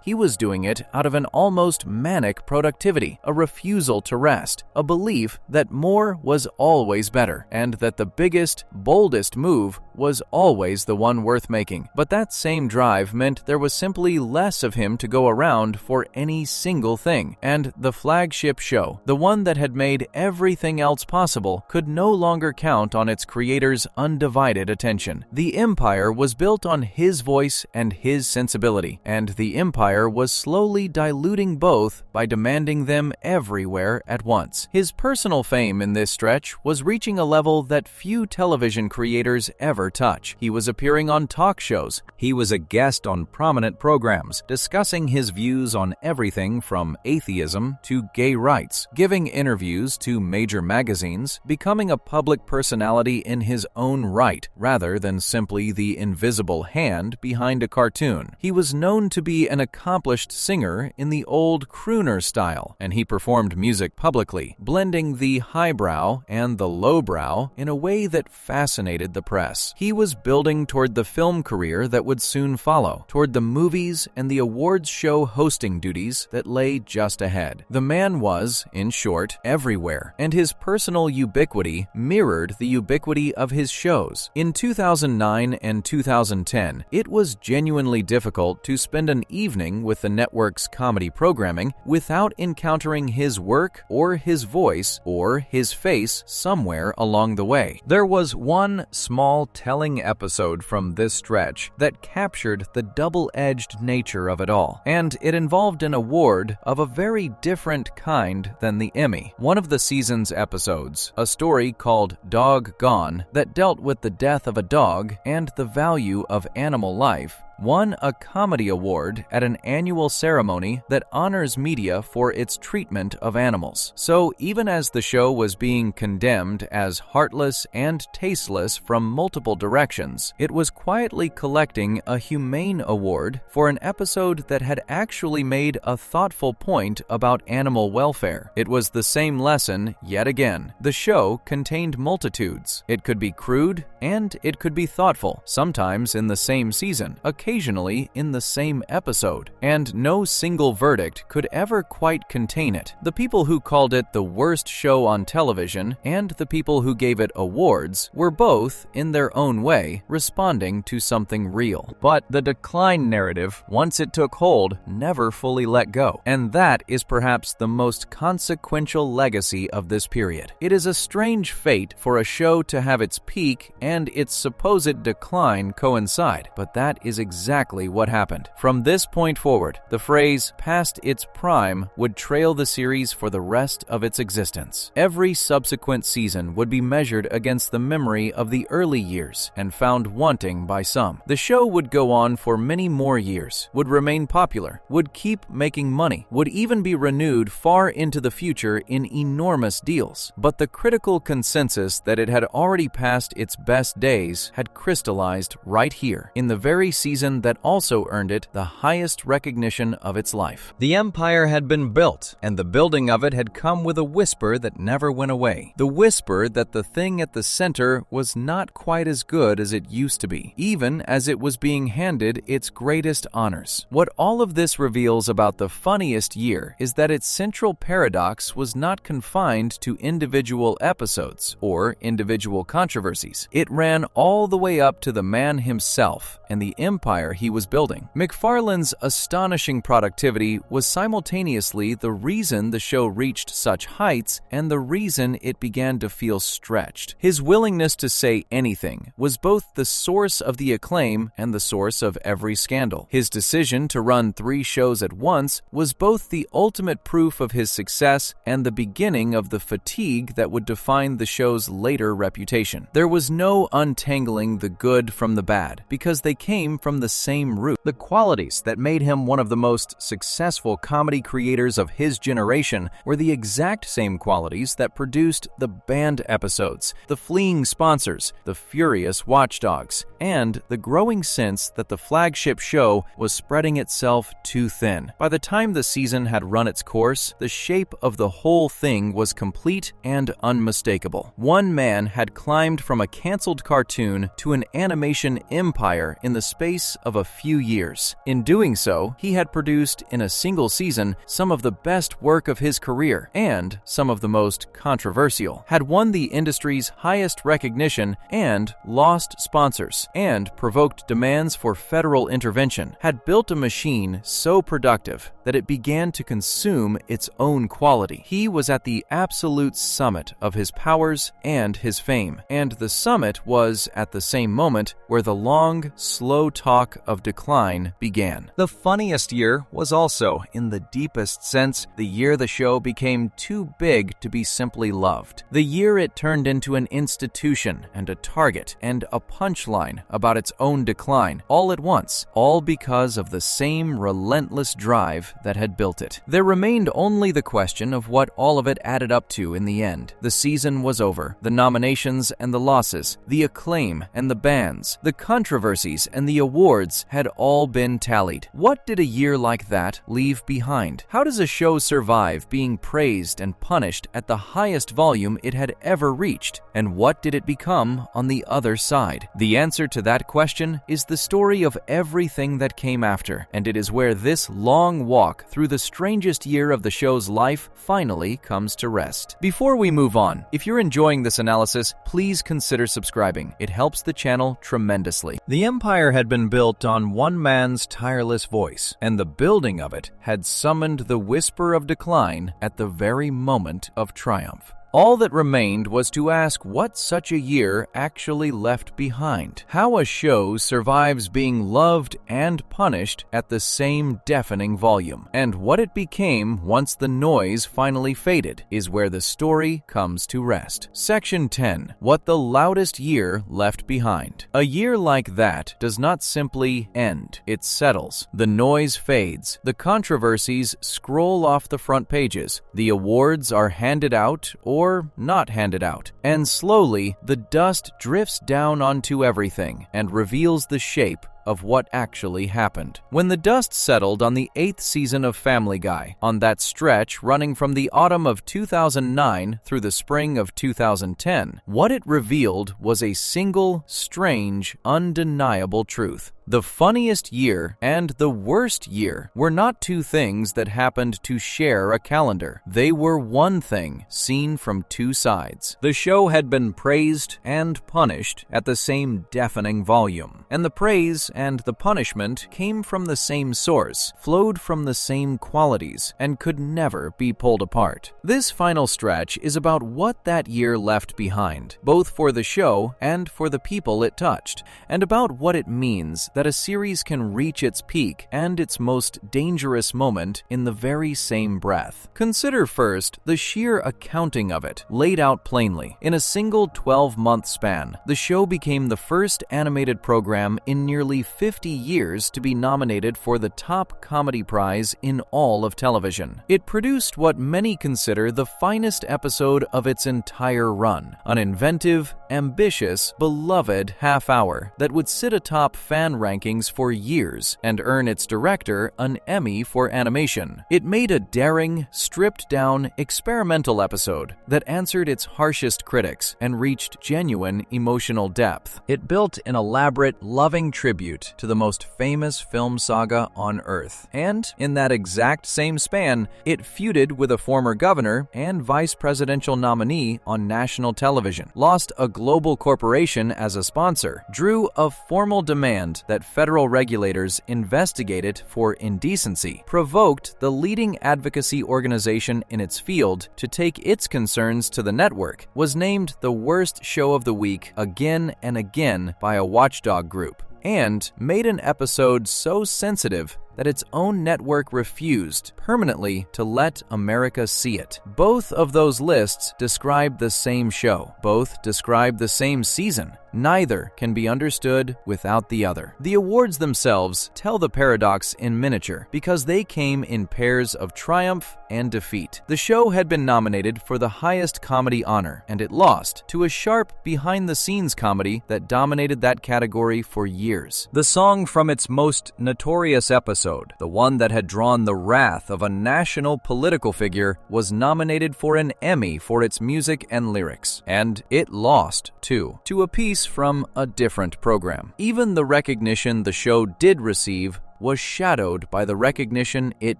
He was doing it out of an almost manic productivity, a refusal to rest, a belief that more was always better, and that the biggest, boldest move was always the one worth making. But that same drive meant there was simply less of him to go around for any single thing, and the flagship show, the one that had made everything else possible, could no longer count on its creator's undivided attention. The empire was built on his voice and his sensibility, and the empire was slowly diluting both by demanding them everywhere at once. His personal fame in this stretch was reaching a level that few television creators ever touch. He was appearing on talk shows. He was a guest on prominent programs, discussing his views on everything from atheism to gay rights, giving interviews to major magazines, becoming a public personality in his own right, rather than simply the invisible hand behind a cartoon. He was known to be an accomplished singer in the old crooner style, and he performed music publicly, blending the highbrow and the lowbrow in a way that fascinated the press. He was building toward the film career that would soon follow, toward the movies and the awards show hosting duties that lay just ahead. The man was, in short, everywhere, and his personal ubiquity mirrored the ubiquity of his shows. In 2009 and 2010, it was genuinely difficult to spend an evening with the network's comedy programming without encountering his work or his voice or his face somewhere along the way. There was one small telling episode from this stretch that captured the double-edged nature of it all, and it involved an award of a very different kind than the Emmy. One of the season's episodes, a story called Dog Gone that dealt with the death of a dog and the value of animal life, won a comedy award at an annual ceremony that honors media for its treatment of animals. So even as the show was being condemned as heartless and tasteless from multiple directions, it was quietly collecting a Humane Award for an episode that had actually made a thoughtful point about animal welfare. It was the same lesson yet again. The show contained multitudes. It could be crude and it could be thoughtful, sometimes in the same season, occasionally in the same episode, and no single verdict could ever quite contain it. The people who called it the worst show on television and the people who gave it awards were both, in their own way, responding to something real. But the decline narrative, once it took hold, never fully let go. And that is perhaps the most consequential legacy of this period. It is a strange fate for a show to have its peak and its supposed decline coincide, but that is exactly what happened. From this point forward, the phrase "past its prime" would trail the series for the rest of its existence. Every subsequent season would be measured against the memory of the early years and found wanting by some. The show would go on for many more years, would remain popular, would keep making money, would even be renewed far into the future in enormous deals. But the critical consensus that it had already passed its best days had crystallized right here, in the very season that also earned it the highest recognition of its life. The empire had been built, and the building of it had come with a whisper that never went away. The whisper that the thing at the center was not quite as good as it used to be, even as it was being handed its greatest honors. What all of this reveals about the funniest year is that its central paradox was not confined to individual episodes or individual controversies. It ran all the way up to the man himself and the empire he was building. MacFarlane's astonishing productivity was simultaneously the reason the show reached such heights and the reason it began to feel stretched. His willingness to say anything was both the source of the acclaim and the source of every scandal. His decision to run 3 shows at once was both the ultimate proof of his success and the beginning of the fatigue that would define the show's later reputation. There was no untangling the good from the bad, because they came from the same root. The qualities that made him one of the most successful comedy creators of his generation were the exact same qualities that produced the banned episodes, the fleeing sponsors, the furious watchdogs, and the growing sense that the flagship show was spreading itself too thin. By the time the season had run its course, the shape of the whole thing was complete and unmistakable. One man had climbed from a canceled cartoon to an animation empire in the space of a few years. In doing so, he had produced in a single season some of the best work of his career and some of the most controversial, had won the industry's highest recognition and lost sponsors, and provoked demands for federal intervention, had built a machine so productive that it began to consume its own quality. He was at the absolute summit of his powers and his fame, and the summit was, at the same moment, where the long, slow talk of decline began. The funniest year was also, in the deepest sense, the year the show became too big to be simply loved. The year it turned into an institution and a target and a punchline about its own decline, all at once, all because of the same relentless drive that had built it. There remained only the question of what all of it added up to in the end. The season was over. The nominations and the losses, the acclaim and the bans, the controversies and the awards had all been tallied. What did a year like that leave behind? How does a show survive being praised and punished at the highest volume it had ever reached? And what did it become on the other side? The answer to that question is the story of everything that came after, and it is where this long walk through the strangest year of the show's life finally comes to rest. Before we move on, if you're enjoying this analysis, please consider subscribing. It helps the channel tremendously. The empire had been built on one man's tireless voice, and the building of it had summoned the whisper of decline at the very moment of triumph. All that remained was to ask what such a year actually left behind. How a show survives being loved and punished at the same deafening volume. And what it became once the noise finally faded is where the story comes to rest. Section 10. What the loudest year left behind. A year like that does not simply end. It settles. The noise fades. The controversies scroll off the front pages. The awards are handed out or not handed out. And slowly, the dust drifts down onto everything and reveals the shape of what actually happened. When the dust settled on the 8th season of Family Guy, on that stretch running from the autumn of 2009 through the spring of 2010, what it revealed was a single, strange, undeniable truth. The funniest year and the worst year were not two things that happened to share a calendar. They were one thing seen from two sides. The show had been praised and punished at the same deafening volume, and the praise and the punishment came from the same source, flowed from the same qualities, and could never be pulled apart. This final stretch is about what that year left behind, both for the show and for the people it touched, and about what it means that a series can reach its peak and its most dangerous moment in the very same breath. Consider first the sheer accounting of it, laid out plainly. In a single 12-month span, the show became the first animated program in nearly 50 years to be nominated for the top comedy prize in all of television. It produced what many consider the finest episode of its entire run, an inventive, ambitious, beloved half-hour that would sit atop fan rankings for years and earn its director an Emmy for animation. It made a daring, stripped-down, experimental episode that answered its harshest critics and reached genuine emotional depth. It built an elaborate, loving tribute to the most famous film saga on Earth. And, in that exact same span, it feuded with a former governor and vice presidential nominee on national television, lost a global corporation as a sponsor, drew a formal demand that federal regulators investigate it for indecency, provoked the leading advocacy organization in its field to take its concerns to the network, was named the worst show of the week again and again by a watchdog group, and made an episode so sensitive that its own network refused permanently to let America see it. Both of those lists describe the same show. Both describe the same season. Neither can be understood without the other. The awards themselves tell the paradox in miniature because they came in pairs of triumph and defeat. The show had been nominated for the highest comedy honor, and it lost to a sharp behind-the-scenes comedy that dominated that category for years. The song from its most notorious episode, the one that had drawn the wrath of a national political figure, was nominated for an Emmy for its music and lyrics, and it lost, too, to a piece from a different program. Even the recognition the show did receive was shadowed by the recognition it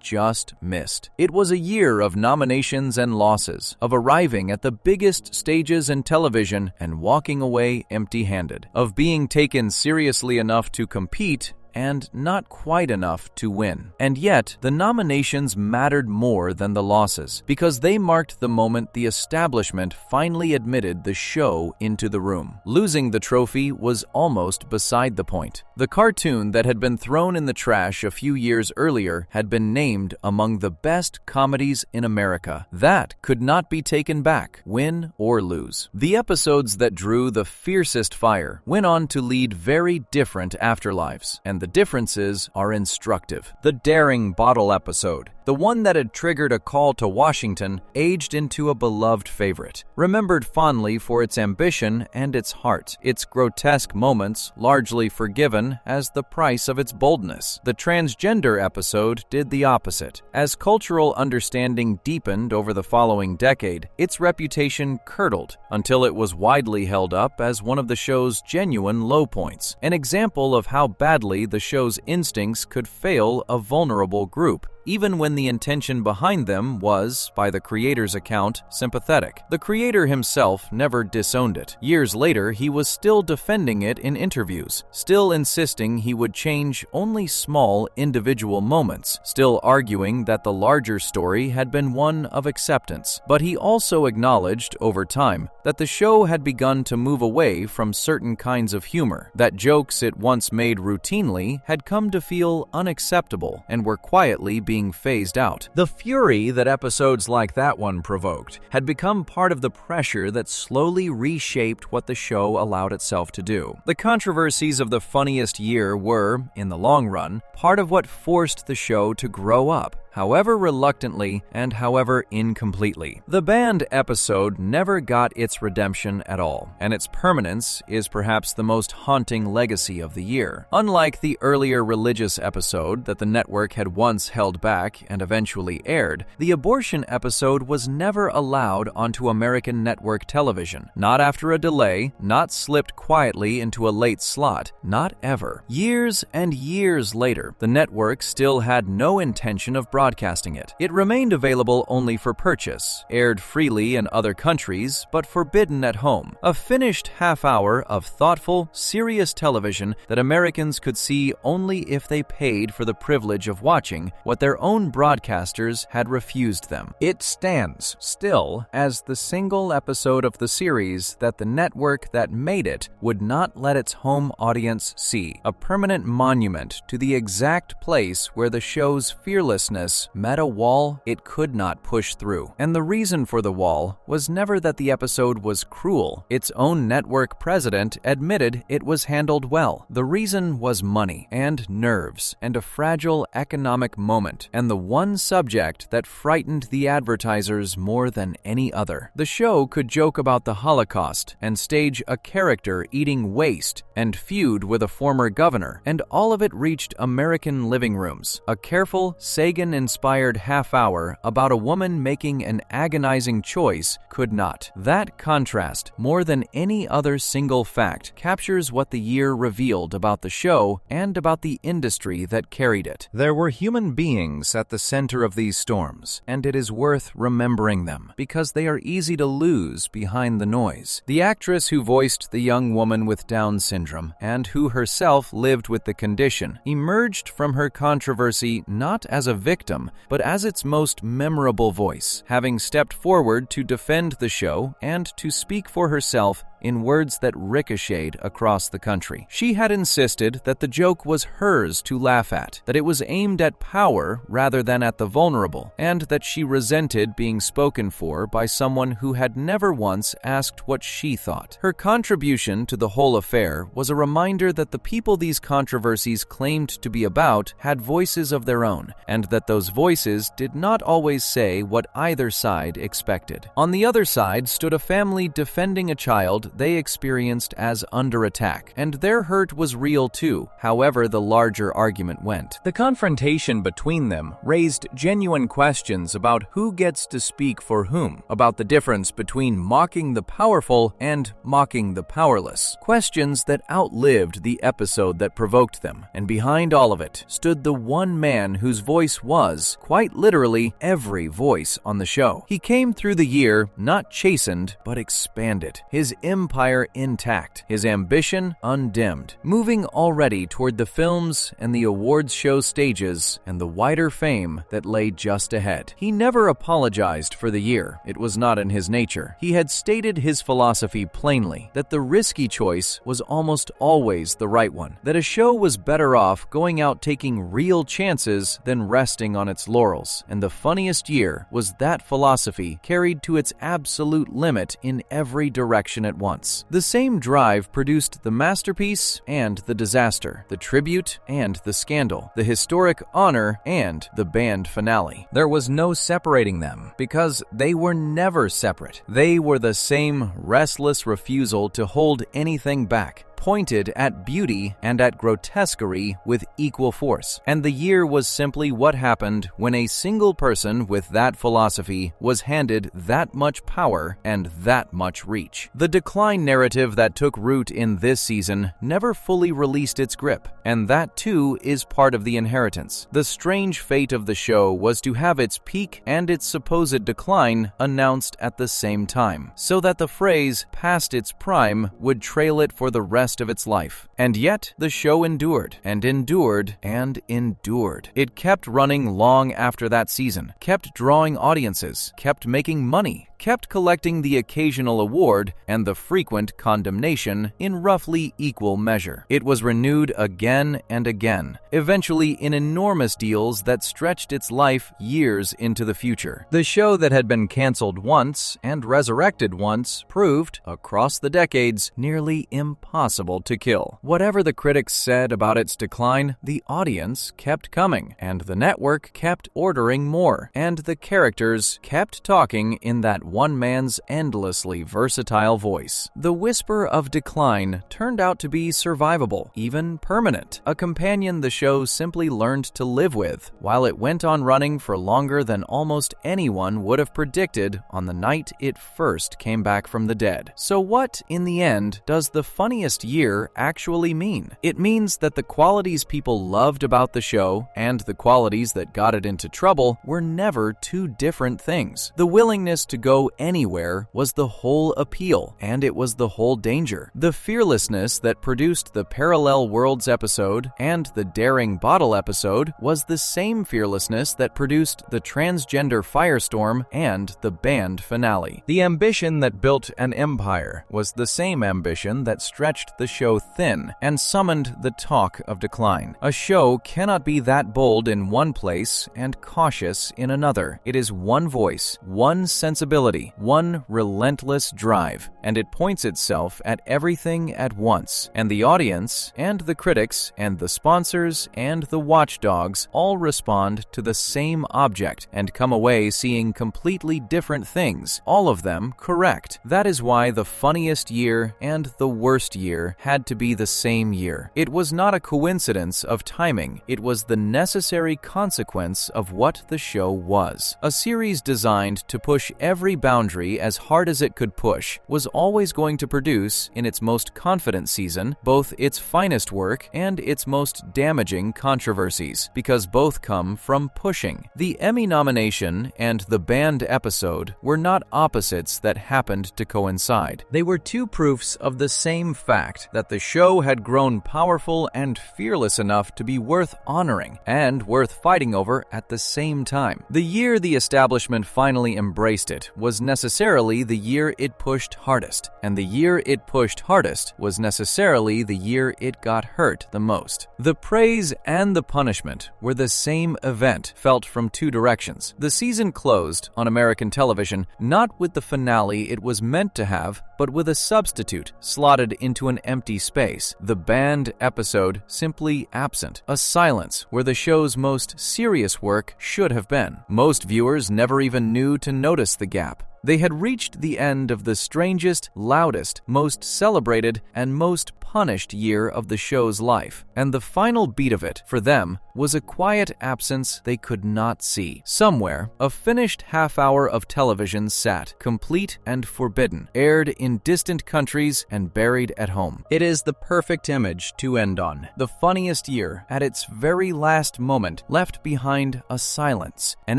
just missed. It was a year of nominations and losses, of arriving at the biggest stages in television and walking away empty-handed, of being taken seriously enough to compete and not quite enough to win. And yet, the nominations mattered more than the losses, because they marked the moment the establishment finally admitted the show into the room. Losing the trophy was almost beside the point. The cartoon that had been thrown in the trash a few years earlier had been named among the best comedies in America. That could not be taken back, win or lose. The episodes that drew the fiercest fire went on to lead very different afterlives, and the differences are instructive. The daring bottle episode, the one that had triggered a call to Washington, aged into a beloved favorite, remembered fondly for its ambition and its heart, its grotesque moments largely forgiven as the price of its boldness. The transgender episode did the opposite. As cultural understanding deepened over the following decade, its reputation curdled until it was widely held up as one of the show's genuine low points, an example of how badly the show's instincts could fail a vulnerable group. even when the intention behind them was, by the creator's account, sympathetic. The creator himself never disowned it. Years later, he was still defending it in interviews, still insisting he would change only small individual moments, still arguing that the larger story had been one of acceptance. But he also acknowledged, over time, that the show had begun to move away from certain kinds of humor, that jokes it once made routinely had come to feel unacceptable and were quietly being phased out. The fury that episodes like that one provoked had become part of the pressure that slowly reshaped what the show allowed itself to do. The controversies of the funniest year were, in the long run, part of what forced the show to grow up, however reluctantly and however incompletely. The band episode never got its redemption at all, and its permanence is perhaps the most haunting legacy of the year. Unlike the earlier religious episode that the network had once held back and eventually aired, the abortion episode was never allowed onto American network television. Not after a delay, not slipped quietly into a late slot, not ever. Years and years later, the network still had no intention of broadcasting it. It remained available only for purchase, aired freely in other countries, but forbidden at home. A finished half hour of thoughtful, serious television that Americans could see only if they paid for the privilege of watching what their own broadcasters had refused them. It stands still as the single episode of the series that the network that made it would not let its home audience see, a permanent monument to the exact place where the show's fearlessness met a wall it could not push through. And the reason for the wall was never that the episode was cruel. Its own network president admitted it was handled well. The reason was money and nerves and a fragile economic moment, and the one subject that frightened the advertisers more than any other. The show could joke about the Holocaust and stage a character eating waste and feud with a former governor, and all of it reached American living rooms. A careful, Sagan-inspired half-hour about a woman making an agonizing choice could not. That contrast, more than any other single fact, captures what the year revealed about the show and about the industry that carried it. There were human beings at the center of these storms, and it is worth remembering them, because they are easy to lose behind the noise. The actress who voiced the young woman with Down syndrome, and who herself lived with the condition, emerged from her controversy not as a victim, but as its most memorable voice, having stepped forward to defend the show and to speak for herself in words that ricocheted across the country. She had insisted that the joke was hers to laugh at, that it was aimed at power rather than at the vulnerable, and that she resented being spoken for by someone who had never once asked what she thought. Her contribution to the whole affair was a reminder that the people these controversies claimed to be about had voices of their own, and that those voices did not always say what either side expected. On the other side stood a family defending a child they experienced as under attack, and their hurt was real too, however the larger argument went. The confrontation between them raised genuine questions about who gets to speak for whom, about the difference between mocking the powerful and mocking the powerless. Questions that outlived the episode that provoked them, and behind all of it stood the one man whose voice was, quite literally, every voice on the show. He came through the year not chastened, but expanded, his empire intact, his ambition undimmed, moving already toward the films and the awards show stages and the wider fame that lay just ahead. He never apologized for the year. It was not in his nature. He had stated his philosophy plainly, that the risky choice was almost always the right one, that a show was better off going out taking real chances than resting on its laurels, and the funniest year was that philosophy carried to its absolute limit in every direction at once. The same drive produced the masterpiece and the disaster, the tribute and the scandal, the historic honor and the band finale. There was no separating them, because they were never separate. They were the same restless refusal to hold anything back, pointed at beauty and at grotesquerie with equal force. And the year was simply what happened when a single person with that philosophy was handed that much power and that much reach. The decline narrative that took root in this season never fully released its grip, and that too is part of the inheritance. The strange fate of the show was to have its peak and its supposed decline announced at the same time, so that the phrase "past its prime" would trail it for the rest of its life. And yet, the show endured, and endured, and endured. It kept running long after that season, kept drawing audiences, kept making money, kept collecting the occasional award and the frequent condemnation in roughly equal measure. It was renewed again and again, eventually in enormous deals that stretched its life years into the future. The show that had been canceled once and resurrected once proved, across the decades, nearly impossible to kill. Whatever the critics said about its decline, the audience kept coming, and the network kept ordering more, and the characters kept talking in that one man's endlessly versatile voice. The whisper of decline turned out to be survivable, even permanent, a companion the show simply learned to live with, while it went on running for longer than almost anyone would have predicted on the night it first came back from the dead. So what, in the end, does the funniest year actually mean? It means that the qualities people loved about the show and the qualities that got it into trouble were never two different things. The willingness to go anywhere was the whole appeal, and it was the whole danger. The fearlessness that produced the Parallel Worlds episode and the Daring Bottle episode was the same fearlessness that produced the Transgender Firestorm and the Band finale. The ambition that built an empire was the same ambition that stretched the show thin and summoned the talk of decline. A show cannot be that bold in one place and cautious in another. It is one voice, one sensibility, one relentless drive, and it points itself at everything at once. And the audience, and the critics, and the sponsors, and the watchdogs all respond to the same object and come away seeing completely different things, all of them correct. That is why the funniest year and the worst year had to be the same year. It was not a coincidence of timing, it was the necessary consequence of what the show was. A series designed to push every boundary as hard as it could push was always going to produce, in its most confident season, both its finest work and its most damaging controversies, because both come from pushing. The Emmy nomination and the Band episode were not opposites that happened to coincide. They were two proofs of the same fact, that the show had grown powerful and fearless enough to be worth honoring and worth fighting over at the same time. The year the establishment finally embraced it was necessarily the year it pushed hardest, and the year it pushed hardest was necessarily the year it got hurt the most. The praise and the punishment were the same event, felt from two directions. The season closed on American television not with the finale it was meant to have, but with a substitute slotted into an empty space. The Band episode simply absent, a silence where the show's most serious work should have been. Most viewers never even knew to notice the gap. They had reached the end of the strangest, loudest, most celebrated, and most punished year of the show's life, and the final beat of it, for them, was a quiet absence they could not see. Somewhere, a finished half-hour of television sat, complete and forbidden, aired in distant countries and buried at home. It is the perfect image to end on. The funniest year, at its very last moment, left behind a silence, an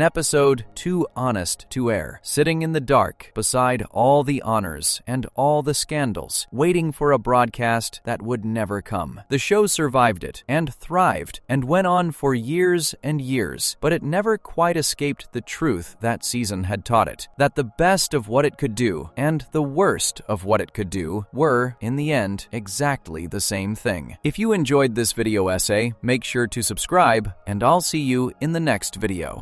episode too honest to air, sitting in the dark beside all the honors and all the scandals, waiting for a broadcast that would never come. The show survived it and thrived and went on for years and years, but it never quite escaped the truth that season had taught it, that the best of what it could do and the worst of what it could do were, in the end, exactly the same thing. If you enjoyed this video essay, make sure to subscribe, and I'll see you in the next video.